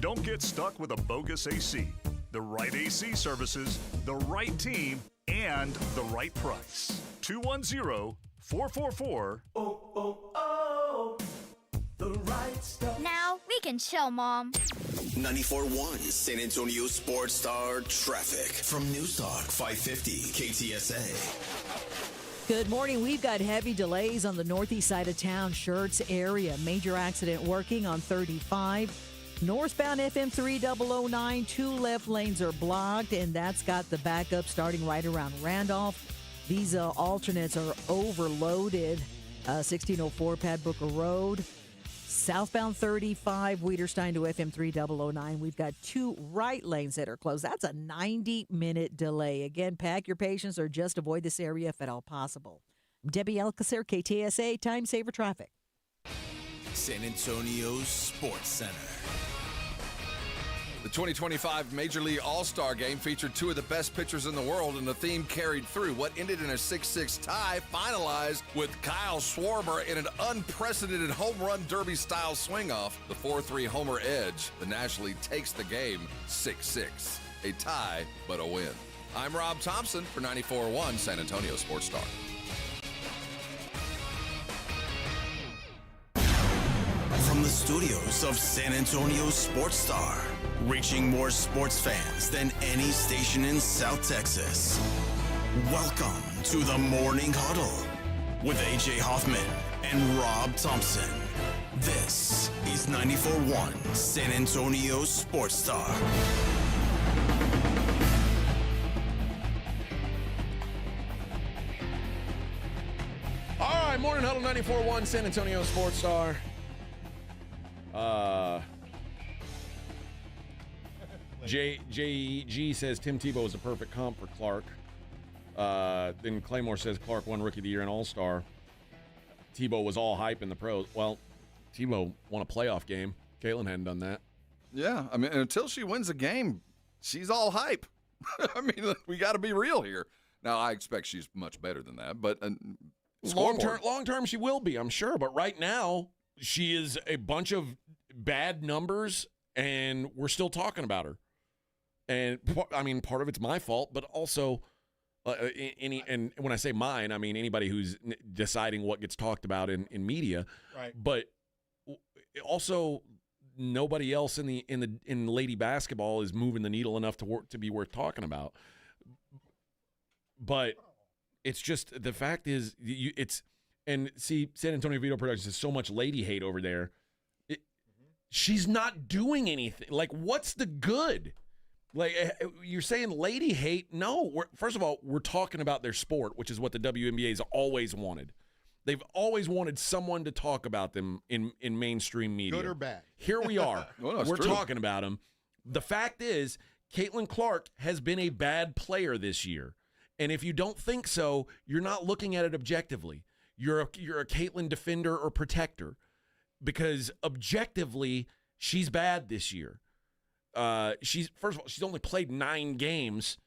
Don't get stuck with a bogus AC. The right AC services, the right team, and the right price. 210-444. The right stuff. Now we can chill, Mom. 94.1 San Antonio Sports Star traffic from News Talk 550 KTSA. Good morning. We've got heavy delays on the northeast side of town, Schertz area. Major accident working on 35. Northbound FM 3009, 2 left lanes are blocked, and that's got the backup starting right around Randolph. These alternates are overloaded. 1604 Pad Booker Road. Southbound 35, Wiederstein to FM 3009. We've got 2 right lanes that are closed. That's a 90-minute delay. Again, pack your patience or just avoid this area if at all possible. Debbie Alcacer, KTSA, Time Saver Traffic. San Antonio Sports Center. The 2025 Major League All-Star Game featured 2 of the best pitchers in the world, and the theme carried through. What ended in a 6-6 tie finalized with Kyle Schwarber in an unprecedented home run derby-style swing-off. The 4-3 homer edge. The National League takes the game 6-6. A tie, but a win. I'm Rob Thompson for 94.1 San Antonio Sports Star. From the studios of San Antonio Sports Star, reaching more sports fans than any station in South Texas. Welcome to the Morning Huddle with AJ Hoffman and Rob Thompson. This is 94.1 San Antonio Sports Star. All right, Morning Huddle 94.1 San Antonio Sports Star. JG says Tim Tebow is a perfect comp for Clark. Then Claymore says Clark won Rookie of the Year and All-Star. Tebow was all hype in the pros. Well, Tebow won a playoff game. Caitlin hadn't done that. Yeah, I mean, until she wins a game, she's all hype. I mean, we got to be real here. Now, I expect she's much better than that, but long term, she will be, I'm sure. But right now, she is a bunch of bad numbers, and we're still talking about her. And I mean, part of it's my fault, but also and when I say mine, I mean anybody who's deciding what gets talked about in media. Right. But also, nobody else in lady basketball is moving the needle enough to be worth talking about. But it's just the fact is and see, San Antonio Video Productions has so much lady hate over there. She's not doing anything. Like, what's the good? Like, you're saying lady hate? No. First of all, we're talking about their sport, which is what the WNBA's always wanted. They've always wanted someone to talk about them in mainstream media. Good or bad? Here we are. Well, we're true. talking about them. The fact is, Caitlin Clark has been a bad player this year. And if you don't think so, you're not looking at it objectively. You're a Caitlin defender or protector. because objectively she's bad this year. First of all, she's only played 9 games,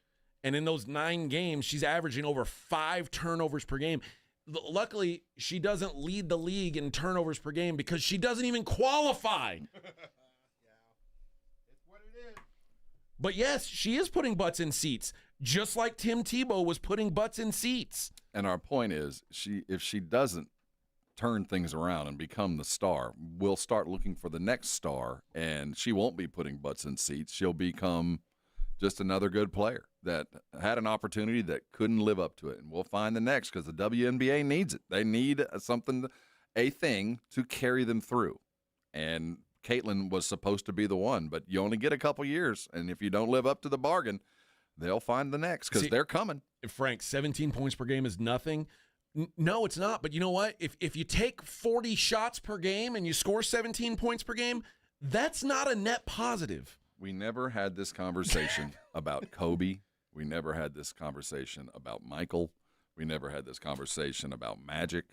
and in those 9 games, she's averaging over 5 turnovers per game. Luckily, she doesn't lead the league in turnovers per game because she doesn't even qualify. But yes, she is putting butts in seats, just like Tim Tebow was putting butts in seats. And our point is, if she doesn't turn things around and become the star, we'll start looking for the next star, and she won't be putting butts in seats. She'll become just another good player that had an opportunity that couldn't live up to it. And we'll find the next, because the WNBA needs it. They need a thing to carry them through. And Caitlin was supposed to be the one, but you only get a couple years, and if you don't live up to the bargain, they'll find the next, because they're coming. Frank, 17 points per game is nothing. No, it's not. But you know what? If you take 40 shots per game and you score 17 points per game, that's not a net positive. We never had this conversation about Kobe. We never had this conversation about Michael. We never had this conversation about Magic.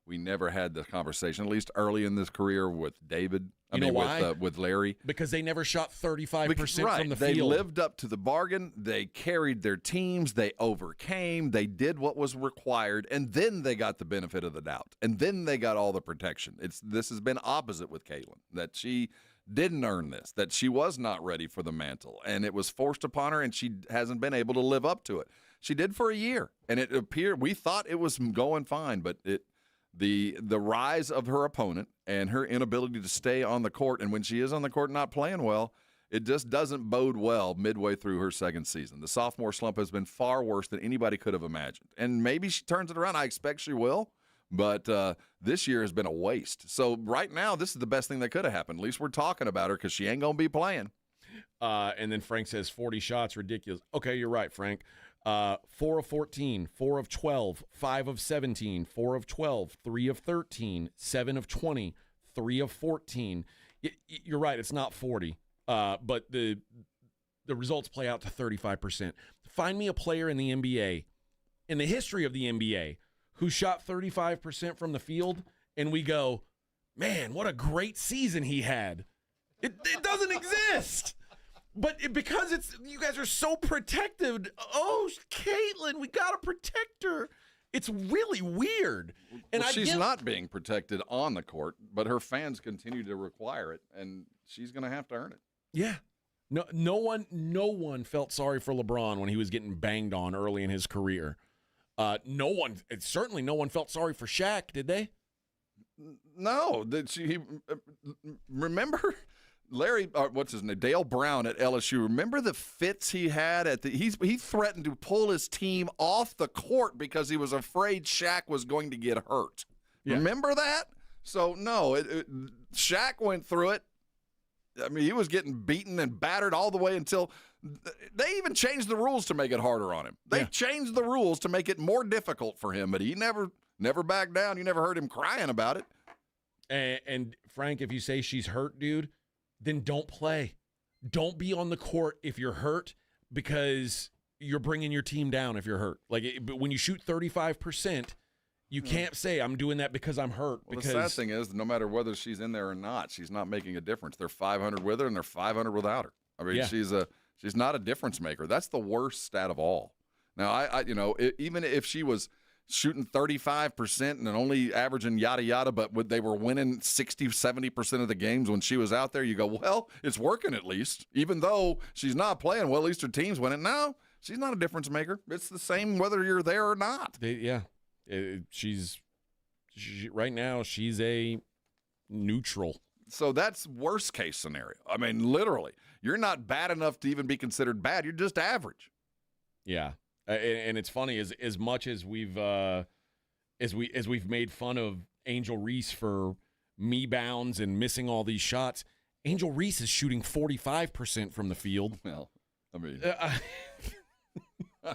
We never had the conversation, at least early in this career, with David. With Larry. Because they never shot 35% from the field. They lived up to the bargain. They carried their teams. They overcame. They did what was required, and then they got the benefit of the doubt. And then they got all the protection. This has been opposite with Caitlin, that she didn't earn this, that she was not ready for the mantle, and it was forced upon her, and she hasn't been able to live up to it. She did for a year, and it appeared, we thought it was going fine, but the rise of her opponent and her inability to stay on the court, and when she is on the court not playing well, it just doesn't bode well midway through her second season. The sophomore slump has been far worse than anybody could have imagined. And maybe she turns it around. I expect she will, but this year has been a waste. So right now, this is the best thing that could have happened. At least we're talking about her, because she ain't going to be playing. And then Frank says 40 shots, ridiculous. Okay, you're right, Frank. 4 of 14, 4 of 12, 5 of 17, 4 of 12, 3 of 13, 7 of 20, 3 of 14. You're right, it's not 40, but the results play out to 35%. Find me a player in the NBA, in the history of the NBA, who shot 35% from the field, and we go, man, what a great season he had. It doesn't exist. But because you guys are so protective, oh, Caitlin, we got to protect her. It's really weird. And she's not being protected on the court, but her fans continue to require it, and she's going to have to earn it. Yeah. No one felt sorry for LeBron when he was getting banged on early in his career. Certainly no one felt sorry for Shaq, did they? No. Remember Larry, what's his name? Dale Brown at LSU. Remember the fits he had he threatened to pull his team off the court because he was afraid Shaq was going to get hurt. Yeah. Remember that? So no, Shaq went through it. I mean, he was getting beaten and battered all the way until they even changed the rules to make it harder on him. They changed the rules to make it more difficult for him, but he never backed down. You never heard him crying about it. And Frank, if you say she's hurt, dude, then don't play. Don't be on the court if you're hurt, because you're bringing your team down if you're hurt. But when you shoot 35%, you can't say, I'm doing that because I'm hurt. Well, the sad thing is, no matter whether she's in there or not, she's not making a difference. They're 500 with her, and they're 500 without her. I mean, she's not a difference maker. That's the worst stat of all. Now, even if she was shooting 35% and only averaging yada yada, but they were winning 60, 70% of the games when she was out there, you go, well, it's working at least. Even though she's not playing well, at least her team's winning. No, she's not a difference maker. It's the same whether you're there or not. Right now, she's a neutral. So that's worst case scenario. I mean, literally, you're not bad enough to even be considered bad. You're just average. Yeah. And it's funny, as much as we've made fun of Angel Reese for me-bounds and missing all these shots, Angel Reese is shooting 45% from the field. Well, I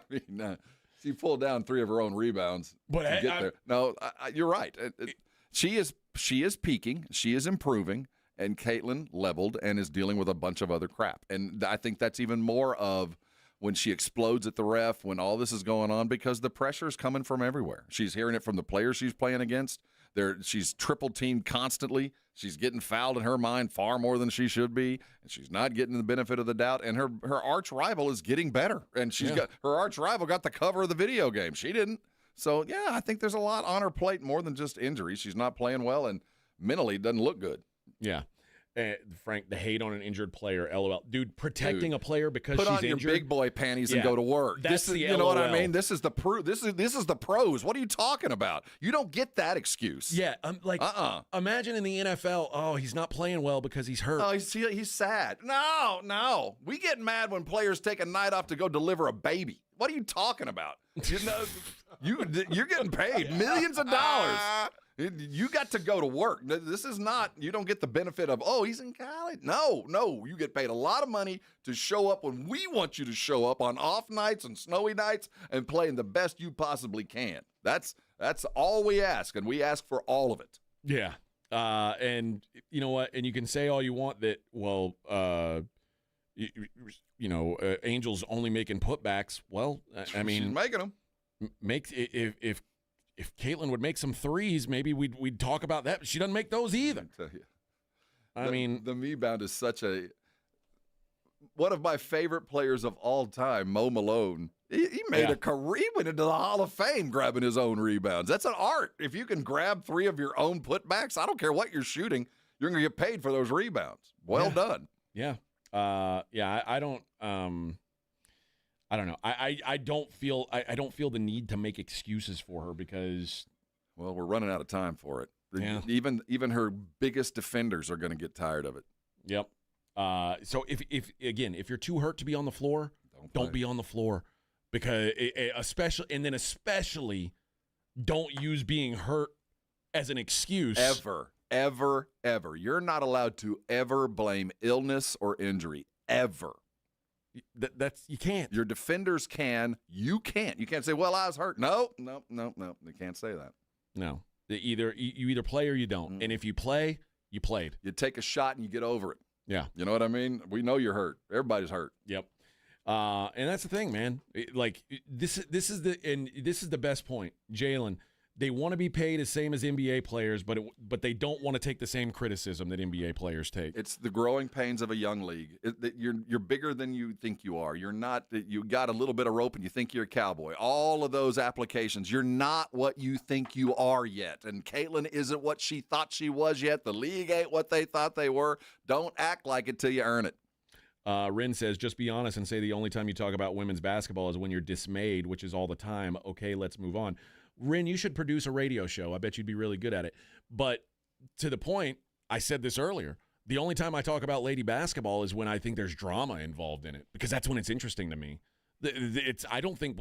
mean, she pulled down 3 of her own rebounds to get there. No, you're right. She is peaking. She is improving, and Caitlin leveled and is dealing with a bunch of other crap. And I think that's even more of when she explodes at the ref, when all this is going on, because the pressure is coming from everywhere. She's hearing it from the players she's playing against. She's triple teamed constantly. She's getting fouled in her mind far more than she should be, and she's not getting the benefit of the doubt. And her arch rival is getting better, and her arch rival got the cover of the video game. She didn't. So yeah, I think there's a lot on her plate more than just injuries. She's not playing well, and mentally doesn't look good. Yeah. Frank, the hate on an injured player, LOL. Dude, protecting a player because she's injured. Put on your big boy panties and go to work. That's the you know what I mean? This is the This is the pros. What are you talking about? You don't get that excuse. Yeah, imagine in the NFL, oh, he's not playing well because he's hurt. Oh, he's sad. No. We get mad when players take a night off to go deliver a baby. What are you talking about? You're getting paid millions of dollars. You got to go to work. This is not, you don't get the benefit of, oh, he's in college. No. You get paid a lot of money to show up when we want you to show up on off nights and snowy nights and playing the best you possibly can. That's all we ask, and we ask for all of it. Yeah. And you know what? And you can say all you want that, well, Angel's only making putbacks. Well, I mean. She's making them. If Caitlin would make some threes, maybe we'd talk about that. But she doesn't make those either. I mean, the rebound is one of my favorite players of all time, Mo Malone. He made a career. He went into the Hall of Fame grabbing his own rebounds. That's an art. If you can grab 3 of your own putbacks, I don't care what you're shooting, you're going to get paid for those rebounds. Well done. Yeah. I don't know. I don't feel the need to make excuses for her because, well, we're running out of time for it. Yeah. Even her biggest defenders are going to get tired of it. Yep. So if you're too hurt to be on the floor, don't be on the floor, because especially don't use being hurt as an excuse. Ever. You're not allowed to ever blame illness or injury. Ever. You can't. Your defenders can. You can't. You can't say, well, I was hurt. No. They can't say that. No. You either play or you don't. And if you play, you played. You take a shot and you get over it. Yeah. You know what I mean? We know you're hurt. Everybody's hurt. Yep. And that's the thing, man. This is the best point. Jalen, they want to be paid the same as NBA players, but they don't want to take the same criticism that NBA players take. It's the growing pains of a young league. You're bigger than you think you are. You're not. You got a little bit of rope and you think you're a cowboy. All of those applications. You're not what you think you are yet. And Caitlin isn't what she thought she was yet. The league ain't what they thought they were. Don't act like it till you earn it. Rin says, just be honest and say the only time you talk about women's basketball is when you're dismayed, which is all the time. Okay, let's move on. Rin, you should produce a radio show. I bet you'd be really good at it. But to the point, I said this earlier, the only time I talk about lady basketball is when I think there's drama involved in it, because that's when it's interesting to me. I don't think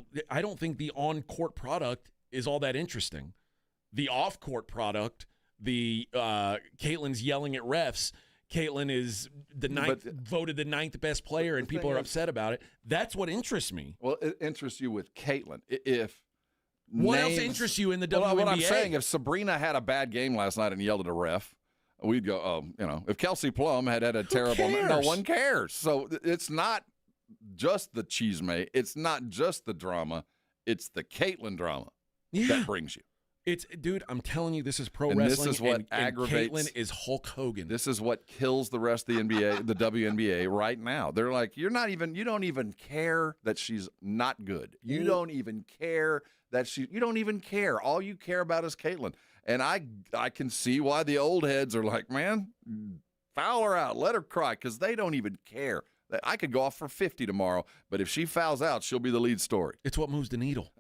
the on-court product is all that interesting. The off-court product, Caitlin's yelling at refs, Caitlin is voted the 9th best player, and people are upset about it. That's what interests me. Well, it interests you with Caitlin. What else interests you in the WNBA? What I'm saying, if Sabrina had a bad game last night and yelled at a ref, we'd go, if Kelsey Plum had a terrible, no one cares. So it's not just the chisme. It's not just the drama. It's the Caitlin drama that brings you. Dude, I'm telling you, this is pro wrestling. This is what aggravates. Caitlin is Hulk Hogan. This is what kills the rest of the NBA, the WNBA right now. They're like, you don't even care that she's not good. You don't even care you don't even care. All you care about is Caitlin. And I can see why the old heads are like, man, foul her out, let her cry, because they don't even care. I could go off for 50 tomorrow, but if she fouls out, she'll be the lead story. It's what moves the needle.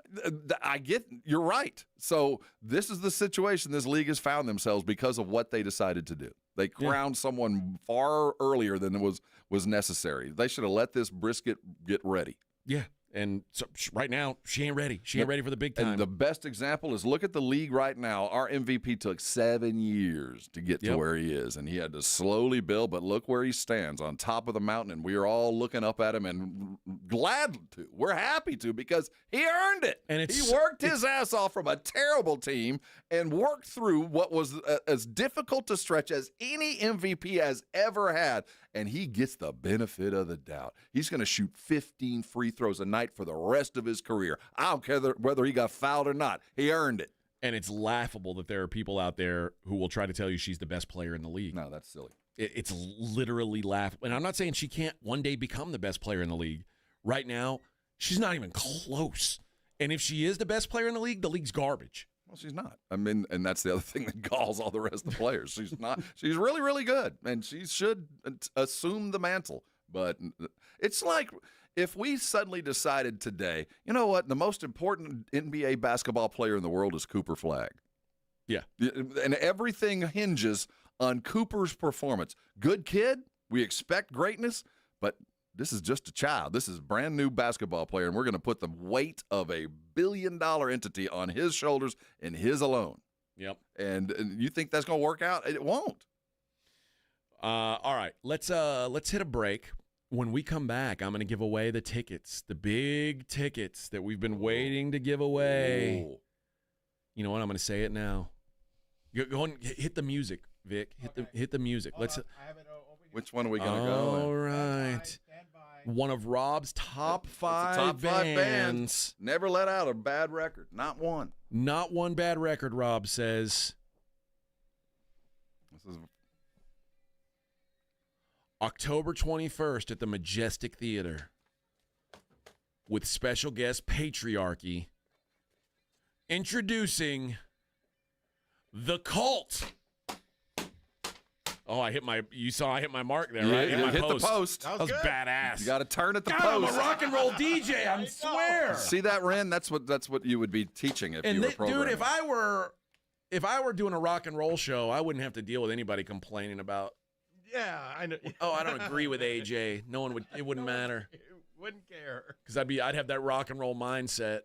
You're right. So this is the situation this league has found themselves because of what they decided to do. They crowned someone far earlier than was necessary. They should have let this brisket get ready. Yeah. And so right now, she ain't ready. She ain't ready for the big time. And the best example is look at the league right now. Our MVP took 7 years to get to where he is, and he had to slowly build, but look where he stands on top of the mountain, and we are all looking up at him and glad to. We're happy to, because he earned it. And he worked his ass off from a terrible team and worked through what was as difficult to stretch as any MVP has ever had. And he gets the benefit of the doubt. He's going to shoot 15 free throws a night for the rest of his career. I don't care whether he got fouled or not. He earned it. And it's laughable that there are people out there who will try to tell you she's the best player in the league. No, that's silly. It's literally laughable. And I'm not saying she can't one day become the best player in the league. Right now, she's not even close. And if she is the best player in the league's garbage. Well, she's not. I mean, and that's the other thing that galls all the rest of the players. She's not. She's really, really good, and she should assume the mantle. But it's like if we suddenly decided today, you know what, the most important NBA basketball player in the world is Cooper Flagg. Yeah. And everything hinges on Cooper's performance. Good kid, we expect greatness, but this is just a child. This is a brand new basketball player, and we're going to put the weight of a billion-dollar entity on his shoulders and his alone. Yep. And you think that's going to work out? It won't. All right, let's hit a break. When we come back, I'm going to give away the tickets, the big tickets that we've been waiting to give away. Ooh. You know what? I'm going to say it now. Go and hit the music, Vic. Hit the music. Let's. Which one are we going to go? All right. One of Rob's top five bands. Never let out a bad record. Not one. Not one bad record, Rob says. This is October 21st at the Majestic Theater with special guest Patriarchy. Introducing The Cult. Oh, I hit my mark there, right? Yeah, hit the post. That was badass. You got to turn at the God, post. I'm a rock and roll DJ, I swear. See that, Ren? That's what you would be teaching if you were programming. Dude, if I were doing a rock and roll show, I wouldn't have to deal with anybody complaining about. Yeah, I know. Oh, I don't agree with AJ. No one would. It wouldn't matter. Wouldn't care. Because I'd have that rock and roll mindset.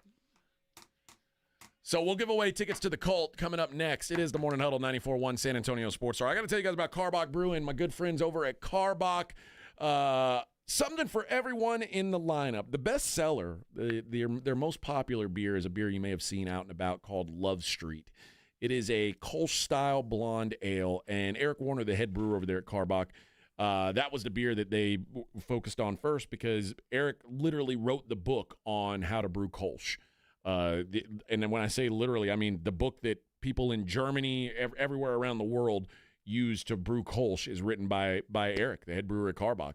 So we'll give away tickets to The Cult coming up next. It is the Morning Huddle 94.1 San Antonio Sports Star. I got to tell you guys about Karbach Brewing, my good friends over at Karbach. Something for everyone in the lineup. The best seller, their most popular beer is a beer you may have seen out and about called Love Street. It is a Kolsch-style blonde ale, and Eric Warner, the head brewer over there at Karbach, that was the beer that they focused on first because Eric literally wrote the book on how to brew Kolsch. And then when I say literally, I mean the book that people in Germany, everywhere around the world use to brew Kolsch is written by Eric, the head brewer at Karbach.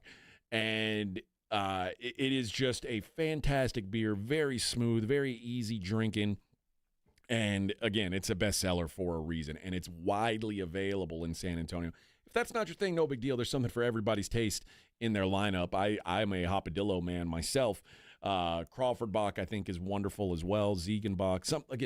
And it is just a fantastic beer, very smooth, very easy drinking. And again, it's a bestseller for a reason, and it's widely available in San Antonio. If that's not your thing, no big deal. There's something for everybody's taste in their lineup. I'm a Hopadillo man myself. Crawford Bach, I think, is wonderful as well. Ziegenbach,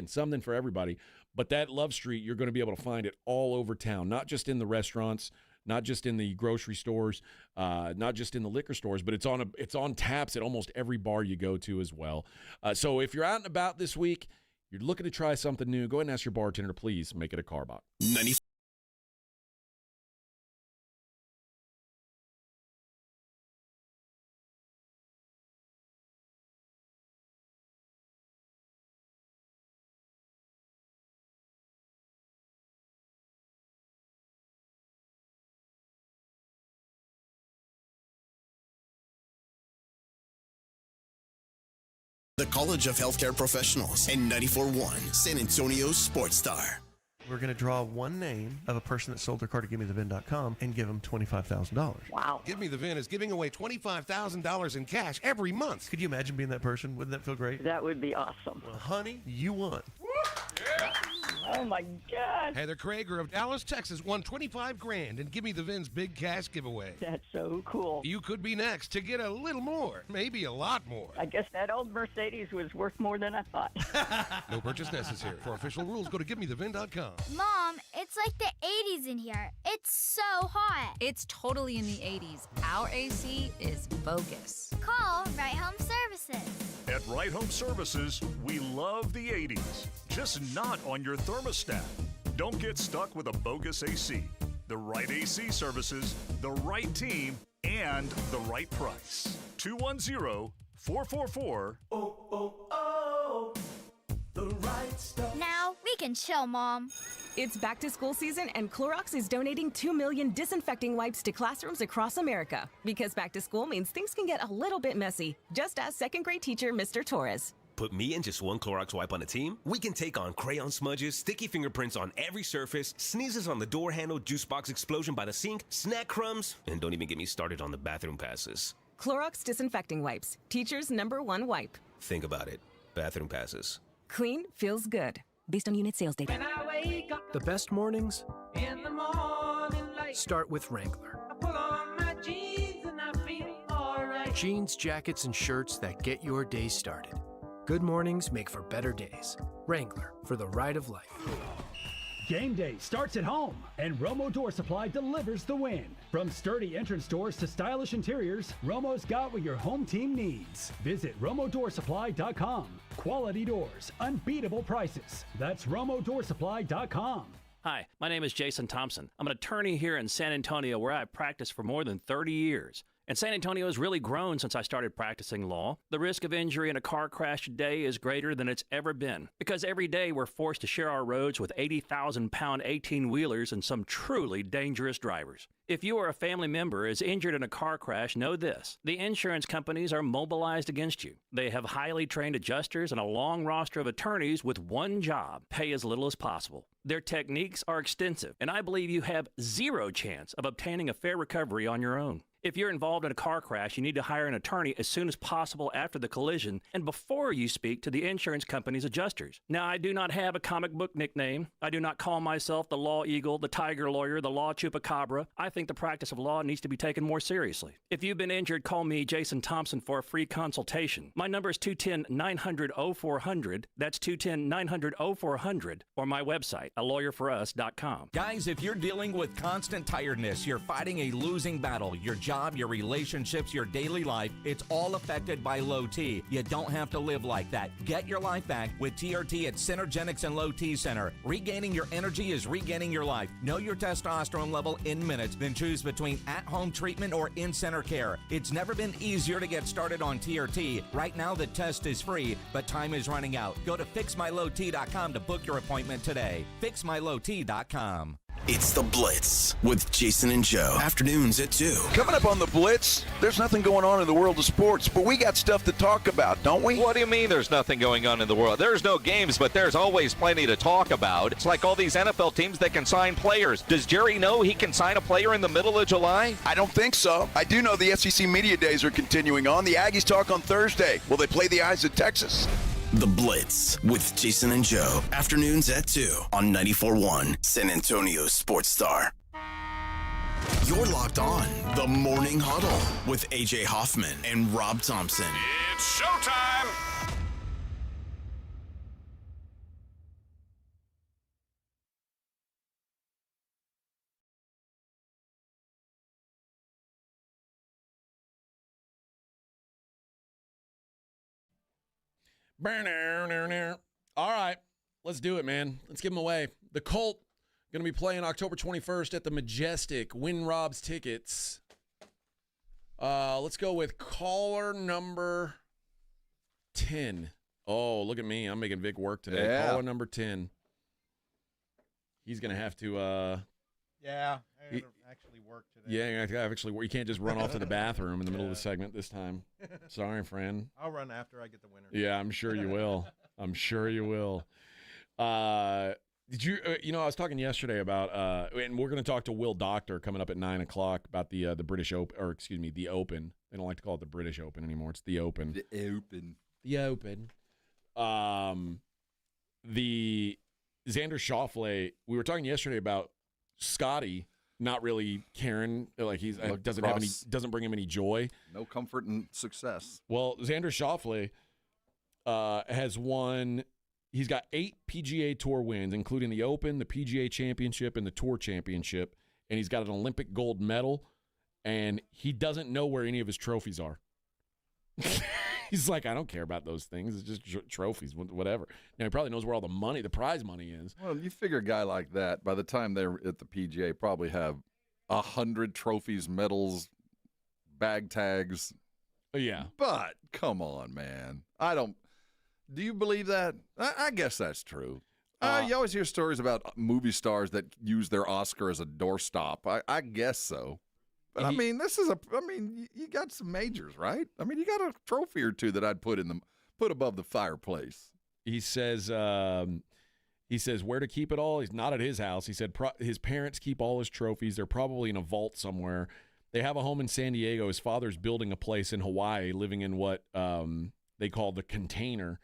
something for everybody. But that Love Street, you're going to be able to find it all over town, not just in the restaurants, not just in the grocery stores, not just in the liquor stores, but it's on taps at almost every bar you go to as well. So if you're out and about this week, you're looking to try something new, go ahead and ask your bartender, please make it a Karbach. 94. The College of Healthcare Professionals and 94.1 San Antonio Sports Star. We're going to draw one name of a person that sold their car to GiveMeTheVin.com and give them $25,000. Wow. Give Me The Vin is giving away $25,000 in cash every month. Could you imagine being that person? Wouldn't that feel great? That would be awesome. Well, honey, you won. Yeah. Oh, my God. Heather Krager of Dallas, Texas won $25,000 and Give Me The Vin's big cash giveaway. That's so cool. You could be next to get a little more, maybe a lot more. I guess that old Mercedes was worth more than I thought. No purchase necessary. For official rules, go to GiveMeTheVin.com. Mom, it's like the 80s in here. It's so hot. It's totally in the 80s. Our AC is bogus. Call Right Home Services. At Right Home Services, we love the 80s, just not on your thermostat. Don't get stuck with a bogus AC. The right AC services, the right team, and the right price. 210-444. The right stuff. Now we can chill, Mom. It's back to school season, and Clorox is donating 2 million disinfecting wipes to classrooms across America. Because back to school means things can get a little bit messy. Just ask second grade teacher Mr. Torres. Put me and just one Clorox wipe on a team, we can take on crayon smudges, sticky fingerprints on every surface, sneezes on the door handle, juice box explosion by the sink, snack crumbs, and don't even get me started on the bathroom passes. Clorox Disinfecting Wipes, teacher's #1 wipe. Think about it. Bathroom passes. Clean feels good. Based on unit sales data. The best mornings start with Wrangler. Jeans, jackets, and shirts that get your day started. Good mornings make for better days. Wrangler, for the ride of life. Game day starts at home, and Romo Door Supply delivers the win. From sturdy entrance doors to stylish interiors, Romo's got what your home team needs. Visit RomoDoorSupply.com. Quality doors, unbeatable prices. That's RomoDoorSupply.com. Hi, my name is Jason Thompson. I'm an attorney here in San Antonio where I've practiced for more than 30 years. And San Antonio has really grown since I started practicing law. The risk of injury in a car crash today is greater than it's ever been, because every day we're forced to share our roads with 80,000-pound 18-wheelers and some truly dangerous drivers. If you or a family member is injured in a car crash, know this: the insurance companies are mobilized against you. They have highly trained adjusters and a long roster of attorneys with one job: pay as little as possible. Their techniques are extensive, and I believe you have zero chance of obtaining a fair recovery on your own. If you're involved in a car crash, you need to hire an attorney as soon as possible after the collision and before you speak to the insurance company's adjusters. Now, I do not have a comic book nickname. I do not call myself the Law Eagle, the Tiger Lawyer, the Law Chupacabra. I think the practice of law needs to be taken more seriously. If you've been injured, call me, Jason Thompson, for a free consultation. My number is 210-900-0400. That's 210-900-0400. Or my website, alawyerforus.com. Guys, if you're dealing with constant tiredness, you're fighting a losing battle, your job, your relationships, your daily life, it's all affected by low T. You don't have to live like that. Get your life back with TRT at Synergenics and Low T Center. Regaining your energy is regaining your life. Know your testosterone level in minutes, then choose between at-home treatment or in-center care. It's never been easier to get started on TRT. Right now, the test is free, but time is running out. Go to FixMyLowT.com to book your appointment today. FixMyLowT.com. It's The Blitz with Jason and Joe. Afternoons at 2. Coming up on The Blitz, there's nothing going on in the world of sports, but we got stuff to talk about, don't we? What do you mean there's nothing going on in the world? There's no games, but there's always plenty to talk about. It's like all these NFL teams that can sign players. Does Jerry know he can sign a player in the middle of July? I don't think so. I do know the SEC Media Days are continuing on. The Aggies talk on Thursday. Will they play the Eyes of Texas? The Blitz with Jason and Joe. Afternoons at 2 on 94.1 San Antonio Sports Star. You're locked on The Morning Huddle with AJ Hoffman and Rob Thompson. It's showtime! All right, let's do it, man. Let's give them away. The Colt going to be playing October 21st at the Majestic. Win Rob's tickets. Let's go with caller number 10. Oh, look at me. I'm making Vic work today. Yeah. Caller number 10. He's going to have to... Yeah, I gotta actually work today. Yeah, I actually work. You can't just run off to the bathroom in the middle of the segment this time. Sorry, friend. I'll run after I get the winner. Yeah, I'm sure you will. I'm sure you will. Did you? I was talking yesterday about, and we're going to talk to Will Doctor coming up at 9 o'clock about the British Open, or excuse me, the Open. They don't like to call it the British Open anymore. It's the Open. The Open. The Open. The Xander Schauffele. We were talking yesterday about Scotty not really caring, like he's doesn't bring him any joy. No comfort in success. Well, Xander Schauffele has won. He's got 8 PGA Tour wins, including the Open, the PGA Championship, and the Tour Championship, and he's got an Olympic gold medal. And he doesn't know where any of his trophies are. He's like, I don't care about those things. It's just trophies, whatever. Now, he probably knows where all the money, the prize money is. Well, you figure a guy like that, by the time they're at the PGA, probably have 100 trophies, medals, bag tags. Yeah. But, come on, man. Do you believe that? I guess that's true. You always hear stories about movie stars that use their Oscar as a doorstop. I guess so. But, you got some majors, right? I mean, you got a trophy or two that I'd put in put above the fireplace. He says where to keep it all. He's not at his house. He said his parents keep all his trophies. They're probably in a vault somewhere. They have a home in San Diego. His father's building a place in Hawaii, living in what they call the container.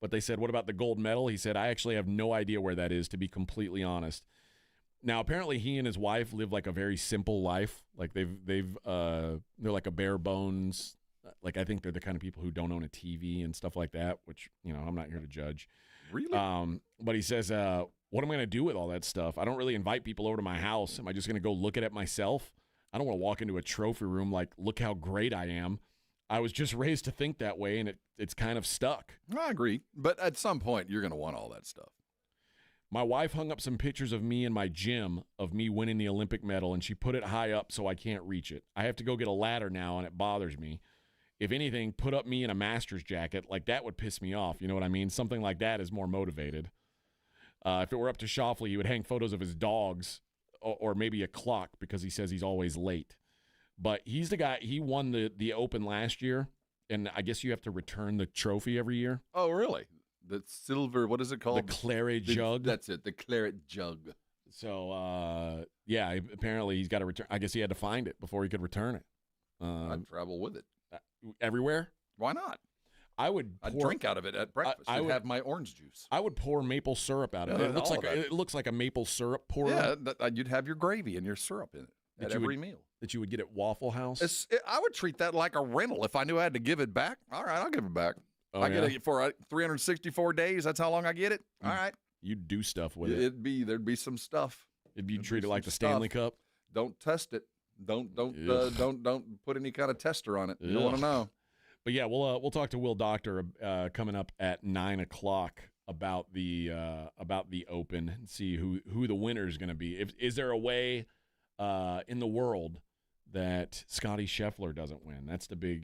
But they said, what about the gold medal? He said, I actually have no idea where that is, to be completely honest. Now, apparently he and his wife live like a very simple life. Like they're like a bare bones. Like I think they're the kind of people who don't own a TV and stuff like that, which, I'm not here to judge. Really? But he says, what am I going to do with all that stuff? I don't really invite people over to my house. Am I just going to go look at it myself? I don't want to walk into a trophy room like, look how great I am. I was just raised to think that way, and it's kind of stuck. I agree. But at some point, you're going to want all that stuff. My wife hung up some pictures of me in my gym of me winning the Olympic medal, and she put it high up so I can't reach it. I have to go get a ladder now, and it bothers me. If anything, put up me in a Masters jacket. Like, that would piss me off. You know what I mean? Something like that is more motivated. If it were up to Shoffley, he would hang photos of his dogs or maybe a clock because he says he's always late. But he's the guy. He won the Open last year, and I guess you have to return the trophy every year. Oh, really? The silver, what is it called? The claret jug. That's it, the claret jug. So, yeah, apparently he's got to return. I guess he had to find it before he could return it. I'd travel with it. Everywhere? Why not? I'd drink out of it at breakfast. I would have my orange juice. I would pour maple syrup out of it. It looks like a maple syrup pourer. Yeah, you'd have your gravy and your syrup in it at every meal. That you would get at Waffle House? I would treat that like a rental. If I knew I had to give it back, all right, I'll give it back. I get it for 364 days. That's how long I get it. All right. You'd do stuff with it. There'd be some stuff. It'd be treated like the Stanley Cup. Don't test it. Don't put any kind of tester on it. You don't want to know. But yeah, we'll talk to Will Doctor coming up at 9:00 about the Open and see who the winner is going to be. Is there a way in the world that Scotty Scheffler doesn't win? That's the big.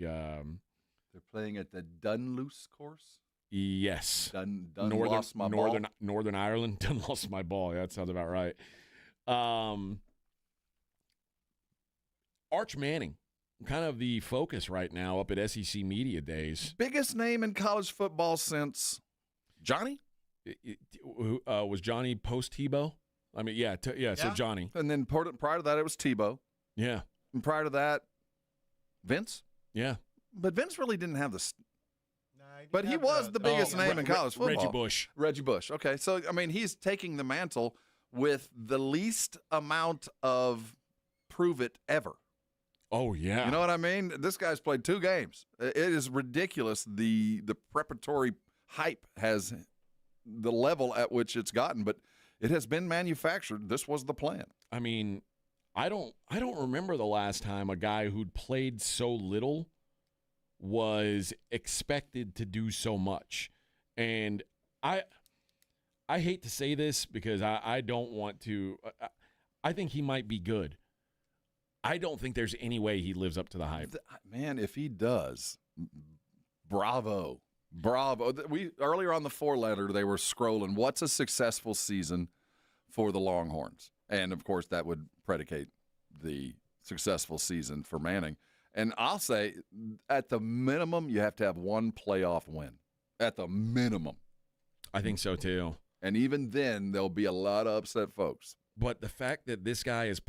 They're playing at the Dunluce course. Yes, Northern Ireland. Done lost my ball. Yeah, that sounds about right. Arch Manning, kind of the focus right now up at SEC Media Days. Biggest name in college football since Johnny? Was Johnny post Tebow? I mean, yeah. So Johnny. And then prior to that, it was Tebow. Yeah. And prior to that, Vince? Yeah. But Vince really didn't have the but he was the biggest name in college football. Reggie Bush. Okay. So, I mean, he's taking the mantle with the least amount of prove it ever. Oh, yeah. You know what I mean? This guy's played 2 games. It is ridiculous. The preparatory hype has the level at which it's gotten, but it has been manufactured. This was the plan. I mean, I don't remember the last time a guy who'd played so little was expected to do so much. And I hate to say this because I don't want to I think he might be good. I don't think there's any way he lives up to the hype. Man, if he does, bravo. We earlier on the 4-letter, they were scrolling, what's a successful season for the Longhorns? And, of course, that would predicate the successful season for Manning. And I'll say, at the minimum, you have to have 1 playoff win. At the minimum. I think so, too. And even then, there'll be a lot of upset folks. But the fact that this guy is,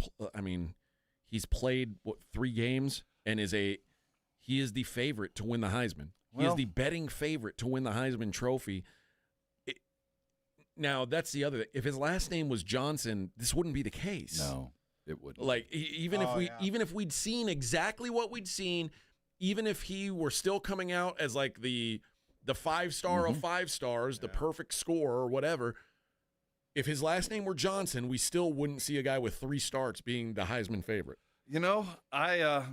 he's played 3 games and he is the favorite to win the Heisman. He is the betting favorite to win the Heisman Trophy. Now, that's the other thing. If his last name was Johnson, this wouldn't be the case. No, it wouldn't. Like, even if we'd seen exactly what we'd seen, even if he were still coming out as like the 5-star of 5 stars, the perfect score or whatever, if his last name were Johnson, we still wouldn't see a guy with 3 starts being the Heisman favorite. You know, the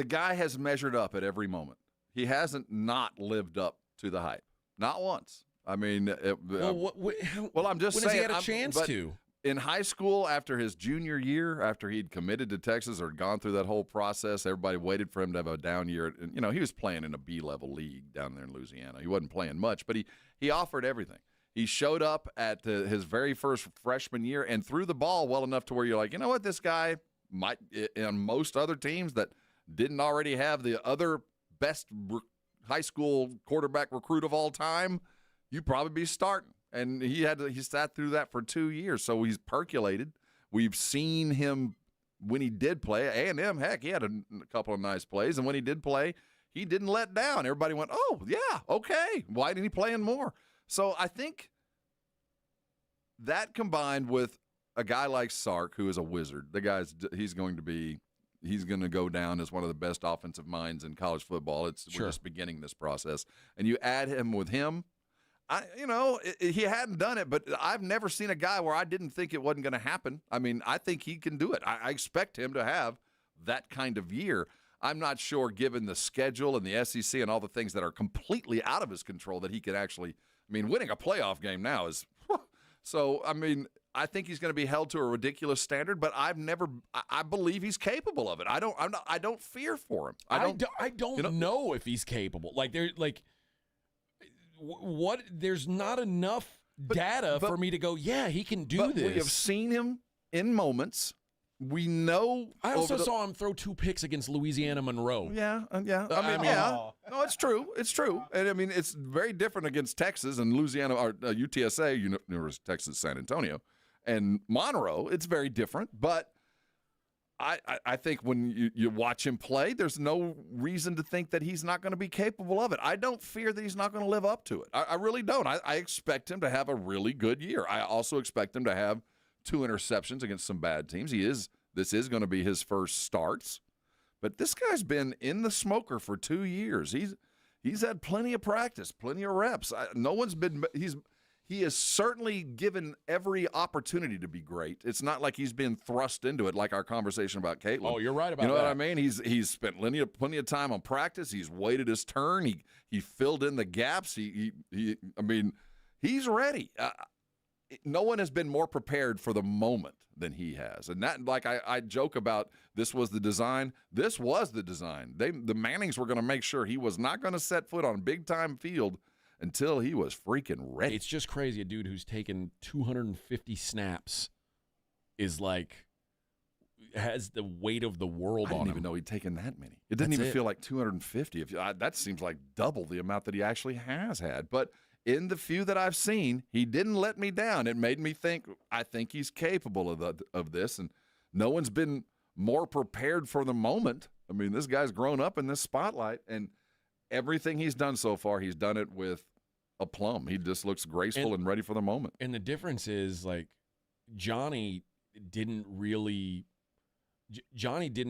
guy has measured up at every moment. He hasn't not lived up to the hype. Not once. I mean, I'm just saying. Has he had a chance to? In high school, after his junior year, after he'd committed to Texas or gone through that whole process, everybody waited for him to have a down year. And, you know, he was playing in a B-level league down there in Louisiana. He wasn't playing much, but he offered everything. He showed up at his very first freshman year and threw the ball well enough to where you're like, you know what, this guy might, in most other teams that didn't already have the other best high school quarterback recruit of all time, you'd probably be starting. And he sat through that for 2 years, so he's percolated. We've seen him when he did play. A&M, heck, he had a couple of nice plays, and when he did play, he didn't let down. Everybody went, oh, yeah, okay. Why didn't he play in more? So I think that combined with a guy like Sark, who is a wizard, he's going to go down as one of the best offensive minds in college football. We're just beginning this process. And you add him with him, he hadn't done it, but I've never seen a guy where I didn't think it wasn't going to happen. I mean, I think he can do it. I expect him to have that kind of year. I'm not sure, given the schedule and the SEC and all the things that are completely out of his control, that he could actually – winning a playoff game now is – so, I think he's going to be held to a ridiculous standard, but I believe he's capable of it. I don't fear for him. I don't know if he's capable. There's not enough data for me to go, yeah, he can do this. We have seen him in moments. We know. I also saw him throw 2 picks against Louisiana Monroe. Yeah. No, it's true. It's true. And it's very different against Texas and Louisiana or UTSA, University of Texas San Antonio, and Monroe. It's very different. But I think when you watch him play, there's no reason to think that he's not going to be capable of it. I don't fear that he's not going to live up to it. I really don't. I expect him to have a really good year. I also expect him to have 2 interceptions against some bad teams. This is going to be his first starts. But this guy's been in the smoker for 2 years. He's had plenty of practice, plenty of reps. He is certainly given every opportunity to be great. It's not like he's been thrust into it like our conversation about Caitlin. Oh, you're right about that. You know what I mean? He's spent plenty of time on practice. He's waited his turn. He filled in the gaps. He's ready. No one has been more prepared for the moment than he has. And that, like I joke about, this was the design. This was the design. The Mannings were going to make sure he was not going to set foot on a big-time field until he was freaking ready. It's just crazy. A dude who's taken 250 snaps has the weight of the world on him. I didn't even know he'd taken that many. It didn't even feel like 250. That seems like double the amount that he actually has had. But in the few that I've seen, he didn't let me down. It made me think, I think he's capable of this. And no one's been more prepared for the moment. This guy's grown up in this spotlight, and everything he's done so far, he's done it with aplomb. He just looks graceful and ready for the moment. And the difference is, Johnny didn't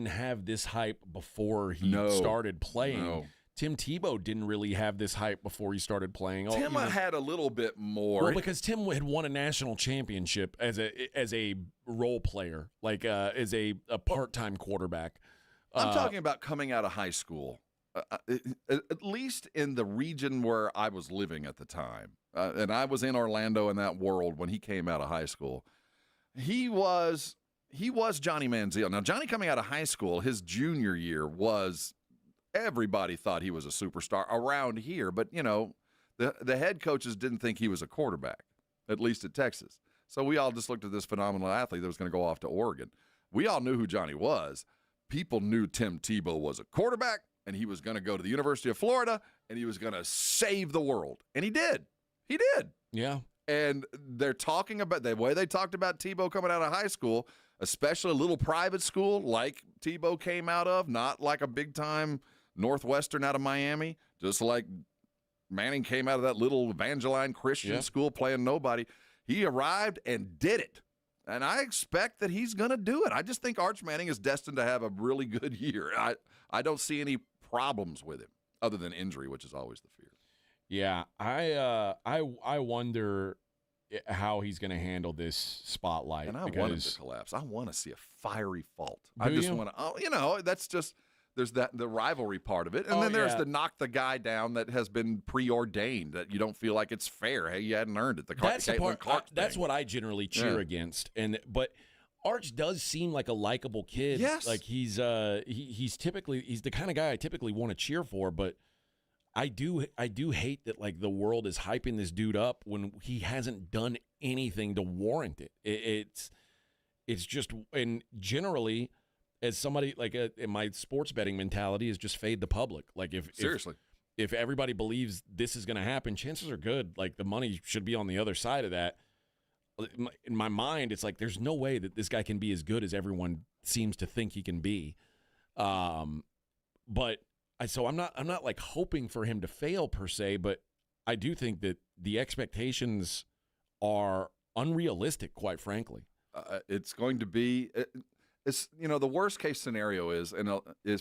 have this hype before he started playing. No. Tim Tebow didn't really have this hype before he started playing. Tim had a little bit more. Well, because Tim had won a national championship as a role player, as a part-time quarterback. I'm talking about coming out of high school. At least in the region where I was living at the time, and I was in Orlando in that world when he came out of high school. He was Johnny Manziel. Now, Johnny coming out of high school, his junior year was everybody thought he was a superstar around here, but the head coaches didn't think he was a quarterback, at least at Texas. So we all just looked at this phenomenal athlete that was going to go off to Oregon. We all knew who Johnny was. People knew Tim Tebow was a quarterback, and he was going to go to the University of Florida, and he was going to save the world. And he did. He did. Yeah. And they're talking about the way they talked about Tebow coming out of high school, especially a little private school like Tebow came out of, not like a big-time Northwestern out of Miami, just like Manning came out of that little Evangeline Christian school playing nobody. He arrived and did it. And I expect that he's going to do it. I just think Arch Manning is destined to have a really good year. I don't see any problems with him other than injury, which is always the fear. Yeah, I wonder how he's going to handle this spotlight. And I want him to collapse. I want to see a fiery fault. I just want to. That's just. There's the rivalry part of it, and then there's the knock the guy down that has been preordained that you don't feel like it's fair. Hey, you hadn't earned it. That's the part. That's what I generally cheer against. But Arch does seem like a likable kid. Yes, he's the kind of guy I typically want to cheer for. But I do hate that the world is hyping this dude up when he hasn't done anything to warrant it. It's just, and generally, as somebody in my sports betting mentality is just fade the public. Seriously, if everybody believes this is going to happen, chances are good. Like, the money should be on the other side of that. In my mind, it's like there's no way that this guy can be as good as everyone seems to think he can be. But I'm not like hoping for him to fail per se, but I do think that the expectations are unrealistic, quite frankly. It's going to be. It's the worst case scenario is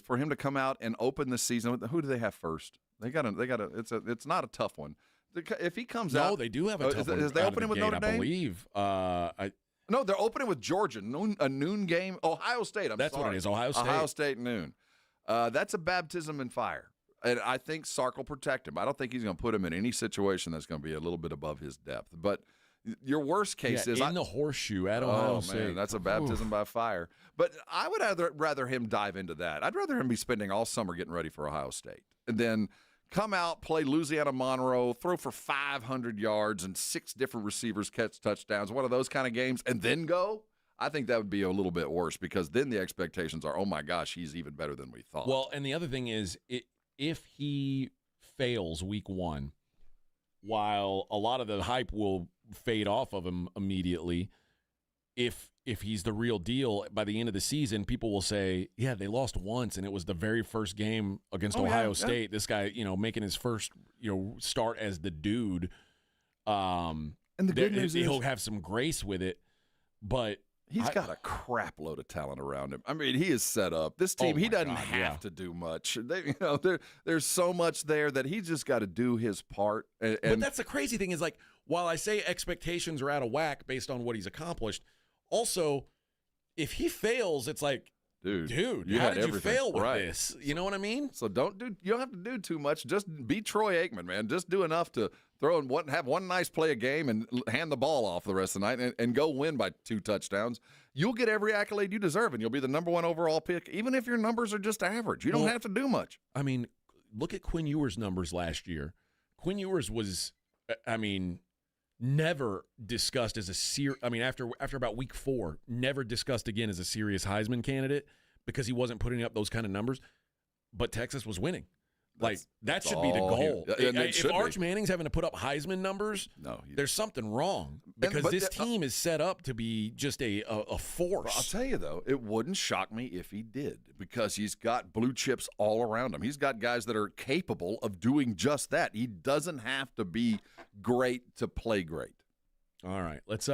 for him to come out and open the season. Who do they have first? They got a. It's not a tough one. If he comes out, no, they do have a tough one. Is they opening with Notre Dame? I believe. No, they're opening with Georgia. A noon game. Ohio State. That's what it is. Ohio State. Ohio State noon. That's a baptism in fire. And I think Sark will protect him. I don't think he's going to put him in any situation that's going to be a little bit above his depth. But your worst case is in the horseshoe at Ohio State. Man, that's a baptism by fire. But I would rather him dive into that. I'd rather him be spending all summer getting ready for Ohio State, and then come out, play Louisiana Monroe, throw for 500 yards and 6 different receivers catch touchdowns, one of those kind of games, and then go. I think that would be a little bit worse, because then the expectations are, oh my gosh, he's even better than we thought. Well, and the other thing is, if he fails week 1, while a lot of the hype will fade off of him immediately, if he's the real deal by the end of the season, people will say, yeah, they lost once, and it was the very first game against Ohio State. Yeah. This guy, making his first, start as the dude. And the good news is he'll have some grace with it, but he's got a crap load of talent around him. I mean, he is set up. This team, he doesn't have to do much. There's so much there that he's just got to do his part. But that's the crazy thing is, like, while I say expectations are out of whack based on what he's accomplished, also, if he fails, it's like, dude, how did you fail with this? You know what I mean? So you don't have to do too much. Just be Troy Aikman, man. Just do enough to throw in have one nice play a game and hand the ball off the rest of the night and go win by 2 touchdowns. You'll get every accolade you deserve, and you'll be the number 1 overall pick, even if your numbers are just average. You don't have to do much. I mean, look at Quinn Ewers' numbers last year. Quinn Ewers was, never discussed as after about week 4, never discussed again as a serious Heisman candidate because he wasn't putting up those kind of numbers. But Texas was winning. That should be the goal. If Arch Manning's having to put up Heisman numbers, there's something wrong, because this team is set up to be just a force. Well, I'll tell you, though, it wouldn't shock me if he did, because he's got blue chips all around him. He's got guys that are capable of doing just that. He doesn't have to be great to play great. All right, let's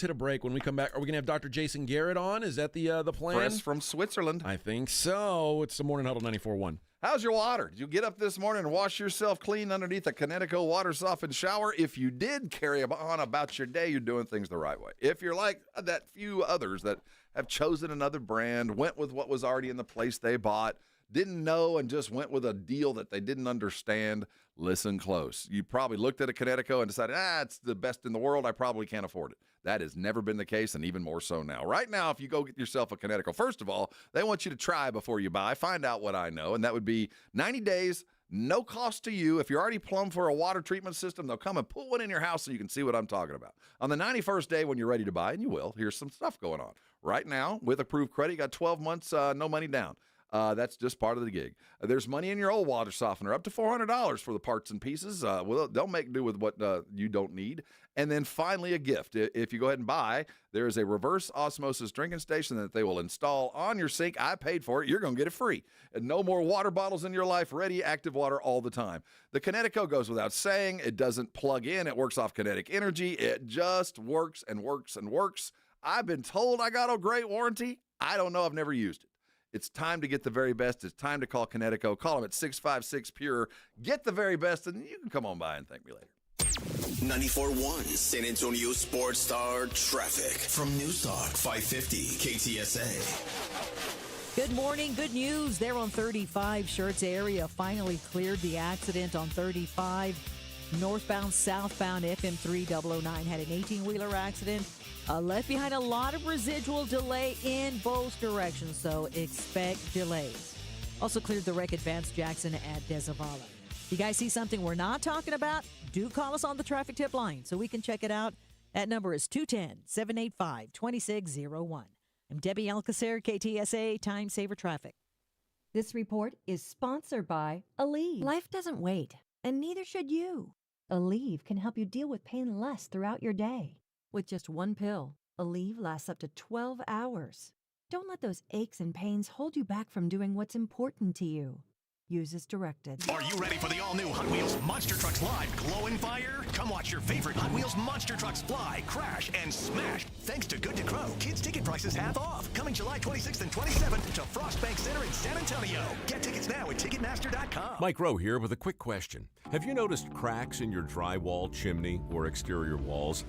hit a break. When we come back, are we going to have Dr. Jason Garrett on? Is that the plan? Press from Switzerland. I think so. It's the Morning Huddle 94.1. How's your water? Did you get up this morning and wash yourself clean underneath a Connecticut water softened shower? If you did, carry on about your day. You're doing things the right way. If you're like that few others that have chosen another brand, went with what was already in the place they bought, didn't know and just went with a deal that they didn't understand, listen close. You probably looked at a Connecticut and decided, it's the best in the world. I probably can't afford it. That has never been the case, and even more so now. Right now, if you go get yourself a Connecticut, first of all, they want you to try before you buy. Find out what I know, and that would be 90 days, no cost to you. If you're already plumbed for a water treatment system, they'll come and put one in your house so you can see what I'm talking about. On the 91st day when you're ready to buy, and you will, here's some stuff going on. Right now, with approved credit, you got 12 months, no money down. That's just part of the gig. There's money in your old water softener, up to $400 for the parts and pieces. They'll make do with what you don't need. And then finally, a gift. If you go ahead and buy, there is a reverse osmosis drinking station that they will install on your sink. I paid for it. You're going to get it free. And no more water bottles in your life. Ready, active water all the time. The Connecticut goes without saying. It doesn't plug in. It works off kinetic energy. It just works and works and works. I've been told I got a great warranty. I don't know. I've never used it. It's time to get the very best. It's time to call Connecticut. Call them at 656-PURE. Get the very best, and you can come on by and thank me later. 94.1 San Antonio Sports Star traffic from Newstalk 550 KTSA. Good morning. Good news there on 35. Schertz area finally cleared the accident on 35. Northbound, southbound FM 3009 had an 18-wheeler accident. Left behind a lot of residual delay in both directions, so expect delays. Also cleared the wreck at Vance Jackson at Desavala. You guys see something we're not talking about? Do call us on the traffic tip line so we can check it out. That number is 210-785-2601. I'm Debbie Alcacer, KTSA Time Saver Traffic. This report is sponsored by Aleve. Life doesn't wait, and neither should you. Aleve can help you deal with pain less throughout your day. With just one pill, Aleve lasts up to 12 hours. Don't let those aches and pains hold you back from doing what's important to you. Use as directed. Are you ready for the all-new Hot Wheels Monster Trucks Live Glow and Fire? Come watch your favorite Hot Wheels Monster Trucks fly, crash, and smash. Thanks to Good to Grow, kids' ticket prices half off. Coming July 26th and 27th to Frost Bank Center in San Antonio. Get tickets now at Ticketmaster.com. Mike Rowe here with a quick question. Have you noticed cracks in your drywall, chimney, or exterior walls?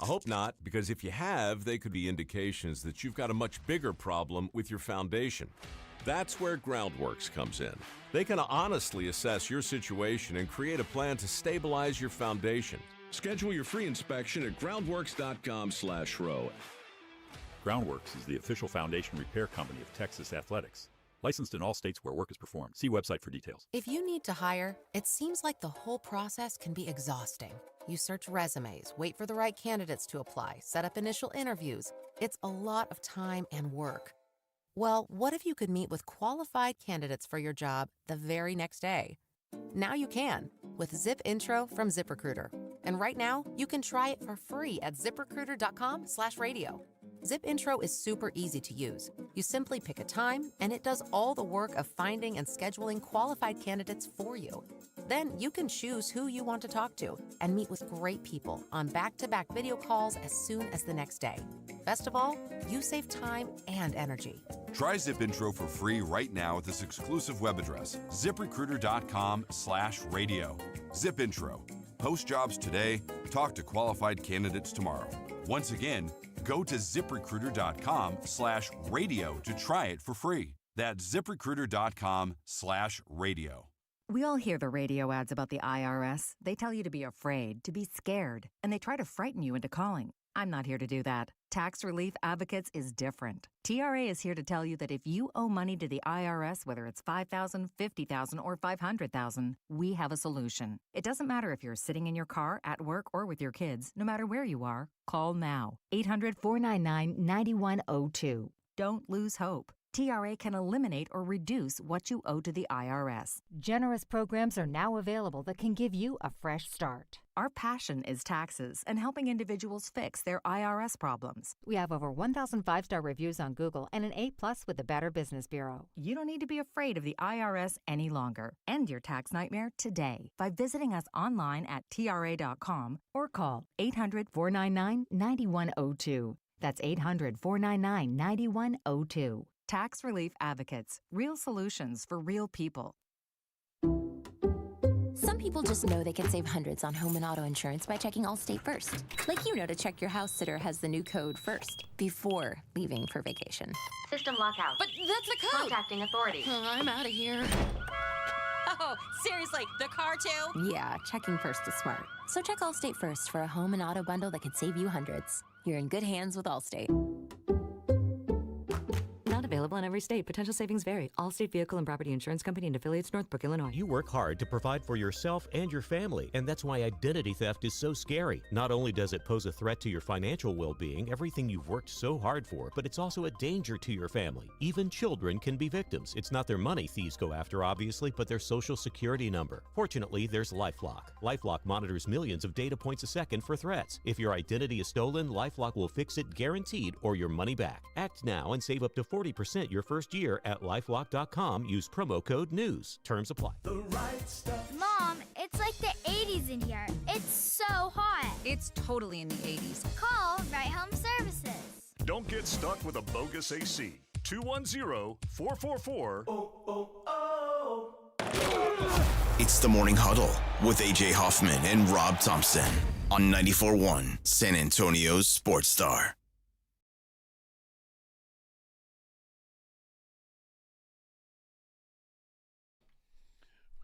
I hope not, because if you have, they could be indications that you've got a much bigger problem with your foundation. That's where Groundworks comes in. They can honestly assess your situation and create a plan to stabilize your foundation. Schedule your free inspection at groundworks.com/row. Groundworks is the official foundation repair company of Texas Athletics. Licensed in all states where work is performed. See website for details. If you need to hire, it seems like the whole process can be exhausting. You search resumes, wait for the right candidates to apply, set up initial interviews. It's a lot of time and work. Well, what if you could meet with qualified candidates for your job the very next day? Now you can with Zip Intro from ZipRecruiter. And right now, you can try it for free at ZipRecruiter.com/radio. Zip Intro is super easy to use. You simply pick a time, and it does all the work of finding and scheduling qualified candidates for you. Then you can choose who you want to talk to and meet with great people on back-to-back video calls as soon as the next day. Best of all, you save time and energy. Try Zip Intro for free right now at this exclusive web address, ZipRecruiter.com/radio. Zip Intro. Post jobs today, talk to qualified candidates tomorrow. Once again, go to ZipRecruiter.com/radio to try it for free. That's ZipRecruiter.com/radio. We all hear the radio ads about the IRS. They tell you to be afraid, to be scared, and they try to frighten you into calling. I'm not here to do that. Tax Relief Advocates is different. TRA is here to tell you that if you owe money to the IRS, whether it's $5,000, $50,000, or $500,000, we have a solution. It doesn't matter if you're sitting in your car, at work, or with your kids. No matter where you are, call now. 800-499-9102. Don't lose hope. TRA can eliminate or reduce what you owe to the IRS. Generous programs are now available that can give you a fresh start. Our passion is taxes and helping individuals fix their IRS problems. We have over 1,000 five-star reviews on Google and an A+ with the Better Business Bureau. You don't need to be afraid of the IRS any longer. End your tax nightmare today by visiting us online at TRA.com or call 800-499-9102. That's 800-499-9102. Tax Relief Advocates. Real solutions for real people. Some people just know they can save hundreds on home and auto insurance by checking Allstate first. Like you know to check your house sitter has the new code first before leaving for vacation. System lockout. But that's the code! Contacting authority. I'm out of here. Oh, seriously, the car too? Yeah, checking first is smart. So check Allstate first for a home and auto bundle that could save you hundreds. You're in good hands with Allstate. Not available in every state. Potential savings vary. Allstate Vehicle and Property Insurance Company and affiliates, Northbrook, Illinois. You work hard to provide for yourself and your family, and that's why identity theft is so scary. Not only does it pose a threat to your financial well-being, everything you've worked so hard for, but it's also a danger to your family. Even children can be victims. It's not their money thieves go after, obviously, but their social security number. Fortunately, there's LifeLock. LifeLock monitors millions of data points a second for threats. If your identity is stolen, LifeLock will fix it guaranteed or your money back. Act now and save up to 40% your first year at LifeLock.com. Use promo code NEWS. Terms apply. The right stuff. Mom, it's like the 80s in here. It's so hot. It's totally in the 80s. Call Right Home Services. Don't get stuck with a bogus AC. 210-444. It's the Morning Huddle with AJ Hoffman and Rob Thompson on 94.1 San Antonio's Sports Star.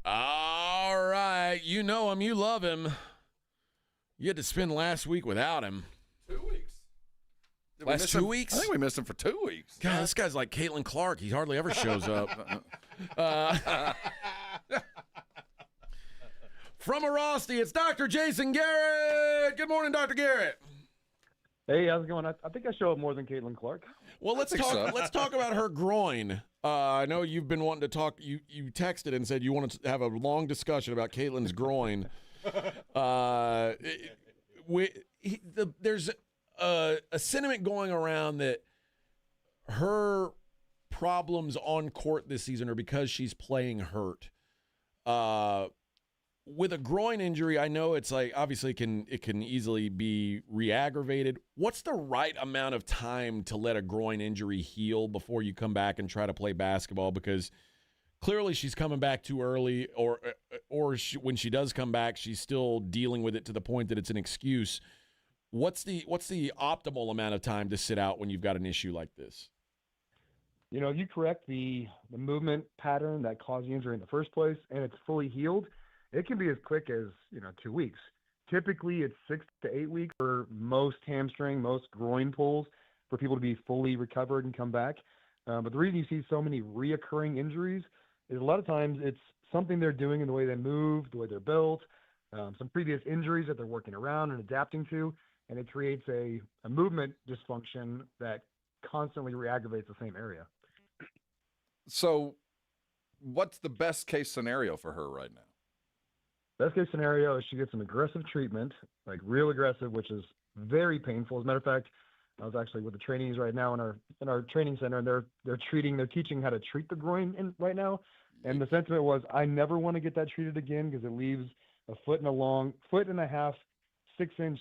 All right. You know him. You love him. You had to spend last week without him. 2 weeks. Last 2 weeks? I think we missed him for 2 weeks. God, this guy's like Caitlin Clark. He hardly ever shows up. From Arosty, it's Dr. Jason Garrett. Good morning, Dr. Garrett. Hey, how's it going? I think I show up more than Caitlin Clark. Well, let's talk. Let's talk about her groin. I know you've been wanting to talk. You texted and said you wanted to have a long discussion about Caitlin's groin. There's a sentiment going around that her problems on court this season are because she's playing hurt. With a groin injury, I know it's like obviously it can easily be re-aggravated. What's the right amount of time to let a groin injury heal before you come back and try to play basketball? Because clearly she's coming back too early, or when she does come back, she's still dealing with it to the point that it's an excuse. What's the optimal amount of time to sit out when you've got an issue like this? You know, if you correct the movement pattern that caused the injury in the first place and it's fully healed, it can be as quick as, 2 weeks. Typically, it's 6 to 8 weeks for most hamstring, most groin pulls for people to be fully recovered and come back. But the reason you see so many reoccurring injuries is a lot of times it's something they're doing in the way they move, the way they're built, some previous injuries that they're working around and adapting to, and it creates a movement dysfunction that constantly re-aggravates the same area. So what's the best case scenario for her right now? Best case scenario is she gets some aggressive treatment, like real aggressive, which is very painful. As a matter of fact, I was actually with the trainees right now in our training center, and they're teaching how to treat the groin right now. And the sentiment was, I never want to get that treated again because it leaves a 1.5, 6-inch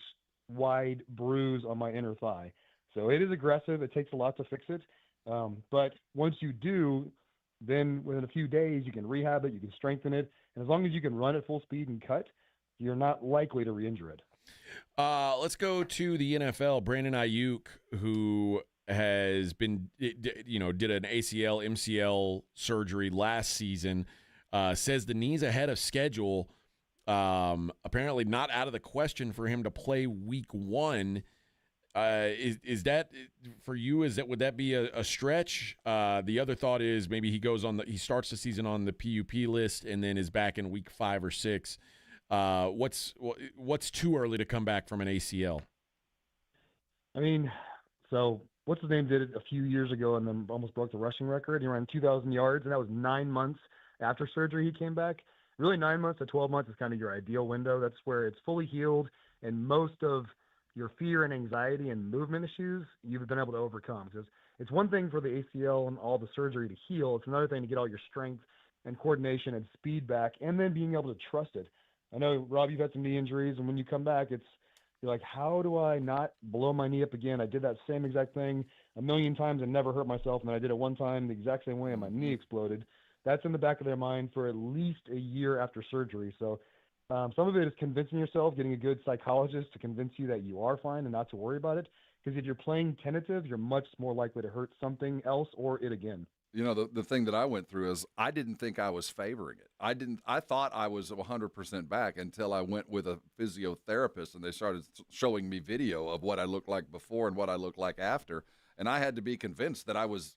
wide bruise on my inner thigh. So it is aggressive. It takes a lot to fix it. But once you do, then within a few days, you can rehab it, you can strengthen it. And as long as you can run at full speed and cut, you're not likely to re-injure it. Let's go to the NFL. Brandon Ayuk, who has been, did an ACL, MCL surgery last season, says the knee's ahead of schedule. Apparently not out of the question for him to play week 1. Is that for you? Would that be a stretch? The other thought is maybe he starts the season on the PUP list and then is back in week 5 or 6. What's too early to come back from an ACL? I mean, so what's his name did it a few years ago and then almost broke the rushing record. He ran 2,000 yards, and that was 9 months after surgery he came back. Really, 9 months to 12 months is kind of your ideal window. That's where it's fully healed, and most of your fear and anxiety and movement issues you've been able to overcome. Because it's one thing for the ACL and all the surgery to heal. It's another thing to get all your strength and coordination and speed back, and then being able to trust it. I know, Rob, you've had some knee injuries, and when you come back, you're like, how do I not blow my knee up again? I did that same exact thing a million times and never hurt myself, and then I did it one time the exact same way, and my knee exploded. That's in the back of their mind for at least a year after surgery. So some of it is convincing yourself, getting a good psychologist to convince you that you are fine and not to worry about it. Because if you're playing tentative, you're much more likely to hurt something else or it again. You know, the thing that I went through is I didn't think I was favoring it. I thought I was 100% back until I went with a physiotherapist and they started showing me video of what I looked like before and what I looked like after. And I had to be convinced that I was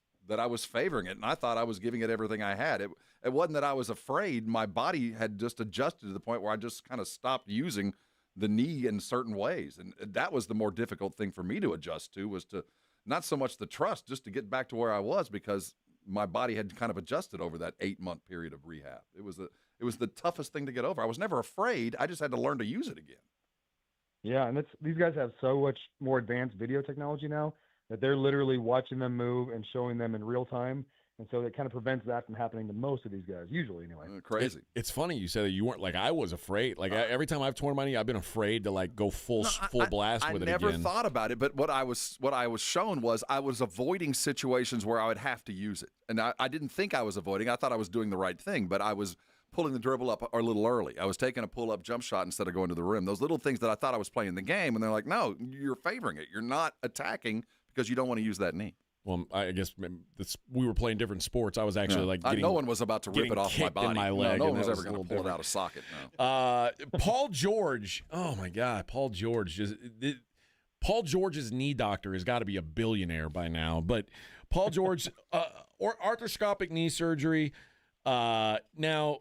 favoring it, and I thought I was giving it everything I had. It wasn't that I was afraid. My body had just adjusted to the point where I just kind of stopped using the knee in certain ways, and that was the more difficult thing for me to adjust to, was to not so much the trust, just to get back to where I was, because my body had kind of adjusted over that 8-month period of rehab. It was the toughest thing to get over. I was never afraid. I just had to learn to use it again. Yeah, and these guys have so much more advanced video technology now that they're literally watching them move and showing them in real time. And so it kind of prevents that from happening to most of these guys, usually anyway. Crazy. It's funny you said that you weren't, like, I was afraid. Like, every time I've torn my knee, I've been afraid to, like, go full blast with it again. I never thought about it, but what I was shown was I was avoiding situations where I would have to use it. And I didn't think I was avoiding. I thought I was doing the right thing, but I was pulling the dribble up a little early. I was taking a pull-up jump shot instead of going to the rim. Those little things that I thought I was playing the game, and they're like, no, you're favoring it. You're not attacking because you don't want to use that knee. Well, I guess we were playing different sports. I was actually no one was about to rip it off my body. My leg, no one was ever going to pull it out of socket. No. Paul George. Oh my God, Paul George. Paul George's knee doctor has got to be a billionaire by now. But Paul George, or arthroscopic knee surgery. Now,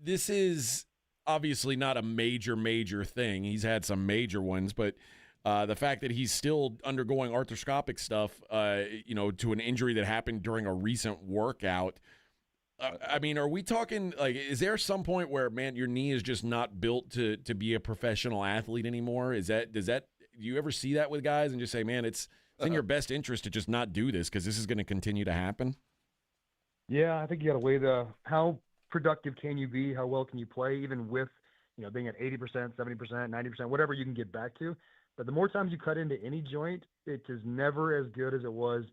this is obviously not a major thing. He's had some major ones, but The fact that he's still undergoing arthroscopic stuff, to an injury that happened during a recent workout. I mean, are we talking, like, is there some point where, man, your knee is just not built to be a professional athlete anymore? Do you ever see that with guys and just say, man, it's in your best interest to just not do this because this is going to continue to happen? Yeah, I think you got to weigh how productive can you be? How well can you play, even with, being at 80%, 70%, 90%, whatever you can get back to. But the more times you cut into any joint, it is never as good as it was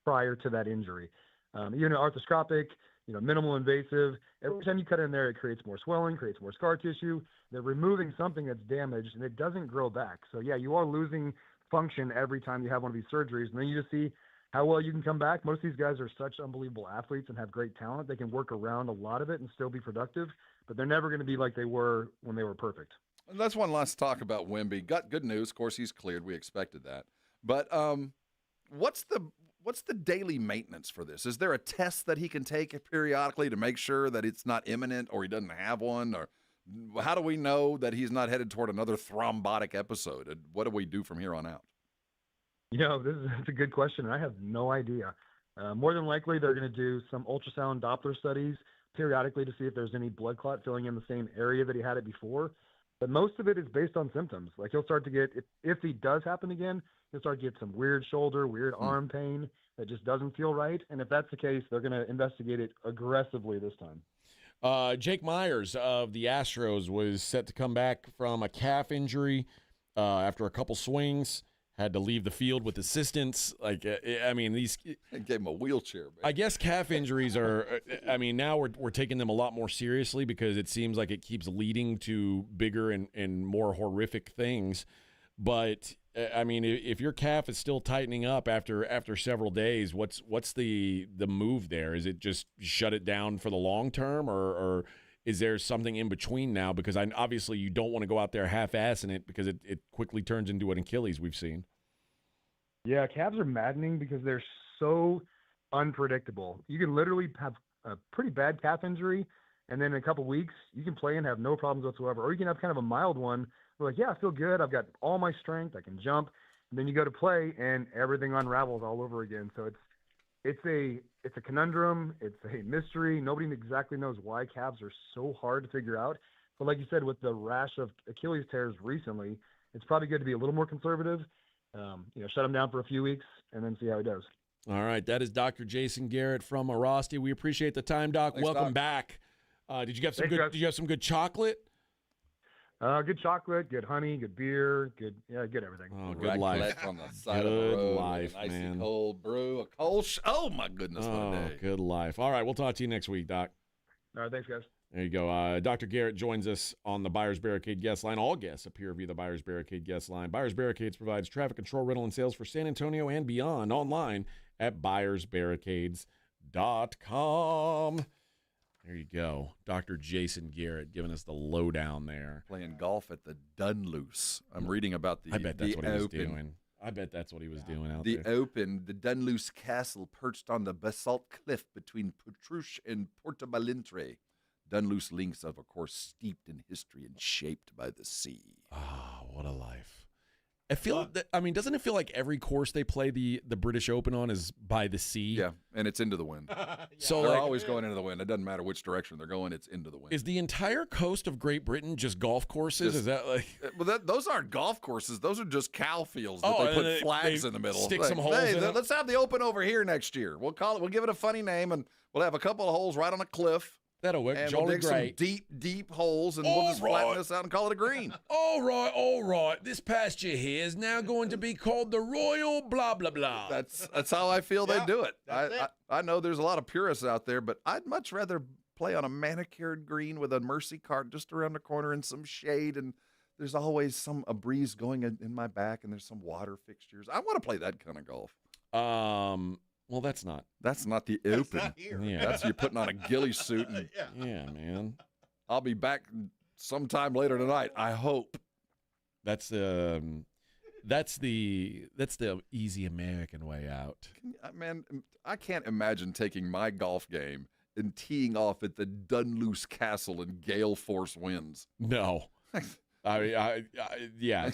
prior to that injury. Even arthroscopic, minimal invasive, every time you cut in there, it creates more swelling, creates more scar tissue. They're removing something that's damaged, and it doesn't grow back. So, yeah, you are losing function every time you have one of these surgeries. And then you just see how well you can come back. Most of these guys are such unbelievable athletes and have great talent. They can work around a lot of it and still be productive, but they're never going to be like they were when they were perfect. And that's one last talk about Wemby. Got good news. Of course, he's cleared. We expected that. But what's the daily maintenance for this? Is there a test that he can take periodically to make sure that it's not imminent or he doesn't have one? Or how do we know that he's not headed toward another thrombotic episode? And what do we do from here on out? That's a good question, and I have no idea. More than likely, they're going to do some ultrasound Doppler studies periodically to see if there's any blood clot filling in the same area that he had it before. But most of it is based on symptoms. Like he'll start to get, if he does happen again, he'll start to get some weird shoulder, weird arm pain that just doesn't feel right. And if that's the case, they're going to investigate it aggressively this time. Jake Myers of the Astros was set to come back from a calf injury after a couple swings. Had to leave the field with assistance. These gave him a wheelchair. Baby. I guess calf injuries are. Now we're taking them a lot more seriously because it seems like it keeps leading to bigger and more horrific things. But if your calf is still tightening up after several days, what's the move there? Is it just shut it down for the long term, or is there something in between now? Because obviously you don't want to go out there half-assing it because it quickly turns into an Achilles we've seen. Yeah, calves are maddening because they're so unpredictable. You can literally have a pretty bad calf injury, and then in a couple weeks you can play and have no problems whatsoever. Or you can have kind of a mild one. You're like, yeah, I feel good. I've got all my strength. I can jump. And then you go to play, and everything unravels all over again. So it's a conundrum. It's a mystery. Nobody exactly knows why calves are so hard to figure out. But like you said, with the rash of Achilles tears recently, it's probably good to be a little more conservative. Shut him down for a few weeks and then see how he does. All right. That is Dr. Jason Garrett from Arosty. We appreciate the time, Doc. Thanks, Welcome Doc. back. Did you have Thanks, Did you have some good chocolate? Good chocolate, good honey, good beer, good everything. Oh, good life. On the side Good of the road, life, an icy man. cold brew, a cold. Oh my goodness, what a Oh, day! good life. All right, we'll talk to you next week, Doc. All right, thanks, guys. There you go. Dr. Garrett joins us on the Buyers Barricade guest line. All guests appear via the Buyers Barricade guest line. Buyers Barricades provides traffic control, rental, and sales for San Antonio and beyond online at buyersbarricades.com. There you go. Dr. Jason Garrett giving us the lowdown there. Playing golf at the Dunluce. I'm reading about the I bet that's what he was Open. doing. I bet that's what he was doing out The there. Open, the Dunluce Castle perched on the basalt cliff between Petruche and Portabalintre. Dunluce links are, of course, steeped in history and shaped by the sea. Oh, what a life. Doesn't it feel like every course they play the British Open on is by the sea? Yeah, and it's into the wind. So they're always going into the wind. It doesn't matter which direction they're going, it's into the wind. Is the entire coast of Great Britain just golf courses? Is that like... Well, those aren't golf courses. Those are just cow fields that they put flags in the middle. Stick some holes in it. Let's have the Open over here next year. We'll give it a funny name, and we'll have a couple of holes right on a cliff. That'll work. And Jolly we'll dig great. some deep holes, and we'll just flatten this out and call it a green. All right. This pasture here is now going to be called the Royal blah, blah, blah. That's how I feel they do it. I know there's a lot of purists out there, but I'd much rather play on a manicured green with a Mercy cart just around the corner in some shade, and there's always a breeze going in my back, and there's some water fixtures. I want to play that kind of golf. Well, that's not the Open. Not here. Yeah. That's you putting on a ghillie suit. And Yeah, man. I'll be back sometime later tonight, I hope. That's the easy American way out. Man, I can't imagine taking my golf game and teeing off at the Dunluce Castle in gale force winds. No. Yeah.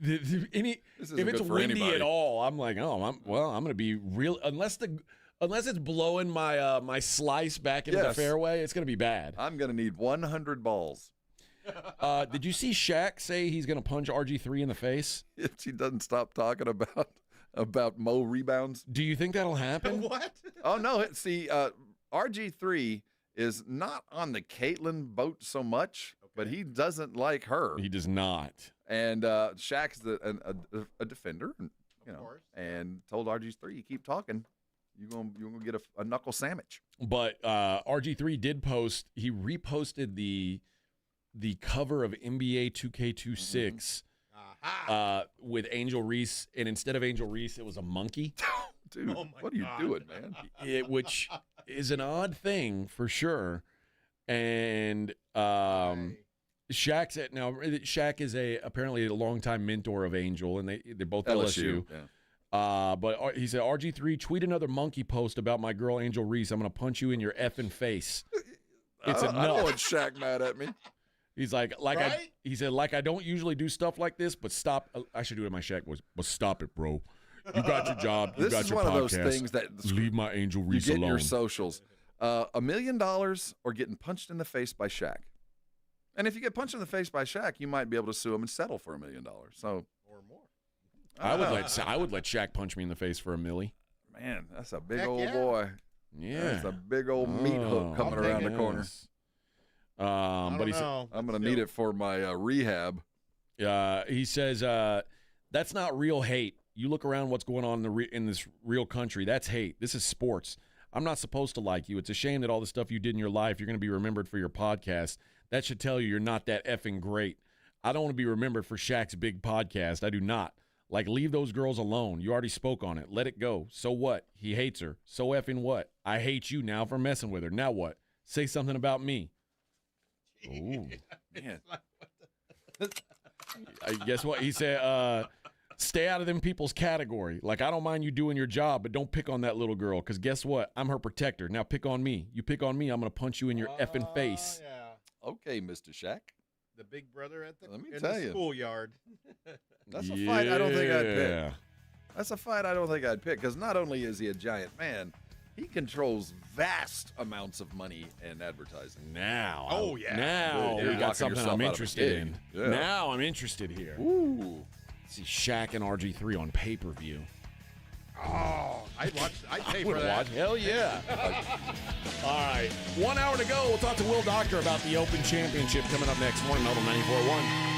if it's windy at all, I'm like, I'm going to be real. Unless it's blowing my slice back into the fairway, it's going to be bad. I'm going to need 100 balls. Did you see Shaq say he's going to punch RG3 in the face? If he doesn't stop talking about Mo rebounds. Do you think that'll happen? What? Oh, no. See, RG3 is not on the Caitlyn boat so much, but he doesn't like her. He does not. And Shaq's a defender, and told RG3, you keep talking, you're gonna get a knuckle sandwich. But RG3 did post. He reposted the cover of NBA 2K26 with Angel Reese, and instead of Angel Reese, it was a monkey. Dude, what are you doing, man? Which is an odd thing for sure. And Shaq is apparently a longtime mentor of Angel, and they're both LSU. Yeah. But he said, RG3, tweet another monkey post about my girl Angel Reese. I'm going to punch you in your effing face. It's enough. I don't want Shaq mad at me. He's like right? He said, I don't usually do stuff like this, but stop. I should do it in my Shaq voice, but stop it, bro. You got your job. You got your podcast. This is one of those things that leave my Angel Reese alone. You get alone. your socials. $1 million or getting punched in the face by Shaq. And if you get punched in the face by Shaq, you might be able to sue him and settle for $1 million. So or more. I would let Shaq punch me in the face for $1 million. Man, that's a big old boy. Yeah, that's a big old meat hook coming around the corner. But he said, I'm going to need it for my rehab. He says that's not real hate. You look around what's going on in this real country. That's hate. This is sports. I'm not supposed to like you. It's a shame that all the stuff you did in your life, you're going to be remembered for your podcast. That should tell you you're not that effing great. I don't want to be remembered for Shaq's big podcast. I do not. Like, leave those girls alone. You already spoke on it. Let it go. So what? He hates her. So effing what? I hate you now for messing with her. Now what? Say something about me. Ooh, man. Guess what? He said, stay out of them people's category. Like, I don't mind you doing your job, but don't pick on that little girl, because guess what? I'm her protector. Now pick on me. You pick on me, I'm going to punch you in your effing face. Yeah. Okay, Mr. Shaq. The big brother at the schoolyard. That's a fight I don't think I'd pick. That's a fight I don't think I'd pick, because not only is he a giant man, he controls vast amounts of money and advertising. Now. Oh, yeah. Now we got something I'm interested in. Yeah. Now I'm interested here. Ooh. See Shaq and RG3 on pay-per-view. Oh, I'd pay for would that. watch. Hell yeah. All right. 1 hour to go. We'll talk to Will Doctor about the Open Championship coming up next. Morning Huddle 94.1.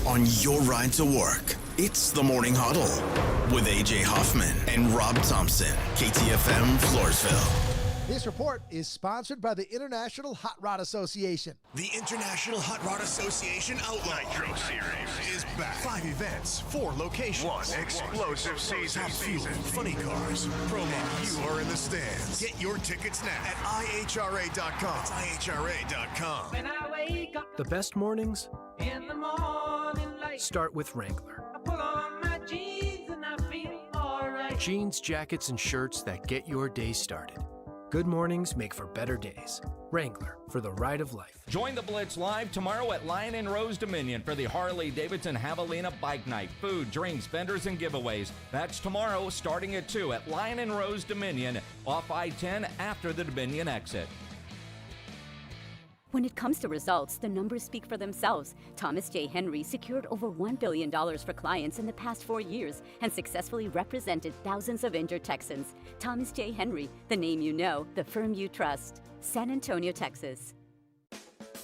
On your ride to work, it's the Morning Huddle with A.J. Hoffman and Rob Thompson. KTFM Floresville. This report is sponsored by the International Hot Rod Association. The International Hot Rod Association Outlaw Nitro Series is back. 5 events, 4 locations. 1 explosive season. Funny cars, promos. You are in the stands. Get your tickets now at IHRA.com. It's IHRA.com. When I wake up the best mornings in the morning light, start with Wrangler. I put on my jeans and I feel all right. Jeans, jackets, and shirts that get your day started. Good mornings make for better days. Wrangler, for the ride of life. Join the Blitz live tomorrow at Lion and Rose Dominion for the Harley-Davidson Javelina Bike Night. Food, drinks, vendors, and giveaways. That's tomorrow starting at 2 at Lion and Rose Dominion off I-10 after the Dominion exit. When it comes to results, the numbers speak for themselves. Thomas J. Henry secured over $1 billion for clients in the past 4 years and successfully represented thousands of injured Texans. Thomas J. Henry, the name you know, the firm you trust. San Antonio, Texas.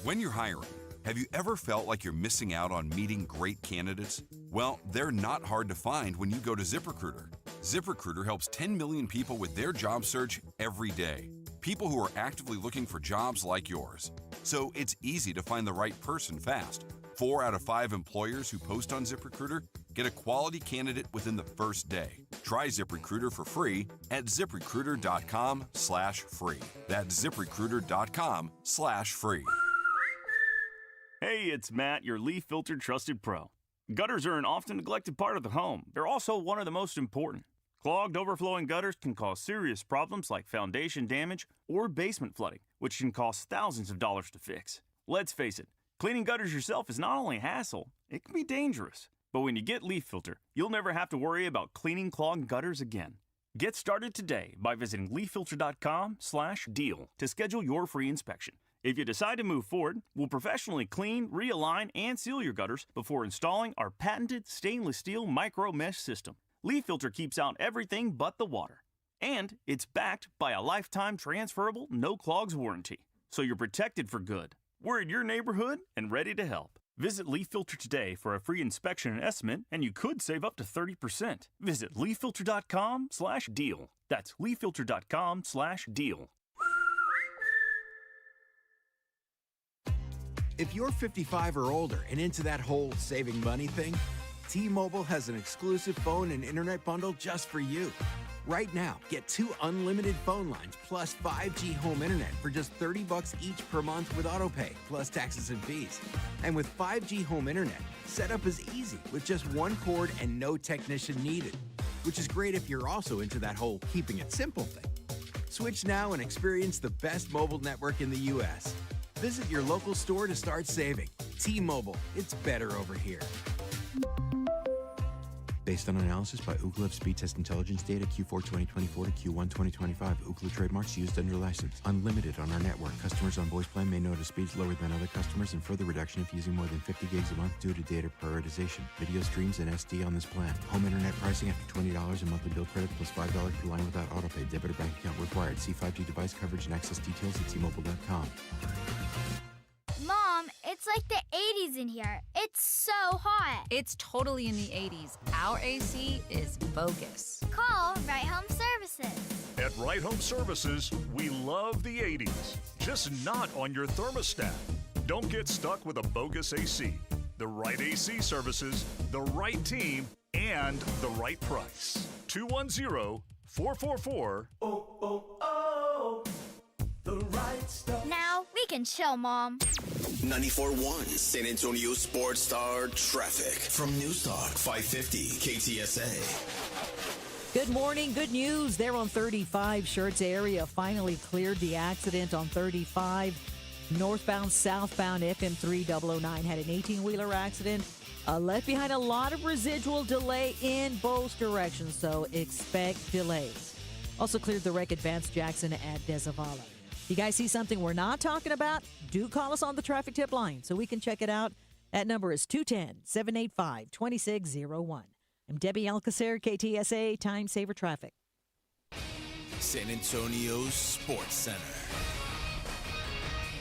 When you're hiring, have you ever felt like you're missing out on meeting great candidates? Well, they're not hard to find when you go to ZipRecruiter. ZipRecruiter helps 10 million people with their job search every day. People who are actively looking for jobs like yours. So it's easy to find the right person fast. 4 out of 5 employers who post on ZipRecruiter get a quality candidate within the first day. Try ZipRecruiter for free at ZipRecruiter.com/free. That's ZipRecruiter.com/free. Hey, it's Matt, your leaf filter trusted pro. Gutters are an often neglected part of the home. They're also one of the most important. Clogged, overflowing gutters can cause serious problems like foundation damage or basement flooding, which can cost thousands of dollars to fix. Let's face it, Cleaning gutters yourself is not only a hassle, it can be dangerous. But when you get Leaf Filter, you'll never have to worry about cleaning clogged gutters again. Get started today by visiting leaffilter.com/deal to schedule your free inspection. If you decide to move forward, we'll professionally clean, realign, and seal your gutters before installing our patented stainless steel micro mesh system. Leaf Filter keeps out everything but the water. And it's backed by a lifetime transferable no clogs warranty. So you're protected for good. We're in your neighborhood and ready to help. Visit Leaf Filter today for a free inspection and estimate, and you could save up to 30%. Visit leaffilter.com/deal. That's leaffilter.com/deal. If you're 55 or older and into that whole saving money thing, T-Mobile has an exclusive phone and internet bundle just for you. Right now, get 2 unlimited phone lines plus 5G home internet for just $30 each per month with autopay, plus taxes and fees. And with 5G home internet, setup is easy with just one cord and no technician needed, which is great if you're also into that whole keeping it simple thing. Switch now and experience the best mobile network in the U.S. Visit your local store to start saving. T-Mobile, it's better over here. Based on analysis by Ookla of speed test intelligence data Q4 2024 to Q1 2025. Ookla trademarks used under license. Unlimited on our network. Customers on voice plan may notice speeds lower than other customers and further reduction if using more than 50 gigs a month due to data prioritization. Video streams and SD on this plan. Home internet pricing after $20 in monthly bill credit plus $5 per line without autopay. Debit or bank account required. See 5G device coverage and access details at T-Mobile.com. Mom, it's like the 80s in here. It's so hot. It's totally in the 80s. Our AC is bogus. Call Right Home Services. At Right Home Services, we love the 80s, just not on your thermostat. Don't get stuck with a bogus AC. The right AC services, the right team, and the right price. 210-444. The right stuff. Now we can chill, Mom. 94.1 San Antonio Sports Star traffic from News Talk 550 KTSA. Good morning. Good news there on 35. Schertz area finally cleared the accident on 35. Northbound, southbound FM 3009 had an 18-wheeler accident. Left behind a lot of residual delay in both directions, so expect delays. Also cleared the wreck at Vance Jackson at Desavala. You guys see something we're not talking about? Do call us on the traffic tip line so we can check it out. That number is 210-785-2601. I'm Debbie Alcacer, KTSA Time Saver Traffic. San Antonio Sports Center.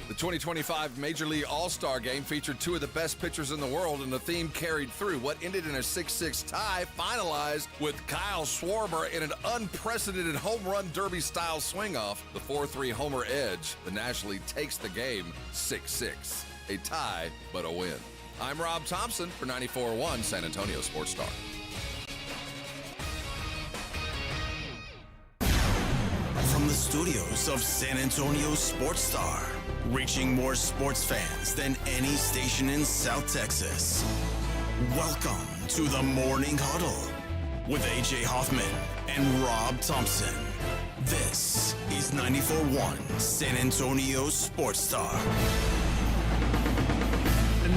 The 2025 Major League All-Star Game featured 2 of the best pitchers in the world, and the theme carried through. What ended in a 6-6 tie finalized with Kyle Schwarber in an unprecedented home run derby-style swing-off. The 4-3 homer edge. The National League takes the game 6-6. A tie, but a win. I'm Rob Thompson for 94.1 San Antonio Sports Star. From the studios of San Antonio Sports Star, reaching more sports fans than any station in South Texas. Welcome to the Morning Huddle with AJ Hoffman and Rob Thompson. This is 94.1 San Antonio Sports Star.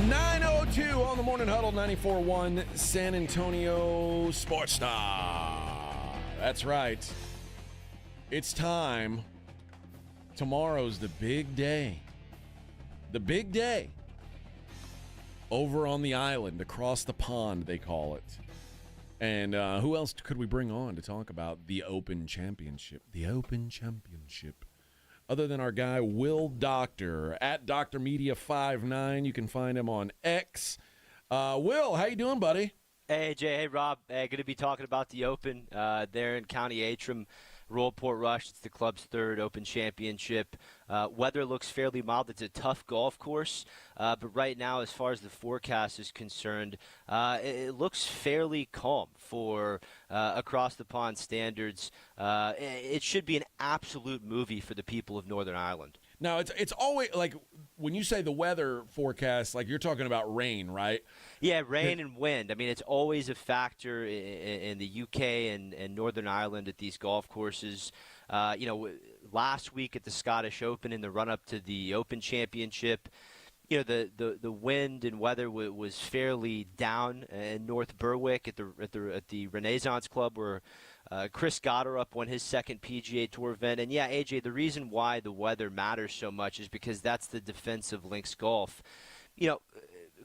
9:02 on the Morning Huddle, 94.1 San Antonio Sports Star. That's right. It's time. Tomorrow's the big day. The big day. Over on the island, across the pond, they call it. And who else could we bring on to talk about the Open Championship? The Open Championship. Other than our guy, Will Doctor, at Dr. Media 59. You can find him on X. Will, how you doing, buddy? Hey, Jay. Hey, Rob. Good to be talking about the Open there in County Antrim. Roll Port Rush. It's the club's 3rd Open Championship. Weather looks fairly mild. It's a tough golf course, but right now, as far as the forecast is concerned, it looks fairly calm for across the pond standards. It should be an absolute movie for the people of Northern Ireland. Now, it's always, like, when you say the weather forecast, like, you're talking about rain, right? Yeah, rain and wind. I mean, it's always a factor in the UK and Northern Ireland at these golf courses. Last week at the Scottish Open in the run-up to the Open Championship, the wind and weather was fairly down in North Berwick at the Renaissance Club where Chris Gotterup won his second PGA Tour event. And yeah, AJ, the reason why the weather matters so much is because that's the defense of links golf.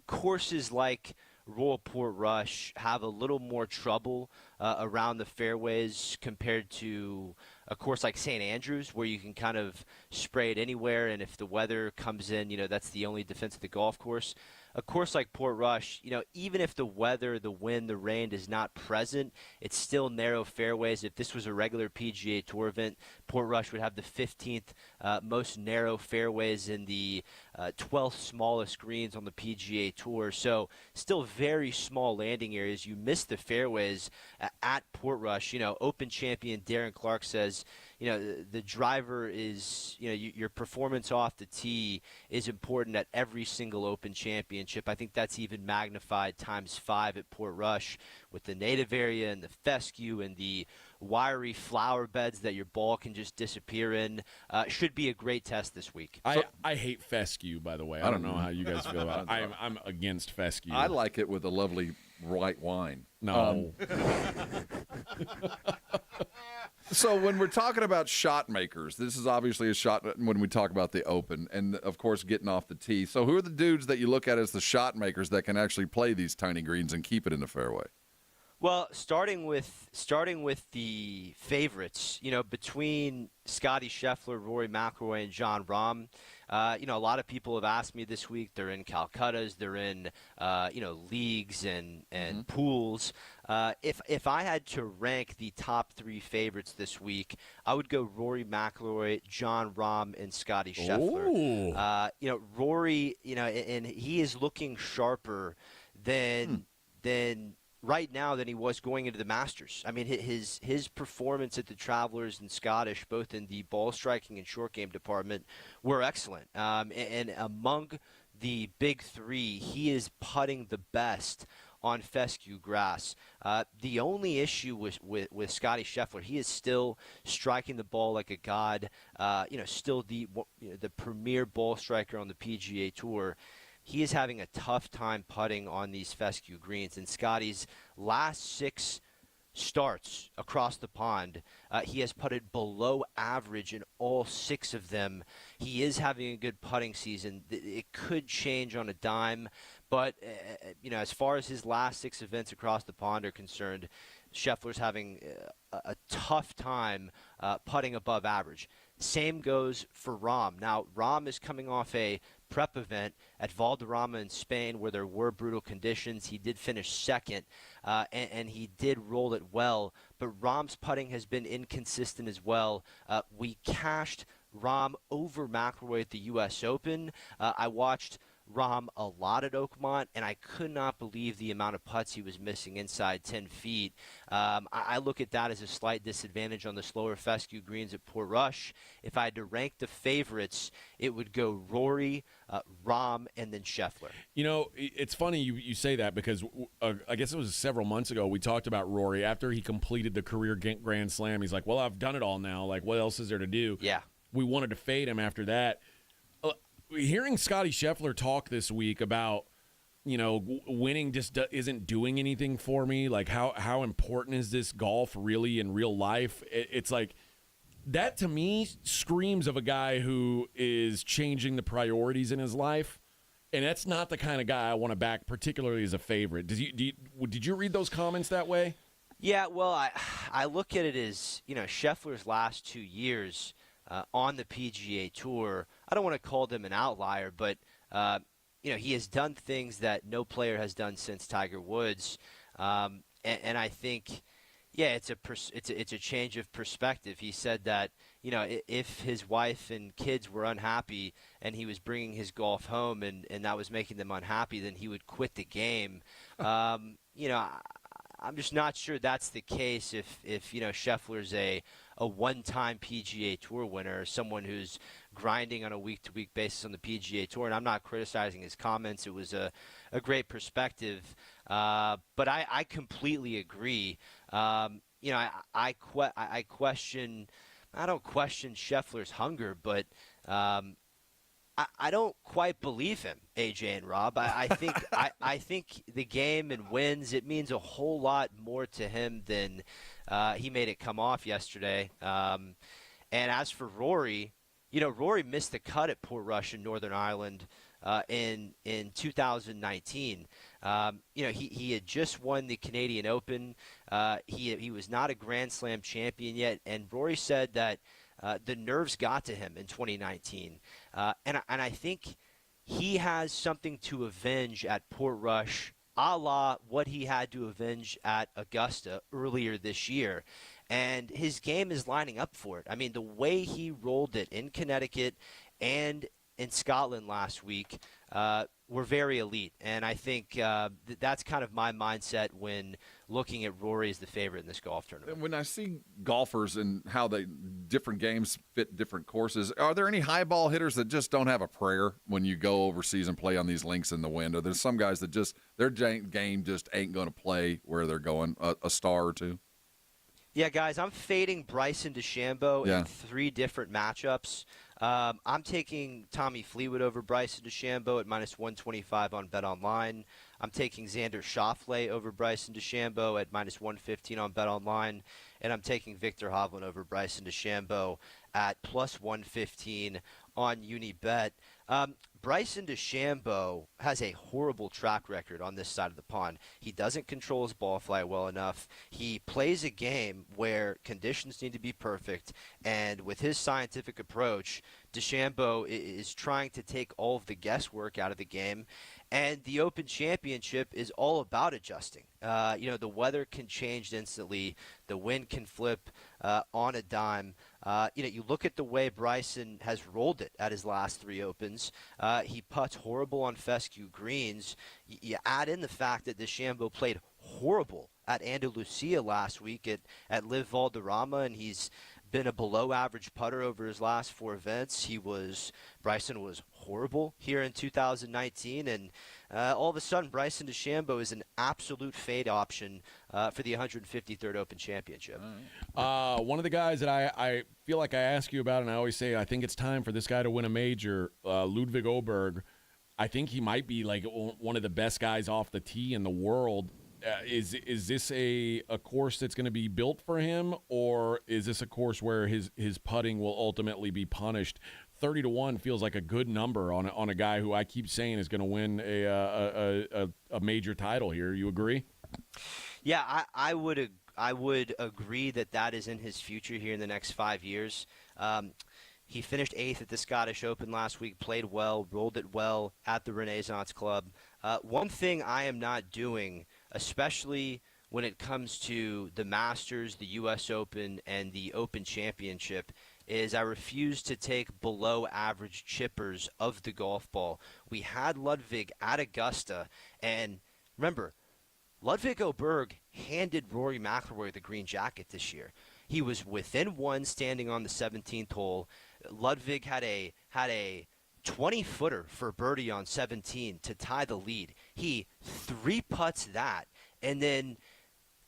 Courses like Royal Portrush have a little more trouble around the fairways compared to a course like St. Andrews, where you can kind of spray it anywhere, and if the weather comes in, that's the only defense of the golf course. A course like Portrush, even if the weather, the wind, the rain is not present, it's still narrow fairways. If this was a regular PGA Tour event, Portrush would have the 15th most narrow fairways in the 12th smallest greens on the PGA Tour. So still very small landing areas. You miss the fairways at Portrush. Open champion Darren Clark says, the driver is, your performance off the tee is important at every single Open Championship. I think that's even magnified times 5 at Portrush with the native area and the fescue and the wiry flower beds that your ball can just disappear in. Should be a great test this week. I hate fescue, by the way. I don't know how you guys feel about it. I'm against fescue. I like it with a lovely white wine. No. So when we're talking about shot makers, this is obviously a shot when we talk about the Open and, of course, getting off the tee. So who are the dudes that you look at as the shot makers that can actually play these tiny greens and keep it in the fairway? Well, starting with the favorites, between Scotty Scheffler, Rory McIlroy, and Jon Rahm, a lot of people have asked me this week. They're in Calcuttas, they're in leagues and pools. If I had to rank the top 3 favorites this week, I would go Rory McIlroy, Jon Rahm, and Scotty Scheffler. Rory, and he is looking sharper than right now than he was going into the Masters. I mean, his performance at the Travelers and Scottish, both in the ball striking and short game department, were excellent. And among the big 3, he is putting the best on fescue grass. The only issue with Scotty Scheffler, he is still striking the ball like a god. Still the premier ball striker on the PGA Tour. He is having a tough time putting on these fescue greens. In Scotty's last 6 starts across the pond, he has putted below average in all 6 of them. He is having a good putting season. It could change on a dime, but as far as his last 6 events across the pond are concerned, Scheffler's having a tough time putting above average. Same goes for Rahm. Now, Rahm is coming off a prep event at Valderrama in Spain where there were brutal conditions. He did finish second, and he did roll it well, but Rahm's putting has been inconsistent as well. We cashed Rahm over McIlroy at the U.S. Open. I watched Rahm a lot at Oakmont, and I could not believe the amount of putts he was missing inside 10 feet. I look at that as a slight disadvantage on the slower fescue greens at Portrush. If I had to rank the favorites, it would go Rory, Rahm, and then Scheffler. It's funny you say that because I guess it was several months ago we talked about Rory. After he completed the career Grand Slam, he's like, well, I've done it all now. Like, what else is there to do? Yeah. We wanted to fade him after that. Hearing Scotty Scheffler talk this week about, winning just isn't doing anything for me. Like, how important is this golf really in real life? It's like that to me screams of a guy who is changing the priorities in his life. And that's not the kind of guy I want to back, particularly as a favorite. Did you read those comments that way? Yeah, well, I look at it as, Scheffler's last 2 years on the PGA Tour. I don't want to call them an outlier, but he has done things that no player has done since Tiger Woods, and I think, it's a change of perspective. He said that if his wife and kids were unhappy and he was bringing his golf home and that was making them unhappy, then he would quit the game. I'm just not sure that's the case if Scheffler's a one-time PGA Tour winner, someone who's grinding on a week-to-week basis on the PGA Tour. And I'm not criticizing his comments. It was a great perspective. But I completely agree. I don't question Scheffler's hunger, but I don't quite believe him, AJ and Rob. I think I think the game and wins, it means a whole lot more to him than he made it come off yesterday. And as for Rory, Rory missed the cut at Portrush in Northern Ireland in 2019. He had just won the Canadian Open. He was not a Grand Slam champion yet, and Rory said that the nerves got to him in 2019. And I think he has something to avenge at Portrush, a la what he had to avenge at Augusta earlier this year. And his game is lining up for it. I mean, the way he rolled it in Connecticut and in Scotland last week were very elite. And I think that's kind of my mindset when looking at Rory as the favorite in this golf tournament. When I see golfers and how different games fit different courses, are there any high ball hitters that just don't have a prayer when you go overseas and play on these links in the wind? Or there's some guys that just their game just ain't going to play where they're going a star or two? Yeah, guys, I'm fading Bryson DeChambeau in 3 different matchups. I'm taking Tommy Fleetwood over Bryson DeChambeau at -125 on BetOnline. I'm taking Xander Schauffele over Bryson DeChambeau at -115 on BetOnline. And I'm taking Victor Hovland over Bryson DeChambeau at +115 on Unibet. Bryson DeChambeau has a horrible track record on this side of the pond. He doesn't control his ball flight well enough. He plays a game where conditions need to be perfect, and with his scientific approach, DeChambeau is trying to take all of the guesswork out of the game. And the Open Championship is all about adjusting. The weather can change instantly. The wind can flip on a dime. You look at the way Bryson has rolled it at his last 3 Opens. He putts horrible on fescue greens. You add in the fact that DeChambeau played horrible at Andalusia last week at Live Valderrama, and he's been a below-average putter over his last 4 events. Bryson was horrible here in 2019, and all of a sudden Bryson DeChambeau is an absolute fade option for the 153rd Open Championship. One of the guys that I feel like I ask you about, and I always say I think it's time for this guy to win a major, Ludwig Oberg. I think he might be like one of the best guys off the tee in the world. Is this a course that's going to be built for him, or is this a course where his putting will ultimately be punished? 30-1 feels like a good number on a guy who I keep saying is going to win a major title here. You agree? Yeah, I would agree that is in his future here in the next 5 years. He finished 8th at the Scottish Open last week, played well, rolled it well at the Renaissance Club. One thing I am not doing, especially when it comes to the Masters, the U.S. Open, and the Open Championship, is I refuse to take below-average chippers of the golf ball. We had Ludwig at Augusta, and remember, Ludwig Oberg handed Rory McIlroy the green jacket this year. He was within 1 standing on the 17th hole. Ludwig had a 20-footer for birdie on 17 to tie the lead. He 3-putts that, and then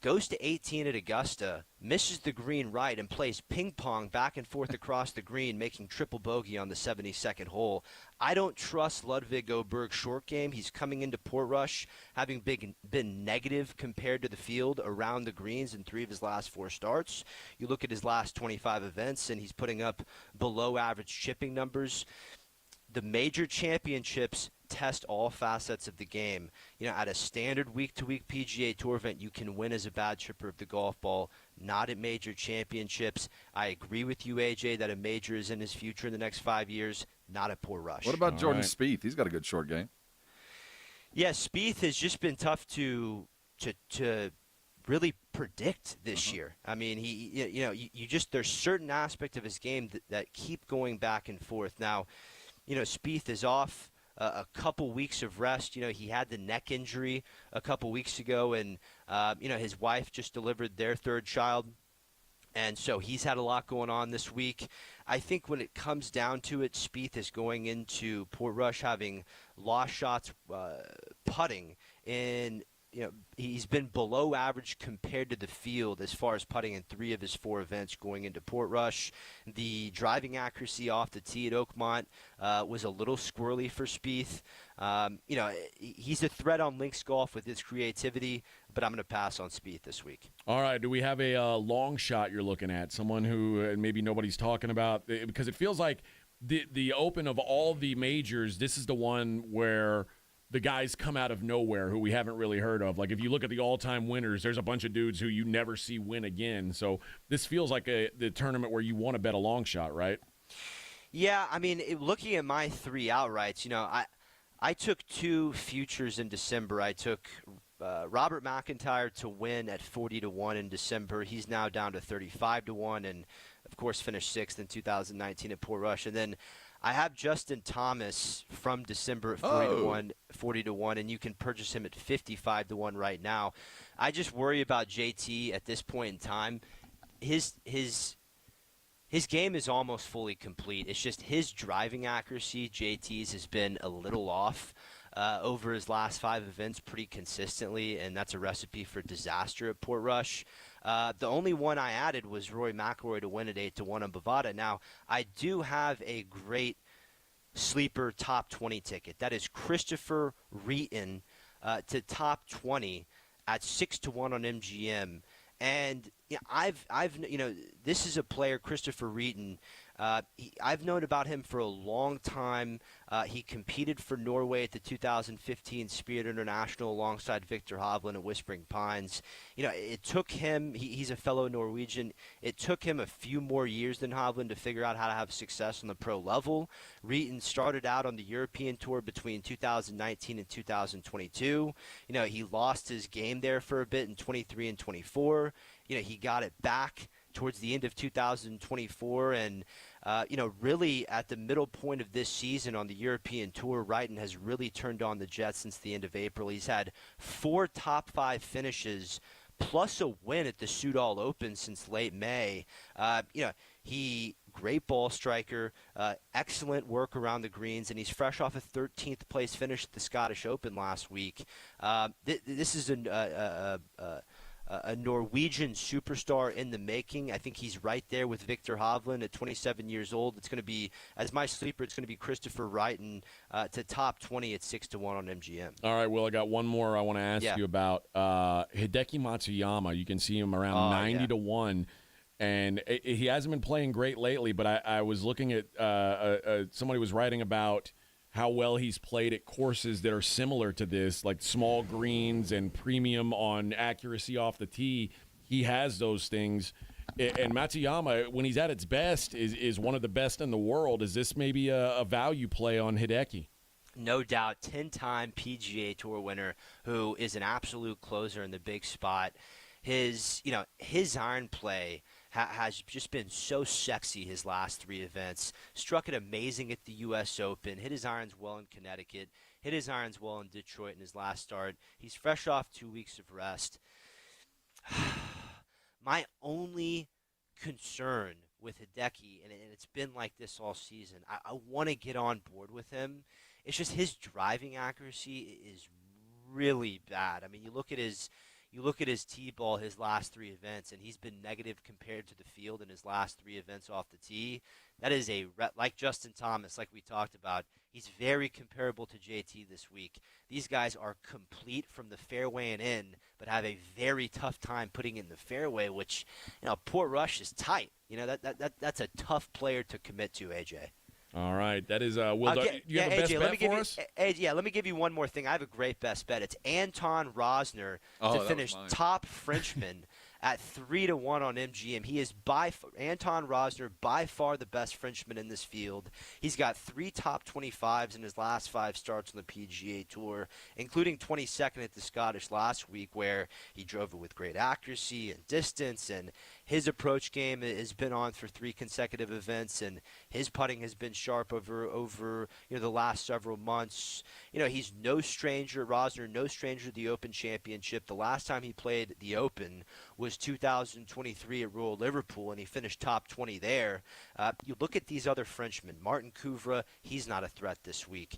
goes to 18 at Augusta, misses the green right, and plays ping-pong back and forth across the green, making triple bogey on the 72nd hole. I don't trust Ludwig Oberg's short game. He's coming into Portrush having been negative compared to the field around the greens in 3 of his last 4 starts. You look at his last 25 events, and he's putting up below-average chipping numbers. The major championships test all facets of the game. At a standard week-to-week PGA Tour event, you can win as a bad chipper of the golf ball, not at major championships. I agree with you, AJ, that a major is in his future in the next 5 years, not at Portrush. What about Jordan Spieth? He's got a good short game. Yeah, Spieth has just been tough to really predict this year. I mean, there's certain aspects of his game that keep going back and forth. Now, Spieth is off a couple weeks of rest. He had the neck injury a couple weeks ago, and his wife just delivered their 3rd child, and so he's had a lot going on this week. I think when it comes down to it, Spieth is going into Portrush having lost shots putting in he's been below average compared to the field as far as putting in 3 of his 4 events going into Portrush. The driving accuracy off the tee at Oakmont was a little squirrely for Spieth. He's a threat on links golf with his creativity, but I'm going to pass on Spieth this week. All right. Do we have a long shot you're looking at? Someone who maybe nobody's talking about? Because it feels like the Open of all the majors, this is the one where the guys come out of nowhere who we haven't really heard of. Like if you look at the all-time winners, there's a bunch of dudes who you never see win again. So this feels like the tournament where you want to bet a long shot, right? Yeah, I mean, looking at my 3 outrights, I took 2 futures in December. I took Robert McIntyre to win at 40-1 in December. He's now down to 35-1, and of course finished 6th in 2019 at Portrush. And then I have Justin Thomas from December at 40-1, and you can purchase him at 55-1 right now. I just worry about JT at this point in time. His game is almost fully complete. It's just his driving accuracy, JT's, has been a little off over his last 5 events pretty consistently, and that's a recipe for disaster at Portrush. The only one I added was Rory McIlroy to win at 8-1 on Bovada. Now, I do have a great sleeper top 20 ticket. That is Christopher Reeton to top 20 at 6-1 on MGM. And this is a player, Christopher Reeton. I've known about him for a long time. He competed for Norway at the 2015 Spirit International alongside Victor Hovland at Whispering Pines. It took him, he's a fellow Norwegian, it took him a few more years than Hovland to figure out how to have success on the pro level. Reeton started out on the European Tour between 2019 and 2022. He lost his game there for a bit in 23 and 24. He got it back towards the end of 2024, and really at the middle point of this season on the European Tour, Reeton has really turned on the jet since the end of April. He's had 4 top 5 finishes plus a win at the Soudal Open since late May. He great ball striker, excellent work around the greens, and he's fresh off a 13th place finish at the Scottish Open last week. This is a Norwegian superstar in the making. I think he's right there with Victor Hovland at 27 years old. It's going to be, as my sleeper, it's going to be Christopher Reeton to top 20 at 6-1 on MGM. All right, Will, I got one more I want to ask you about. Hideki Matsuyama, you can see him around 90-1. And he hasn't been playing great lately, but I was looking at somebody was writing about how well he's played at courses that are similar to this, like small greens and premium on accuracy off the tee. He has those things. And Matsuyama, when he's at its best, is one of the best in the world. Is this maybe a value play on Hideki? No doubt, 10-time PGA Tour winner who is an absolute closer in the big spot. His iron play has just been so sexy his last 3 events. Struck it amazing at the U.S. Open, hit his irons well in Connecticut, hit his irons well in Detroit in his last start. He's fresh off 2 weeks of rest. My only concern with Hideki, and it's been like this all season, I want to get on board with him. It's just his driving accuracy is really bad. I mean, you look at his tee ball his last 3 events, and he's been negative compared to the field in his last 3 events off the tee. That is like Justin Thomas, like we talked about. He's very comparable to JT this week. These guys are complete from the fairway and in, but have a very tough time putting in the fairway, which, Portrush is tight. That's a tough player to commit to, AJ. All right, that is Will. Do you have a best bet for us? Let me give you one more thing. I have a great best bet. It's Anton Rosner to finish top Frenchman at 3-1 on MGM. He is Anton Rosner, by far the best Frenchman in this field. He's got 3 top 25s in his last 5 starts on the PGA Tour, including 22nd at the Scottish last week, where he drove it with great accuracy and distance, and his approach game has been on for 3 consecutive events, and his putting has been sharp over the last several months. He's no stranger, Rosner, no stranger to the Open Championship. The last time he played the Open was his 2023 at Royal Liverpool, and he finished top 20 there. You look at these other Frenchmen. Martin Couvra, he's not a threat this week.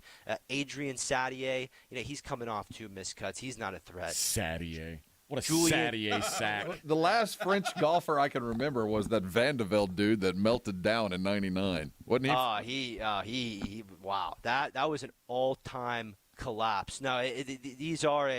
Adrien Sadier, he's coming off 2 missed cuts. He's not a threat. Sadier. What a Sadier sack. The last French golfer I can remember was that Van de Velde dude that melted down in '99. Wasn't he? He wow. That was an all-time collapse. Now, these are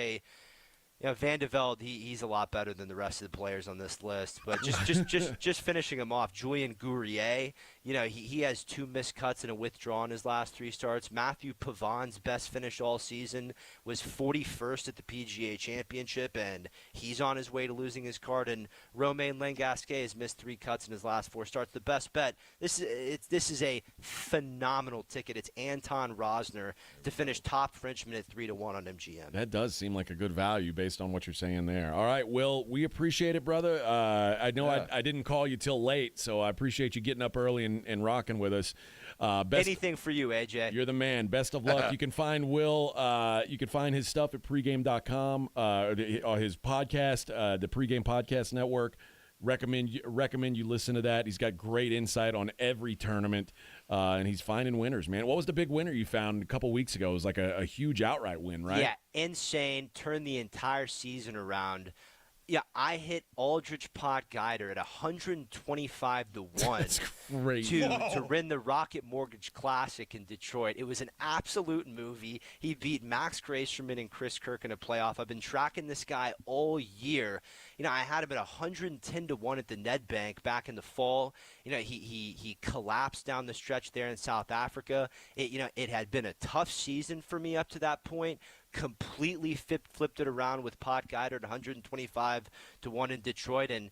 Van de Velde, he's a lot better than the rest of the players on this list. But just finishing him off, Julian Gourier, he has 2 missed cuts and a withdrawal in his last 3 starts. Matthew Pavan's best finish all season was 41st at the PGA Championship, and he's on his way to losing his card. And Romain Langasquet has missed 3 cuts in his last 4 starts. The best bet. This is a phenomenal ticket. It's Anton Rosner to finish top Frenchman at 3-1 on MGM. That does seem like a good value based on what you're saying there. All right, Will, we appreciate it, brother. I know I didn't call you till late, so I appreciate you getting up early and rocking with us. Anything for you, AJ. You're the man. Best of luck. You can find Will. You can find his stuff at pregame.com, his podcast, the Pregame Podcast Network. Recommend you listen to that. He's got great insight on every tournament, and he's finding winners, man. What was the big winner you found a couple weeks ago? It was like a huge outright win, right? Yeah, insane. Turned the entire season around. Yeah, I hit Aldrich Pot Guider at 125 to 1 That's great. to win the Rocket Mortgage Classic in Detroit. It was an absolute movie. He beat Max Gracerman and Chris Kirk in a playoff. I've been tracking this guy all year. I had him at 110 to 1 at the Ned Bank back in the fall. He collapsed down the stretch there in South Africa. It had been a tough season for me up to that point. Completely flipped it around with Pot Guider at 125 to 1 in Detroit, and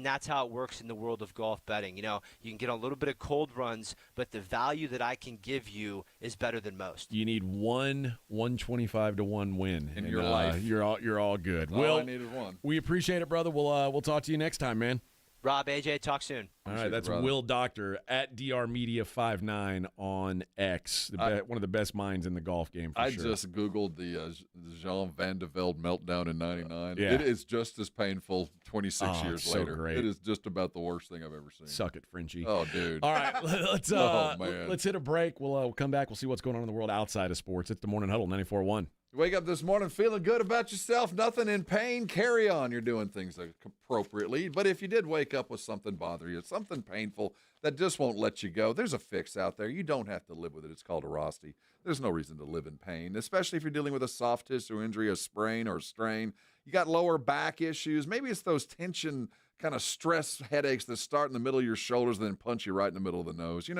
that's how it works in the world of golf betting. You can get a little bit of cold runs, but the value that I can give you is better than most. You need 125 to 1 win in your life. You're all good. All I needed one. We appreciate it, brother. We'll talk to you next time, man. Rob, AJ, talk soon. All right, that's Will Doctor at drmedia59 on X. One of the best minds in the golf game, for sure. I just Googled the Jean Van de Velde meltdown in '99. Yeah. It is just as painful 26 years so later. Great. It is just about the worst thing I've ever seen. Suck it, Frenchie. Oh, dude. All right, let's hit a break. We'll come back. We'll see what's going on in the world outside of sports. It's the Morning Huddle, 94.1. You wake up this morning feeling good about yourself, nothing in pain, carry on. You're doing things appropriately. But if you did wake up with something bothering you, something painful that just won't let you go, there's a fix out there. You don't have to live with it. It's called Arosty. There's no reason to live in pain, especially if you're dealing with a soft tissue injury, a sprain or a strain. You got lower back issues. Maybe it's those tension kind of stress headaches that start in the middle of your shoulders and then punch you right in the middle of the nose.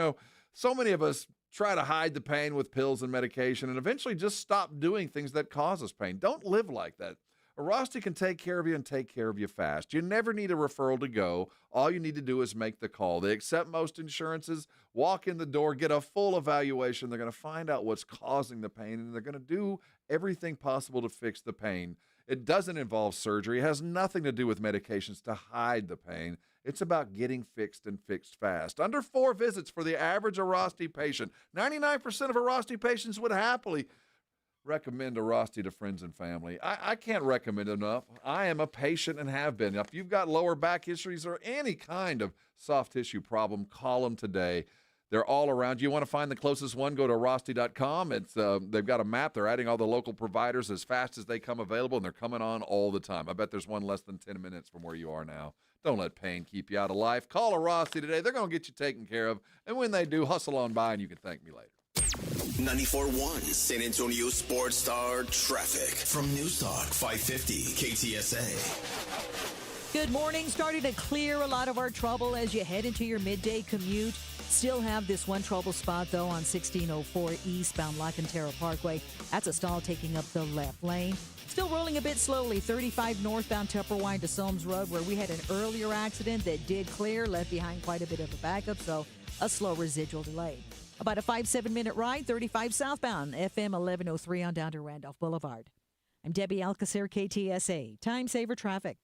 So many of us try to hide the pain with pills and medication and eventually just stop doing things that cause us pain. Don't live like that. Arosty can take care of you and take care of you fast. You never need a referral to go. All you need to do is make the call. They accept most insurances. Walk in the door, get a full evaluation. They're going to find out what's causing the pain, and they're going to do everything possible to fix the pain. It doesn't involve surgery. It has nothing to do with medications to hide the pain. It's about getting fixed and fixed fast. Under 4 visits for the average Arosty patient. 99% of Arosty patients would happily recommend Arosty to friends and family. I can't recommend it enough. I am a patient and have been. If you've got lower back issues or any kind of soft tissue problem, call them today. They're all around. You want to find the closest one, go to Arosty.com. They've got a map. They're adding all the local providers as fast as they come available, and they're coming on all the time. I bet there's one less than 10 minutes from where you are now. Don't let pain keep you out of life. Call Arosty today. They're going to get you taken care of. And when they do, hustle on by, and you can thank me later. 94.1 San Antonio Sports Star Traffic from News Talk 550 KTSA. Good morning. Starting to clear a lot of our trouble as you head into your midday commute. Still have this one trouble spot, though, on 1604 eastbound La Cantera Parkway. That's a stall taking up the left lane. Still rolling a bit slowly, 35 northbound Tupperwine to Soames Road, where we had an earlier accident that did clear, left behind quite a bit of a backup, so a slow residual delay. About a 5-7 minute ride, 35 southbound, FM 1103 on down to Randolph Boulevard. I'm Debbie Alcacer, KTSA. Time Saver Traffic.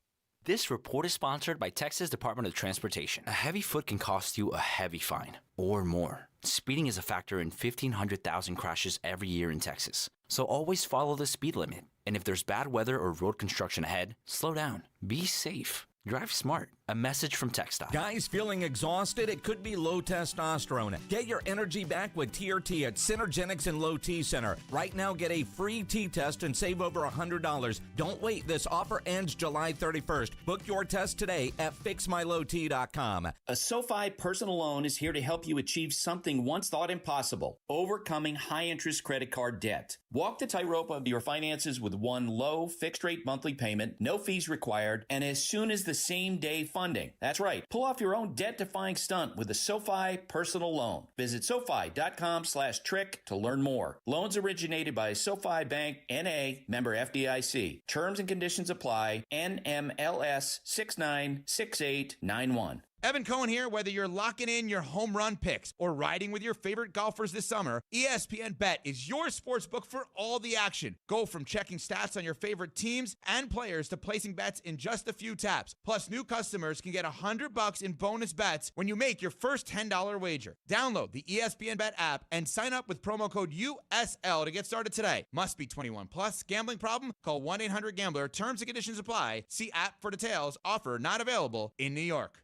This report is sponsored by Texas Department of Transportation. A heavy foot can cost you a heavy fine or more. Speeding is a factor in 1,500,000 crashes every year in Texas. So always follow the speed limit. And if there's bad weather or road construction ahead, slow down. Be safe. Drive smart. A message from TxDOT. Guys feeling exhausted? It could be low testosterone. Get your energy back with TRT at Synergenics and Low T Center. Right now, get a free T test and save over $100. Don't wait. This offer ends July 31st. Book your test today at fixmylowt.com. A SoFi personal loan is here to help you achieve something once thought impossible: overcoming high-interest credit card debt. Walk the tightrope of your finances with one low, fixed-rate monthly payment, no fees required, and as soon as the same-day funding. That's right. Pull off your own debt-defying stunt with a SoFi personal loan. Visit SoFi.com/trick to learn more. Loans originated by SoFi Bank, N.A., member FDIC. Terms and conditions apply. NMLS 696891. Evan Cohen here. Whether you're locking in your home run picks or riding with your favorite golfers this summer, ESPN Bet is your sportsbook for all the action. Go from checking stats on your favorite teams and players to placing bets in just a few taps. Plus, new customers can get $100 in bonus bets when you make your first $10 wager. Download the ESPN Bet app and sign up with promo code USL to get started today. Must be 21 plus. Gambling problem? Call 1-800-GAMBLER. Terms and conditions apply. See app for details. Offer not available in New York.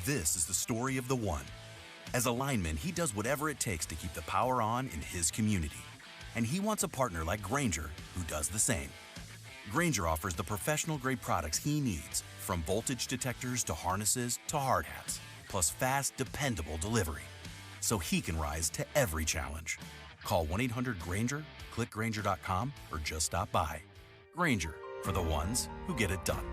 This is the story of the one. As a lineman, he does whatever it takes to keep the power on in his community. And he wants a partner like Grainger who does the same. Grainger offers the professional-grade products he needs, from voltage detectors to harnesses to hard hats, plus fast, dependable delivery, so he can rise to every challenge. Call 1-800-GRAINGER, click Grainger.com, or just stop by. Grainger, for the ones who get it done.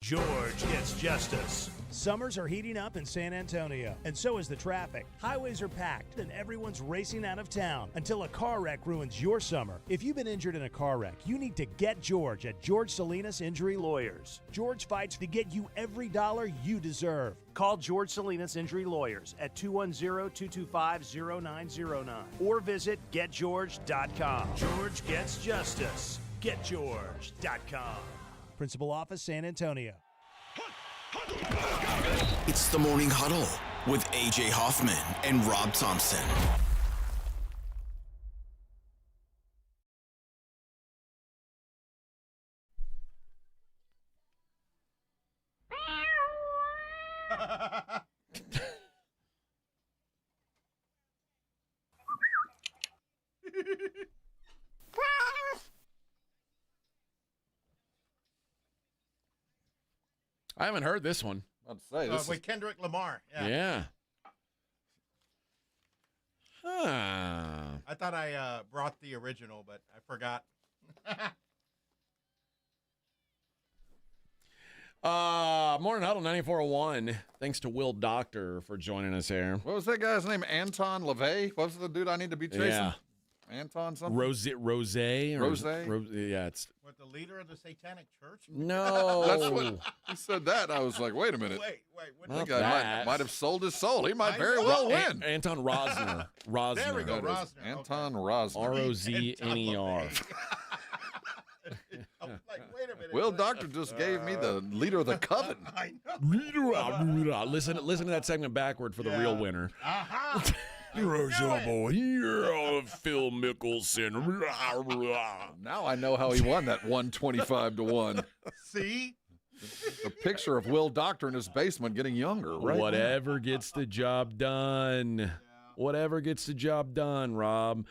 George gets justice. Summers are heating up in San Antonio, and so is the traffic. Highways are packed, and everyone's racing out of town until a car wreck ruins your summer. If you've been injured in a car wreck, you need to get George at George Salinas Injury Lawyers. George fights to get you every dollar you deserve. Call George Salinas Injury Lawyers at 210-225-0909 or visit getgeorge.com. George gets justice. Getgeorge.com. Principal Office, San Antonio. It's the Morning Huddle with A.J. Hoffman and Rob Thompson. I haven't heard this one. I'd say this with Kendrick Lamar. Yeah. Huh. I thought I brought the original, but I forgot. Morning Huddle 9401. Thanks to Will Doctor for joining us here. What was that guy's name? Anton LaVey? What was the dude I need to be chasing? Yeah. Anton something? Rose? Yeah, it's... What, the leader of the Satanic Church? No. That's what he said that. I was like, wait a minute. Wait. That guy might have sold his soul. He might very well win. Anton Rosner. There we go, Rosner. Anton Rosner. R-O-Z-N-E-R. I'm like, wait a minute. Will Doctor just gave me the leader of the coven. I know. Listen to that segment backward for the real winner. Aha. Phil Mickelson. Now I know how he won that 125-1. See? The picture of Will Doctor in his basement getting younger, right? Whatever gets the job done. Yeah. Whatever gets the job done, Rob.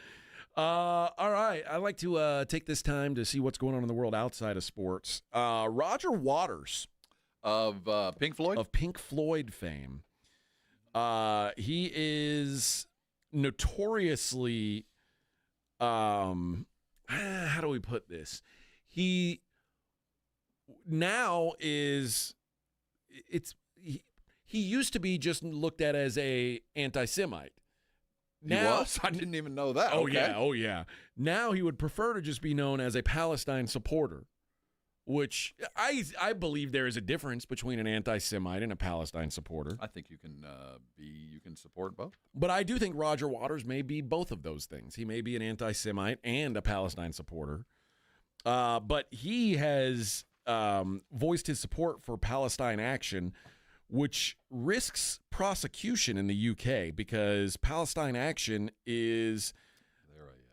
All right. I'd like to take this time to see what's going on in the world outside of sports. Roger Waters. Of Pink Floyd? Of Pink Floyd fame. He is notoriously, how do we put this? He now is, he used to be just looked at as a anti-Semite. Now, was? I didn't even know that. Oh, okay. yeah. Now he would prefer to just be known as a Palestine supporter, which I believe there is a difference between an anti-Semite and a Palestine supporter. I think you can support both. But I do think Roger Waters may be both of those things. He may be an anti-Semite and a Palestine supporter. But he has voiced his support for Palestine Action, which risks prosecution in the UK because Palestine Action is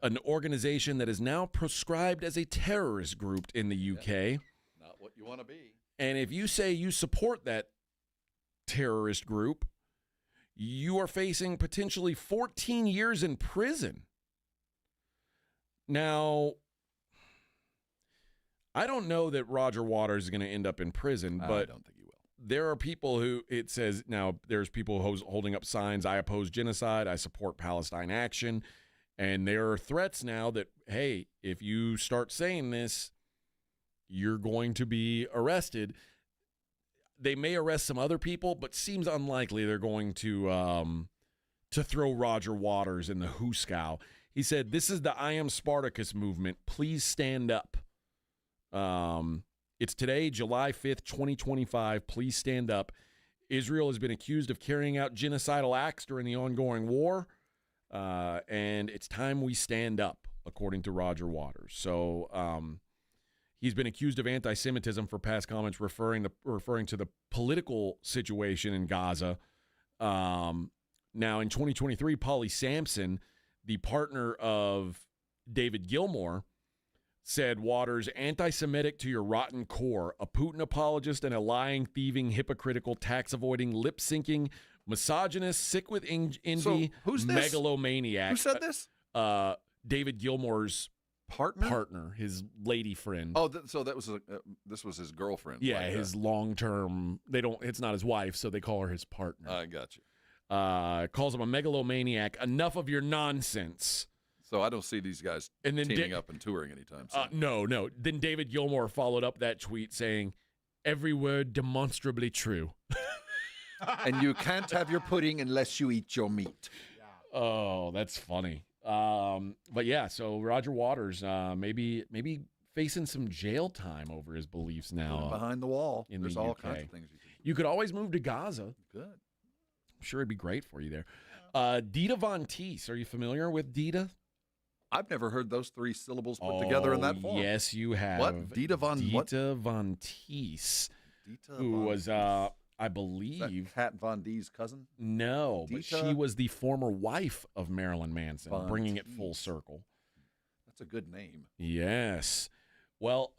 an organization that is now proscribed as a terrorist group in the UK. Not what you want to be. And if you say you support that terrorist group, you are facing potentially 14 years in prison. Now, I don't know that Roger Waters is going to end up in prison, but I don't think he will. There are people who, it says, now there's people holding up signs, I oppose genocide, I support Palestine action, and there are threats now that, hey, if you start saying this, you're going to be arrested. They may arrest some other people, but seems unlikely they're going to throw Roger Waters in the hoosegow. He said, "This is the I Am Spartacus movement. Please stand up." It's today, July 5th, 2025. Please stand up. Israel has been accused of carrying out genocidal acts during the ongoing war, and it's time we stand up, according to Roger Waters. So he's been accused of anti-Semitism for past comments referring to the political situation in Gaza. Now, in 2023, Polly Sampson, the partner of David Gilmour, said Waters, anti-Semitic to your rotten core, a Putin apologist and a lying, thieving, hypocritical, tax-avoiding, lip-syncing, misogynist, sick with envy, So, who's this? megalomaniac. Who said this? David Gilmour's partner, his lady friend. Oh, so that was this was his girlfriend. Yeah, his long-term. It's not his wife, so they call her his partner. I got you. Calls him a megalomaniac. Enough of your nonsense. So I don't see these guys teaming up and touring anytime soon. No. Then David Gilmour followed up that tweet saying, every word demonstrably true. And you can't have your pudding unless you eat your meat. Oh, that's funny. But yeah, so Roger Waters maybe facing some jail time over his beliefs now. Behind the wall. There's all UK. kinds of things you can do. You could always move to Gaza. Good. I'm sure it'd be great for you there. Dita Von Teese. Are you familiar with Dita? I've never heard those three syllables put together in that form. Yes, you have. What? Dita Von Teese, who was, I believe, Kat Von D's cousin? No, but Dita? she was the former wife of Marilyn Manson, Von bringing it Teese. full circle. That's a good name. Yes. Well,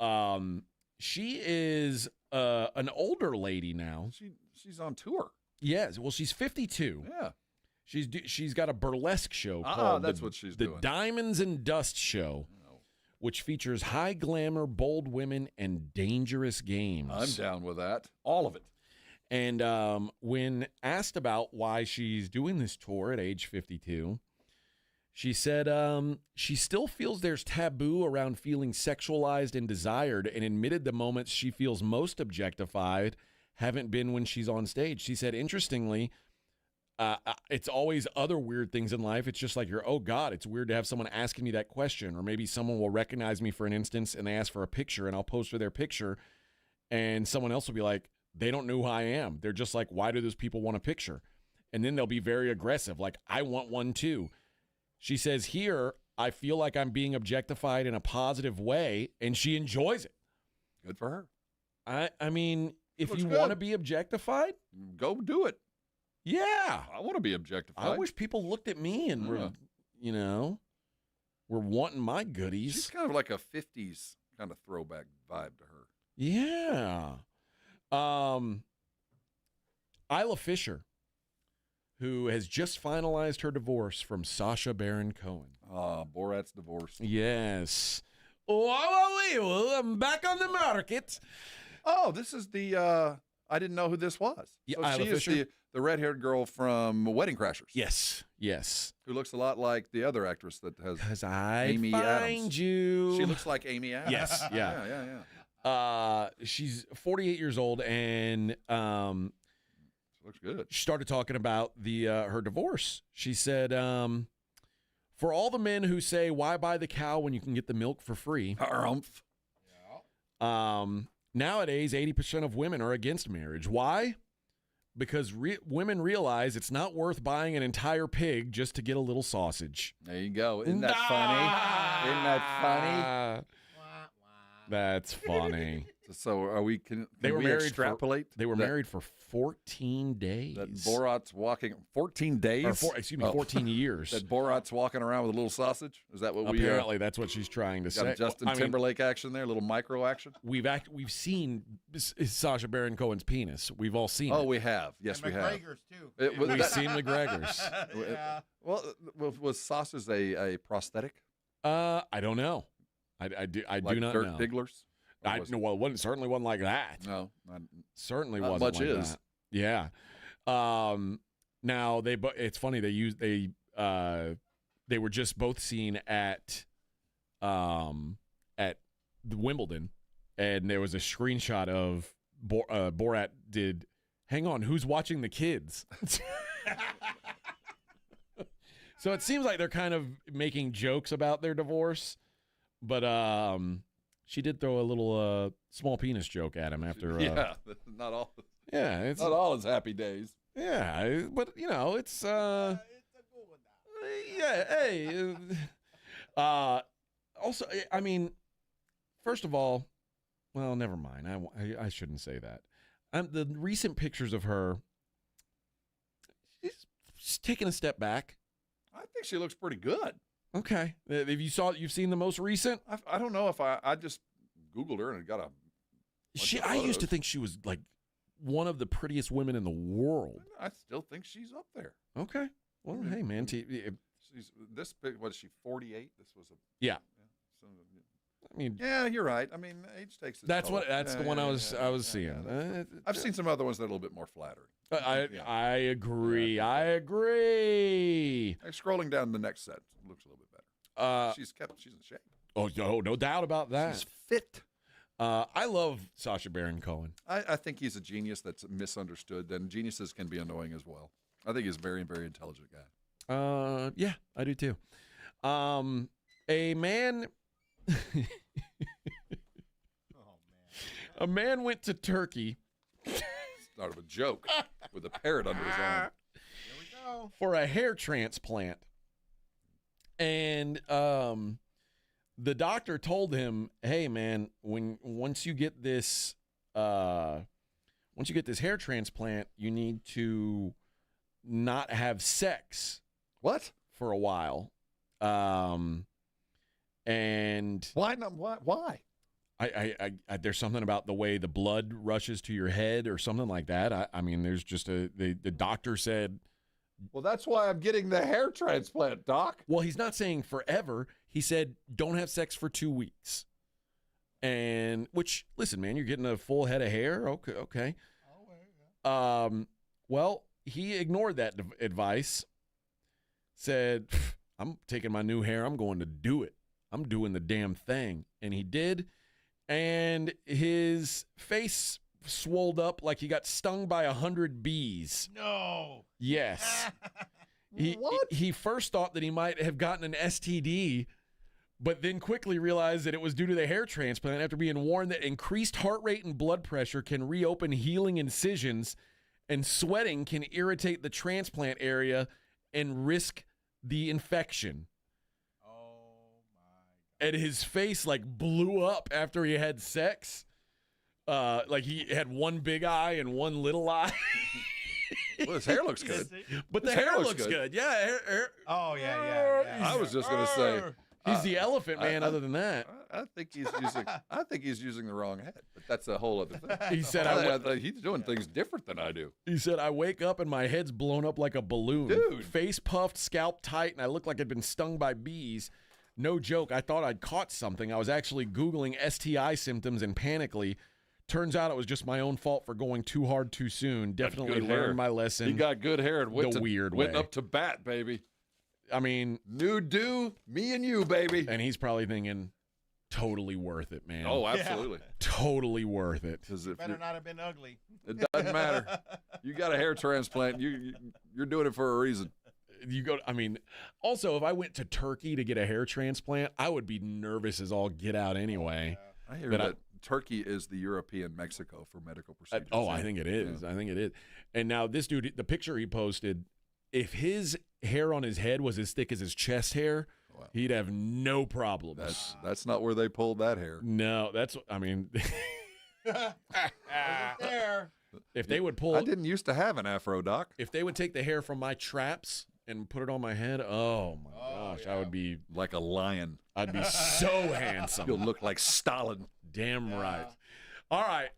she is an older lady now. She's on tour. Yes. Well, she's 52. Yeah. She's got a burlesque show called that's what she's the doing. Diamonds and Dust Show, which features high glamour, bold women, and dangerous games. I'm down with that. All of it. And when asked about why she's doing this tour at age 52, she said she still feels there's taboo around feeling sexualized and desired, and admitted the moments she feels most objectified haven't been when she's on stage. She said, interestingly, it's always other weird things in life. It's just like oh God, it's weird to have someone asking me that question. Or maybe someone will recognize me for an instance and they ask for a picture and I'll post for their picture. And someone else will be like, they don't know who I am. They're just like, why do those people want a picture? And then they'll be very aggressive. Like, I want one too. She says here, I feel like I'm being objectified in a positive way, and she enjoys it. Good for her. I mean, if Looks you good. want to be objectified, go do it. Yeah. I want to be objectified. I wish people looked at me and were wanting my goodies. She's kind of like a 50s kind of throwback vibe to her. Yeah. Isla Fisher, who has just finalized her divorce from Sacha Baron Cohen. Borat's divorce. Yes. Oh, I'm back on the market. Oh, this is the, I didn't know who this was. Yeah, so Isla she is Fisher? the red-haired girl from Wedding Crashers. Yes. Who looks a lot like the other actress that has 'Cause I Amy find Adams. you. She looks like Amy Adams. Yes, yeah. Yeah. She's 48 years old, and looks good. She started talking about her divorce. She said, for all the men who say, why buy the cow when you can get the milk for free? Nowadays, 80% of women are against marriage. Why? Because women realize it's not worth buying an entire pig just to get a little sausage. There you go. Isn't that funny? Isn't that funny? That's funny. So are we? They were we married extrapolate? They were married for 14 days. That Borat's walking 14 days. Or 14 years. That Borat's walking around with a little sausage. Is that what we? Apparently, that's what she's trying to got say. a Justin Timberlake action there, a little micro action. We've seen Sacha Baron Cohen's penis. We've all seen it. Oh, we have. Yes, we have. McGregor's too. We've seen McGregor's. Yeah. Well, was sausage a prosthetic? I don't know. I do not Dirk know. Diggler's? Well, it certainly wasn't like that. No, certainly not wasn't much like is. that. Yeah. Now it's funny they were just both seen at the Wimbledon, and there was a screenshot of Borat did. Hang on, who's watching the kids? So it seems like they're kind of making jokes about their divorce, but she did throw a little small penis joke at him after. Yeah, not all. Yeah, it's not all his happy days. Yeah, but it's yeah. Hey. Also, I mean, first of all, well, never mind. I shouldn't say that. The recent pictures of her, she's taking a step back. I think she looks pretty good. Okay. You've seen the most recent? I don't know if I just Googled her and got a. I used to think she was like one of the prettiest women in the world. I still think she's up there. Okay. Well, hey, man. She's this big. What is she? 48. This was a. Yeah. So, I mean. Yeah, you're right. I mean, age takes its That's toll. the one I was seeing. I've seen some other ones that are a little bit more flattering. I agree. I agree. Scrolling down the next set looks a little bit better. She's in shape. Oh, no doubt about that. She's fit. I love Sacha Baron Cohen. I think he's a genius that's misunderstood, and geniuses can be annoying as well. I think he's a very, very intelligent guy. Yeah, I do too. A man. A man went to Turkey. Start of a joke with a parrot under his arm. Here we go. For a hair transplant. And the doctor told him, "Hey man, once you get this hair transplant, you need to not have sex." What? For a while. And why not? Why? I there's something about the way the blood rushes to your head or something like that. I mean, there's just the doctor said. Well, that's why I'm getting the hair transplant, Doc. Well, he's not saying forever. He said don't have sex for 2 weeks. And which, listen, man, you're getting a full head of hair. Okay. Well, he ignored that advice. Said, I'm taking my new hair. I'm going to do it. I'm doing the damn thing. And he did. And his face swolled up like he got stung by 100 bees. No. Yes. What? He first thought that he might have gotten an STD, but then quickly realized that it was due to the hair transplant after being warned that increased heart rate and blood pressure can reopen healing incisions, and sweating can irritate the transplant area and risk the infection. And his face like blew up after he had sex. Like he had one big eye and one little eye. Well, his hair looks good. But the hair looks good. Yeah. Oh, yeah. I was just going to say. He's the elephant man other than that. I think he's using the wrong head, but that's a whole other thing. He said he's doing things different than I do. He said, I wake up and my head's blown up like a balloon. Dude. Face puffed, scalp tight, and I look like I'd been stung by bees. No joke, I thought I'd caught something. I was actually Googling STI symptoms and panically. Turns out it was just my own fault for going too hard too soon. Definitely learned my lesson. He got good hair and went way. up to bat, baby. I mean, new do, me and you, baby. And he's probably thinking, totally worth it, man. Oh, absolutely. Yeah. Totally worth it. Better not have been ugly. It doesn't matter. You got a hair transplant. You're doing it for a reason. Also, if I went to Turkey to get a hair transplant, I would be nervous as all get out anyway. I hear that Turkey is the European Mexico for medical procedures. I think it is. Yeah. I think it is. And now this dude, the picture he posted, if his hair on his head was as thick as his chest hair, He'd have no problems. That's not where they pulled that hair. No, that's, I mean. there. If they would pull. I didn't used to have an afro, Doc. If they would take the hair from my traps and put it on my head, oh my gosh, I would be like a lion. I'd be so handsome. You'll look like Stalin. Damn right. All right,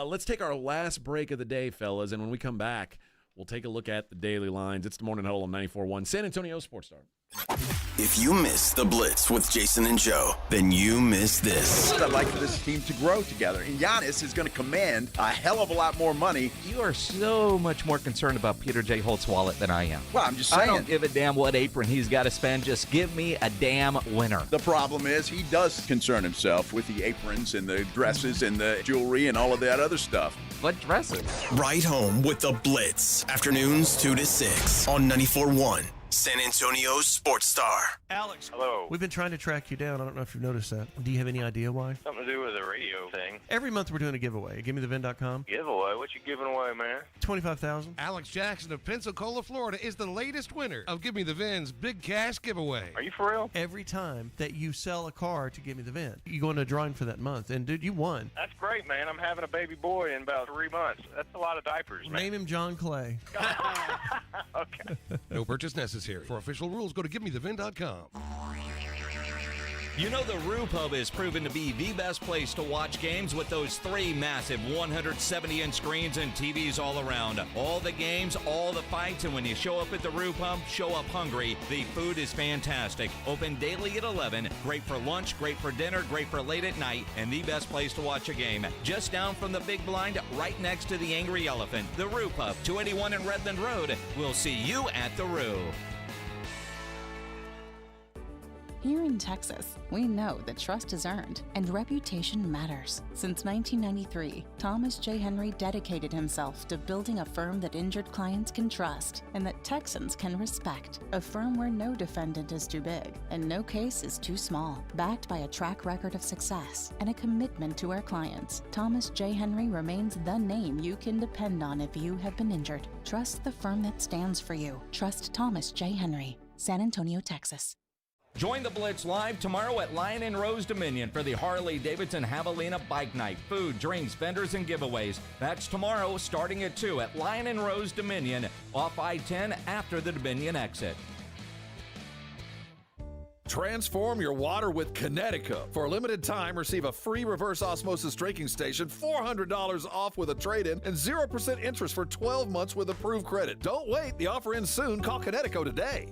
let's take our last break of the day, fellas, and when we come back, we'll take a look at the daily lines. It's the Morning Huddle on 94.1 San Antonio Sports Star. If you missed the Blitz with Jason and Joe, then you missed this. I'd like for this team to grow together, and Giannis is going to command a hell of a lot more money. You are so much more concerned about Peter J. Holt's wallet than I am. Well, I'm just saying. I don't give a damn what apron he's got to spend. Just give me a damn winner. The problem is he does concern himself with the aprons and the dresses and the jewelry and all of that other stuff. What dresses? Right home with the Blitz. Afternoons 2 to 6 on 94.1 San Antonio Sports Star. Alex. Hello. We've been trying to track you down. I don't know if you've noticed that. Do you have any idea why? Something to do with the radio thing. Every month we're doing a giveaway. GiveMeTheVin.com. Giveaway? What you giving away, man? $25,000. Alex Jackson of Pensacola, Florida is the latest winner of Give Me the Vin's Big Cash Giveaway. Are you for real? Every time that you sell a car to Give Me the Vin, you go into a drawing for that month. And dude, you won. That's great, man. I'm having a baby boy in about 3 months. That's a lot of diapers, man. Name him John Clay. Okay. No purchase necessary. For official rules, go to GiveMeTheVin.com. You know the Roo Pub is proven to be the best place to watch games with those 3 massive 170-inch screens and TVs all around. All the games, all the fights, and when you show up at the Roo Pub, show up hungry. The food is fantastic. Open daily at 11. Great for lunch, great for dinner, great for late at night, and the best place to watch a game. Just down from the big blind, right next to the Angry Elephant. The Roo Pub, 281 in Redland Road. We'll see you at the Roo. Here in Texas, we know that trust is earned and reputation matters. Since 1993, Thomas J. Henry dedicated himself to building a firm that injured clients can trust and that Texans can respect. A firm where no defendant is too big and no case is too small. Backed by a track record of success and a commitment to our clients, Thomas J. Henry remains the name you can depend on if you have been injured. Trust the firm that stands for you. Trust Thomas J. Henry, San Antonio, Texas. Join the Blitz live tomorrow at Lion and Rose Dominion for the Harley-Davidson Javelina Bike Night. Food, drinks, vendors, and giveaways. That's tomorrow starting at 2 at Lion and Rose Dominion off I-10 after the Dominion exit. Transform your water with Connecticut. For a limited time, receive a free reverse osmosis drinking station, $400 off with a trade-in, and 0% interest for 12 months with approved credit. Don't wait. The offer ends soon. Call Connecticut today.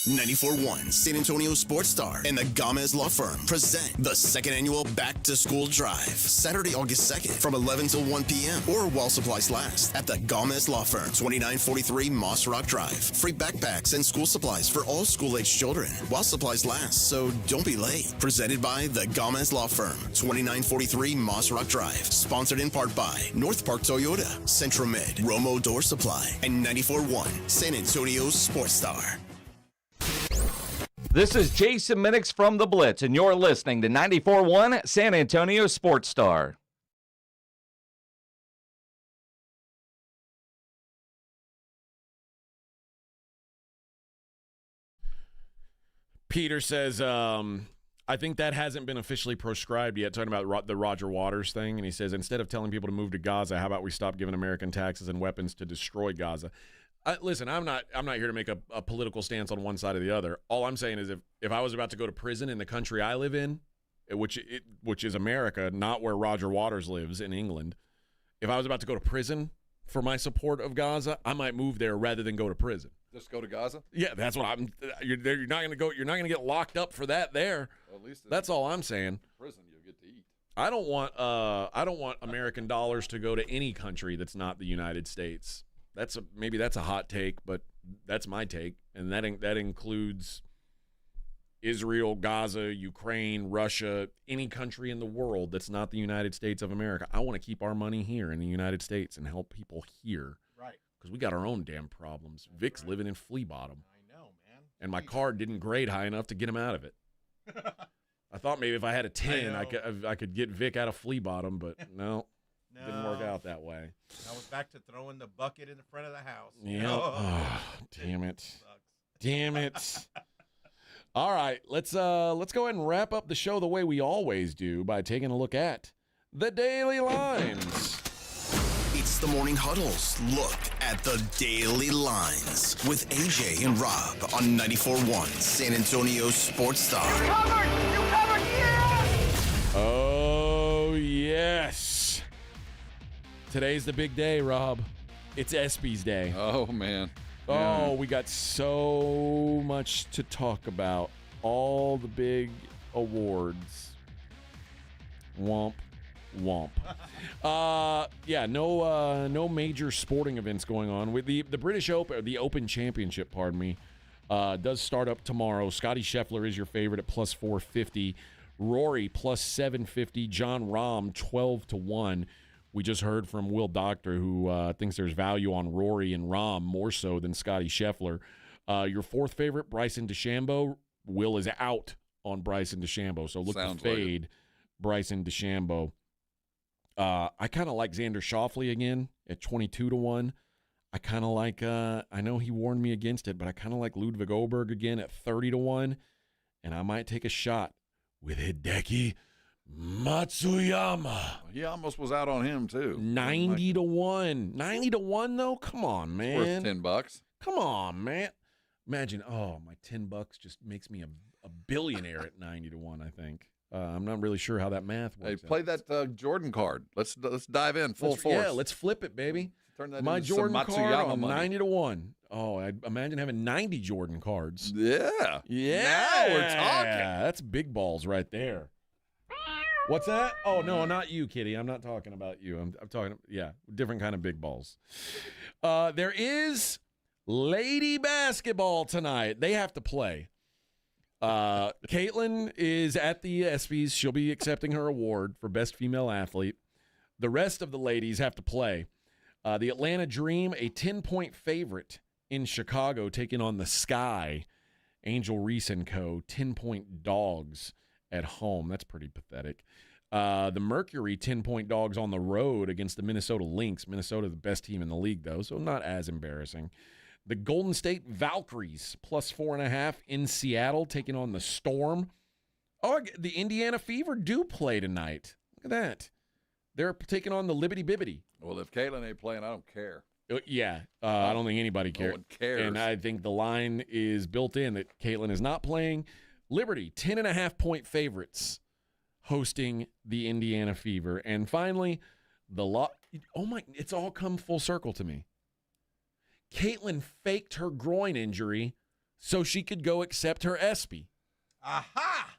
94.1 San Antonio Sports Star and the Gomez Law Firm present the second annual Back to School Drive, Saturday, August 2nd from 11 till 1 p.m. or while supplies last at the Gomez Law Firm, 2943 Moss Rock Drive. Free backpacks and school supplies for all school-aged children while supplies last, so don't be late. Presented by the Gomez Law Firm, 2943 Moss Rock Drive. Sponsored in part by North Park Toyota, Centromed, Romo Door Supply, and 94.1 San Antonio Sports Star. This is Jason Minix from The Blitz, and you're listening to 94.1 San Antonio Sports Star. Peter says, I think that hasn't been officially proscribed yet, talking about the Roger Waters thing. And he says, instead of telling people to move to Gaza, how about we stop giving American taxes and weapons to destroy Gaza? Listen, I'm not here to make a political stance on one side or the other. All I'm saying is if I was about to go to prison in the country I live in, which is America, not where Roger Waters lives in England, if I was about to go to prison for my support of Gaza, I might move there rather than go to prison. Just go to Gaza? Yeah, that's what I'm. You're not going to go. You're not going to get locked up for that there. Well, at least that's all I'm saying. Prison, you'll get to eat. I don't want American dollars to go to any country that's not the United States. Maybe that's a hot take, but that's my take, and that includes Israel, Gaza, Ukraine, Russia, any country in the world that's not the United States of America. I want to keep our money here in the United States and help people here. Right. Because we got our own damn problems. Vic's living in Flea Bottom. I know, man. And my card didn't grade high enough to get him out of it. I thought maybe if I had a 10, I could get Vic out of Flea Bottom, but no. Didn't work out that way. I was back to throwing the bucket in the front of the house. Yeah. Oh, damn it. Damn it. All right, let's go ahead and wrap up the show the way we always do by taking a look at the Daily Lines. It's the Morning Huddle's look at the daily lines with AJ and Rob on 94.1 San Antonio Sports Star. You covered, yeah! Oh, yes. Today's the big day, Rob. It's ESPYs Day. Oh, man. Oh, we got so much to talk about. All the big awards. Womp, womp. No major sporting events going on. With the British Open, the Open Championship, pardon me, does start up tomorrow. Scotty Scheffler is your favorite at plus 450. Rory plus 750. John Rahm 12-1. We just heard from Will Doctor, who thinks there's value on Rory and Rahm more so than Scotty Scheffler. Your fourth favorite, Bryson DeChambeau. Will is out on Bryson DeChambeau, so look to fade Bryson DeChambeau. I kind of like Xander Schauffele again at 22-1. I kind of like, I know he warned me against it, but I kind of like Ludwig Oberg again at 30-1. And I might take a shot with Hideki Matsuyama. He almost was out on him, too. 90-1. 90-1, though? Come on, man. It's worth $10. Come on, man. Imagine, my $10 just makes me a billionaire at 90-1, I think. I'm not really sure how that math works. Hey, play that Jordan card. Let's dive in full force. Yeah, let's flip it, baby. Turn that My into Jordan some card Matsuyama on money. 90-1. Oh, I imagine having 90 Jordan cards. Yeah. Yeah. Now we're talking. That's big balls right there. What's that? Oh, no, not you, Kitty. I'm not talking about you. I'm talking, different kind of big balls. There is lady basketball tonight. They have to play. Caitlin is at the ESPYs. She'll be accepting her award for Best Female Athlete. The rest of the ladies have to play. The Atlanta Dream, a 10-point favorite in Chicago, taking on the Sky. Angel Reese & Co., 10-point dogs at home. That's pretty pathetic. The Mercury, 10-point dogs on the road against the Minnesota Lynx. Minnesota, the best team in the league, though, so not as embarrassing. The Golden State Valkyries, plus 4.5 in Seattle, taking on the Storm. Oh, the Indiana Fever do play tonight. Look at that. They're taking on the Liberty Bibbity. Well, if Caitlin ain't playing, I don't care. I don't think anybody cares. No one cares. And I think the line is built in that Caitlin is not playing. Liberty, 10.5-point favorites, hosting the Indiana Fever. And finally, it's all come full circle to me. Caitlin faked her groin injury so she could go accept her ESPY. Aha!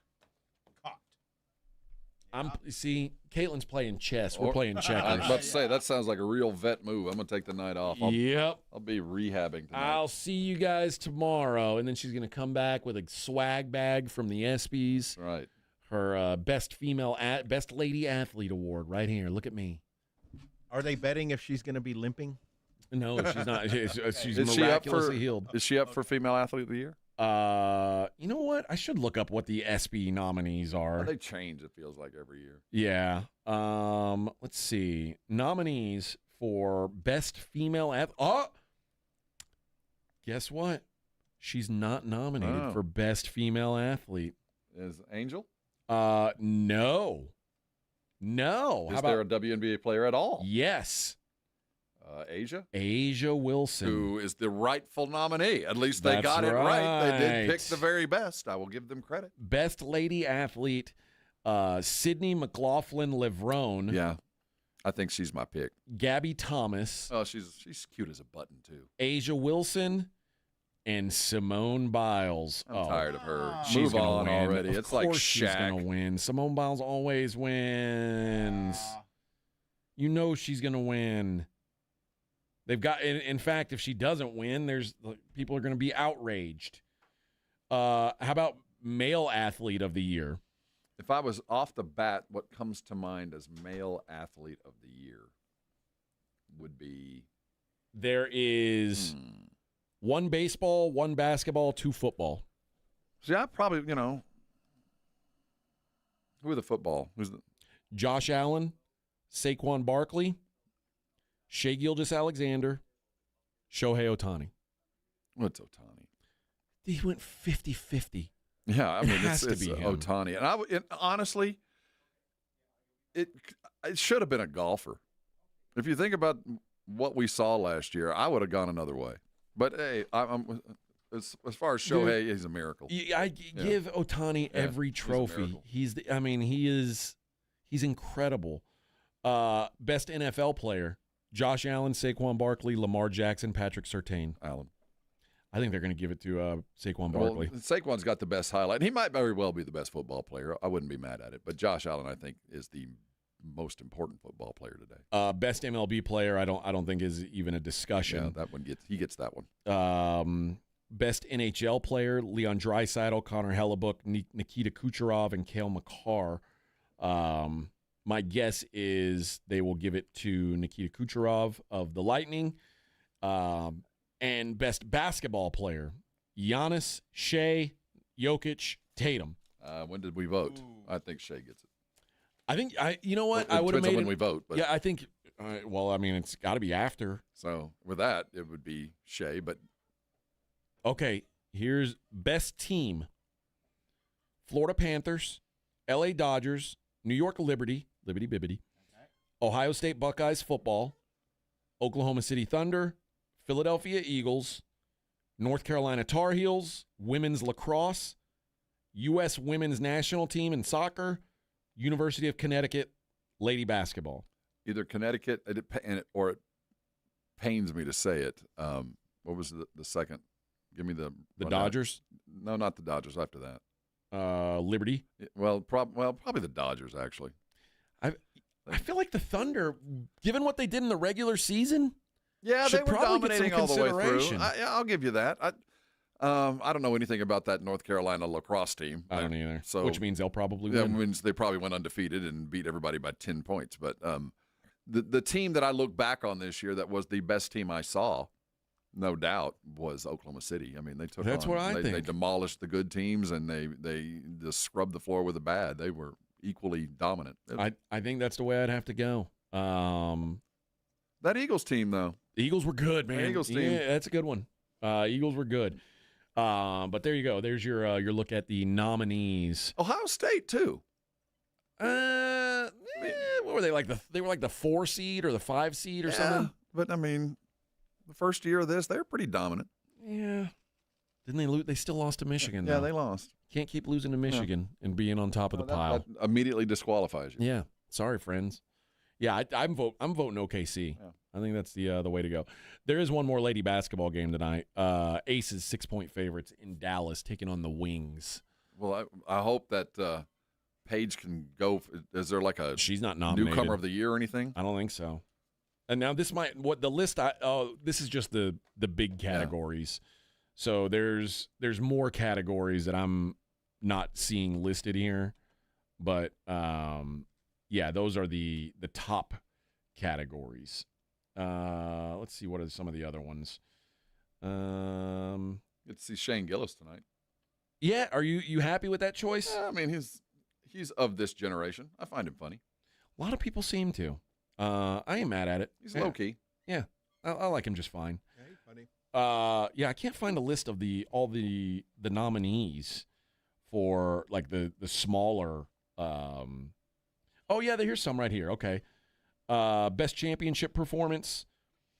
See, Caitlin's playing chess. We're playing checkers. I was about to say, that sounds like a real vet move. I'm going to take the night off. I'll be rehabbing tonight. I'll see you guys tomorrow. And then she's going to come back with a swag bag from the ESPYs. Right. Her best lady athlete award right here. Look at me. Are they betting if she's going to be limping? No, she's not. She's is miraculously healed. Is she up for Female Athlete of the Year? You know what? I should look up what the ESPY nominees are. They change, it feels like, every year. Yeah. Let's see. Nominees for Best Female Athlete. Oh! Guess what? She's not nominated for Best Female Athlete. Is Angel? No. No. Is there a WNBA player at all? Yes. Asia Wilson. Who is the rightful nominee. At least they got it right. They did pick the very best. I will give them credit. Best lady athlete, Sydney McLaughlin-Levrone. Yeah. I think she's my pick. Gabby Thomas. Oh, she's cute as a button, too. Asia Wilson and Simone Biles. I'm tired of her. She's Move on win. already. It's like Shaq. She's going to win. Simone Biles always wins. You know she's going to win. They've got, in fact, if she doesn't win, people are going to be outraged. How about male athlete of the year? If I was off the bat, what comes to mind as male athlete of the year would be? There is 1 baseball, 1 basketball, 2 football. See, I probably, who are the football? Josh Allen, Saquon Barkley, Shai Gilgeous-Alexander, Shohei Ohtani. What's Ohtani? he went 50-50. Yeah, I mean, has it's to be him. Ohtani. And honestly, it should have been a golfer. If you think about what we saw last year, I would have gone another way. But, hey, as far as Shohei, he's a miracle. I give Ohtani every trophy. He's incredible. Best NFL player, Josh Allen, Saquon Barkley, Lamar Jackson, Patrick Surtain. Allen. I think they're going to give it to Saquon Barkley. Well, Saquon's got the best highlight. He might very well be the best football player. I wouldn't be mad at it. But Josh Allen, I think, is the most important football player today. Best MLB player, I don't think is even a discussion. Yeah, that one gets that one. Best NHL player, Leon Draisaitl, Connor Hellebuck, Nikita Kucherov, and Cale Makar. My guess is they will give it to Nikita Kucherov of the Lightning. And best basketball player, Giannis, Shea, Jokic, Tatum. When did we vote? I think Shea gets it. I think you know what? Well, I would have made when we vote. But. Yeah, I think. Well, I mean, it's got to be after. So with that, it would be Shea. But okay, here's best team: Florida Panthers, L.A. Dodgers, New York Liberty, Bibbity, Ohio State Buckeyes football, Oklahoma City Thunder, Philadelphia Eagles, North Carolina Tar Heels, women's lacrosse, U.S. women's national team in soccer, University of Connecticut lady basketball. Either Connecticut or it pains me to say it. What was the second? Give me the Dodgers? No, not the Dodgers. After that, Liberty. Well, probably the Dodgers actually. I feel like the Thunder, given what they did in the regular season. Yeah, they were dominating all the way through. I'll give you that. I don't know anything about that North Carolina lacrosse team. I don't either. So, which means they'll probably win. That means they probably went undefeated and beat everybody by 10 points. But the team that I look back on this year that was the best team I saw, no doubt, was Oklahoma City. I mean, they took. That's what I think. They demolished the good teams and they just scrubbed the floor with the bad. They were equally dominant. I think that's the way I'd have to go. That Eagles team, though. The Eagles were good, man. The Eagles team. Yeah, that's a good one. Eagles were good. But there you go. There's your look at the nominees. Ohio State, too. What were they like? They were like the 4 seed or the 5 seed or something? But, I mean, the first year of this, they were pretty dominant. Yeah. Didn't they lose? They still lost to Michigan, Yeah, though. they lost. Can't keep losing to Michigan and being on top of the pile. That immediately disqualifies you. Yeah. Sorry, friends. Yeah, I'm voting OKC. Yeah. I think that's the way to go. There is one more lady basketball game tonight. Aces 6-point favorites in Dallas taking on the Wings. Well, I hope that Paige can go. Is there like a she's not nominated newcomer of the year or anything? I don't think so. And now this is just the big categories. Yeah. So there's more categories that I'm not seeing listed here, but yeah, those are the top categories. Let's see, what are some of the other ones? Get to see Shane Gillis tonight. Yeah, are you happy with that choice? Yeah, I mean, he's of this generation. I find him funny. A lot of people seem to. I ain't mad at it. He's low key. Yeah, I like him just fine. Yeah, he's funny. Yeah, I can't find a list of all the nominees for like the smaller. Oh yeah, here's some right here. Okay, best championship performance: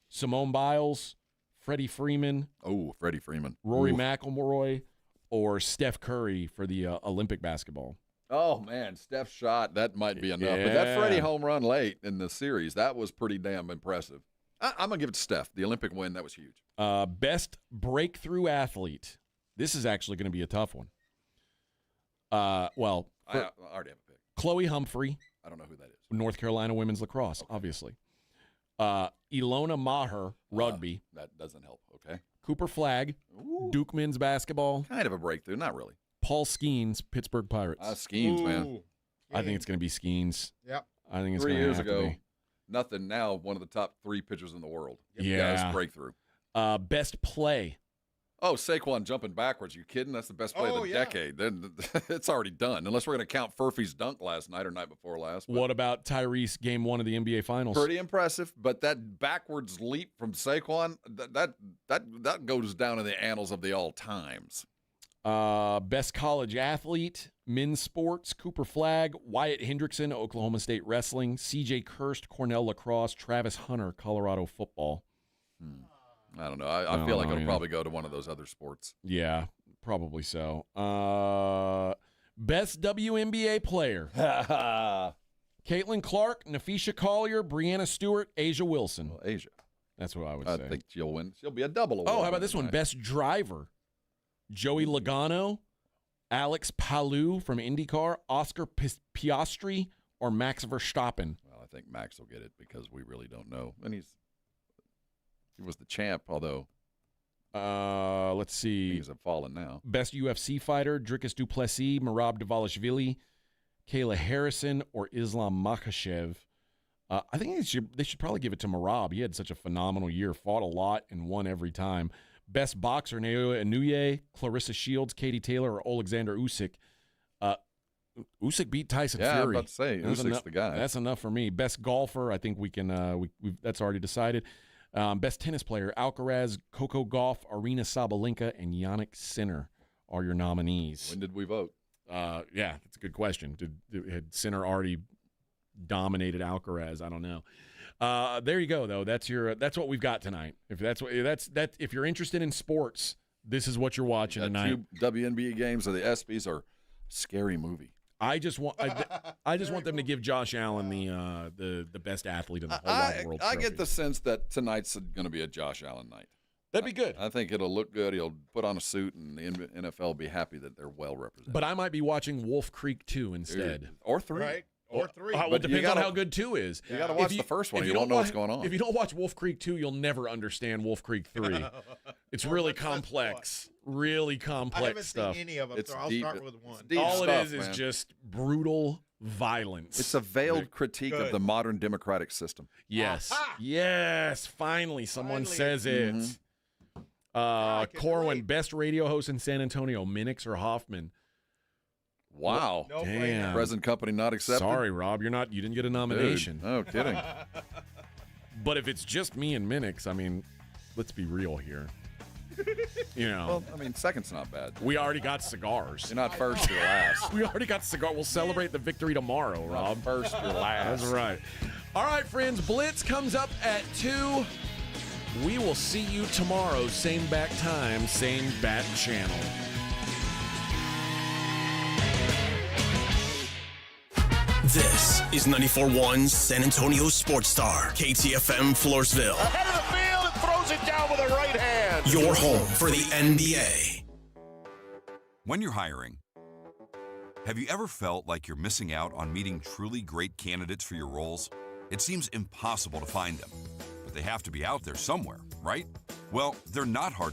Simone Biles, Freddie Freeman. Oh, Freddie Freeman. Rory McIlroy, or Steph Curry for the Olympic basketball. Oh man, Steph's shot, that might be enough. Yeah. But that Freddie home run late in the series, that was pretty damn impressive. I'm gonna give it to Steph. The Olympic win, that was huge. Best breakthrough athlete. This is actually going to be a tough one. Well, I already have a pick. Chloe Humphrey. I don't know who that is. North Carolina women's lacrosse, obviously. Ilona Maher, rugby. That doesn't help. Okay. Cooper Flagg, Duke men's basketball. Kind of a breakthrough, not really. Paul Skeens, Pittsburgh Pirates. Skeens, man. I think it's going to be Skeens. Yep. I think it's 3 going to years have to ago. be. Nothing now. One of the top 3 pitchers in the world. Yeah. It's a breakthrough. Best play. Oh, Saquon jumping backwards. You kidding? That's the best play of the decade. Then it's already done. Unless we're going to count Furphy's dunk last night or night before last. But What about Tyrese game 1 of the NBA Finals? pretty impressive, but that backwards leap from Saquon, that goes down in the annals of the all times. Best college athlete, men's sports, Cooper Flagg, Wyatt Hendrickson, Oklahoma State wrestling, CJ Kirst, Cornell lacrosse, Travis Hunter, Colorado football. I don't know. I feel like it'll probably go to one of those other sports. Yeah, probably so. Best WNBA player. Caitlin Clark, Nafisha Collier, Brianna Stewart, Asia Wilson. Well, Asia. That's what I would say. I think she'll win. She'll be a double award. Oh, how about this one? Best driver. Joey Logano, Alex Palou from IndyCar, Oscar Piastri, or Max Verstappen. Well, I think Max will get it because we really don't know. And he was the champ, although let's see. Things have fallen now. Best UFC fighter, Dricus du Plessis, Merab Dvalishvili, Kayla Harrison, or Islam Makhachev. I think they should probably give it to Merab. He had such a phenomenal year, fought a lot, and won every time. Best boxer, Naoya Inoue, Clarissa Shields, Katie Taylor, or Alexander Usyk. Usyk beat Tyson Fury. Yeah, I'm about to say, Usyk's the guy. That's enough for me. Best golfer, I think we can. That's already decided. Best tennis player, Alcaraz, Coco Gauff, Arina Sabalenka, and Yannick Sinner are your nominees. When did we vote? Yeah, that's a good question. Had Sinner already dominated Alcaraz? I don't know. There you go, though. That's what we've got tonight. If you're interested in sports, this is what you're watching tonight. 2 WNBA games of the ESPYs are scary movie. I just want them to give Josh Allen the best athlete in the whole wide world. I get the sense that tonight's going to be a Josh Allen night. That'd be good. I think it'll look good. He'll put on a suit, and the NFL will be happy that they're well represented. But I might be watching Wolf Creek 2 instead. Or 3. Right. Or 3. Well, it depends on how good 2 is. You got to watch the first one. You don't know what's going on. If you don't watch Wolf Creek 2, you'll never understand Wolf Creek 3. It's really complex. Really complex I haven't stuff. seen any of them, It's so I'll deep. start with one. Deep All stuff, it is man. just brutal violence. It's a veiled critique of the modern democratic system. Yes. Aha! Yes. Finally, someone says it. Corwin, best radio host in San Antonio, Minix or Hoffman? Wow. No Damn. Present company not accepted. Sorry, Rob. You didn't get a nomination. Dude, no kidding. But if it's just me and Minix, I mean, let's be real here. You know. Well, I mean, second's not bad. We already got cigars. You're not first, you're last. We already got cigar. We'll celebrate the victory tomorrow, Rob. Not first, you're last. That's right. All right, friends. Blitz comes up at 2. We will see you tomorrow. Same back time, same bat channel. This is 94.1 San Antonio Sports Star, KTFM Floresville. Ahead of the field and throws it down with a right hand. Your home for the NBA. When you're hiring, have you ever felt like you're missing out on meeting truly great candidates for your roles? It seems impossible to find them, but they have to be out there somewhere, right? Well, they're not hard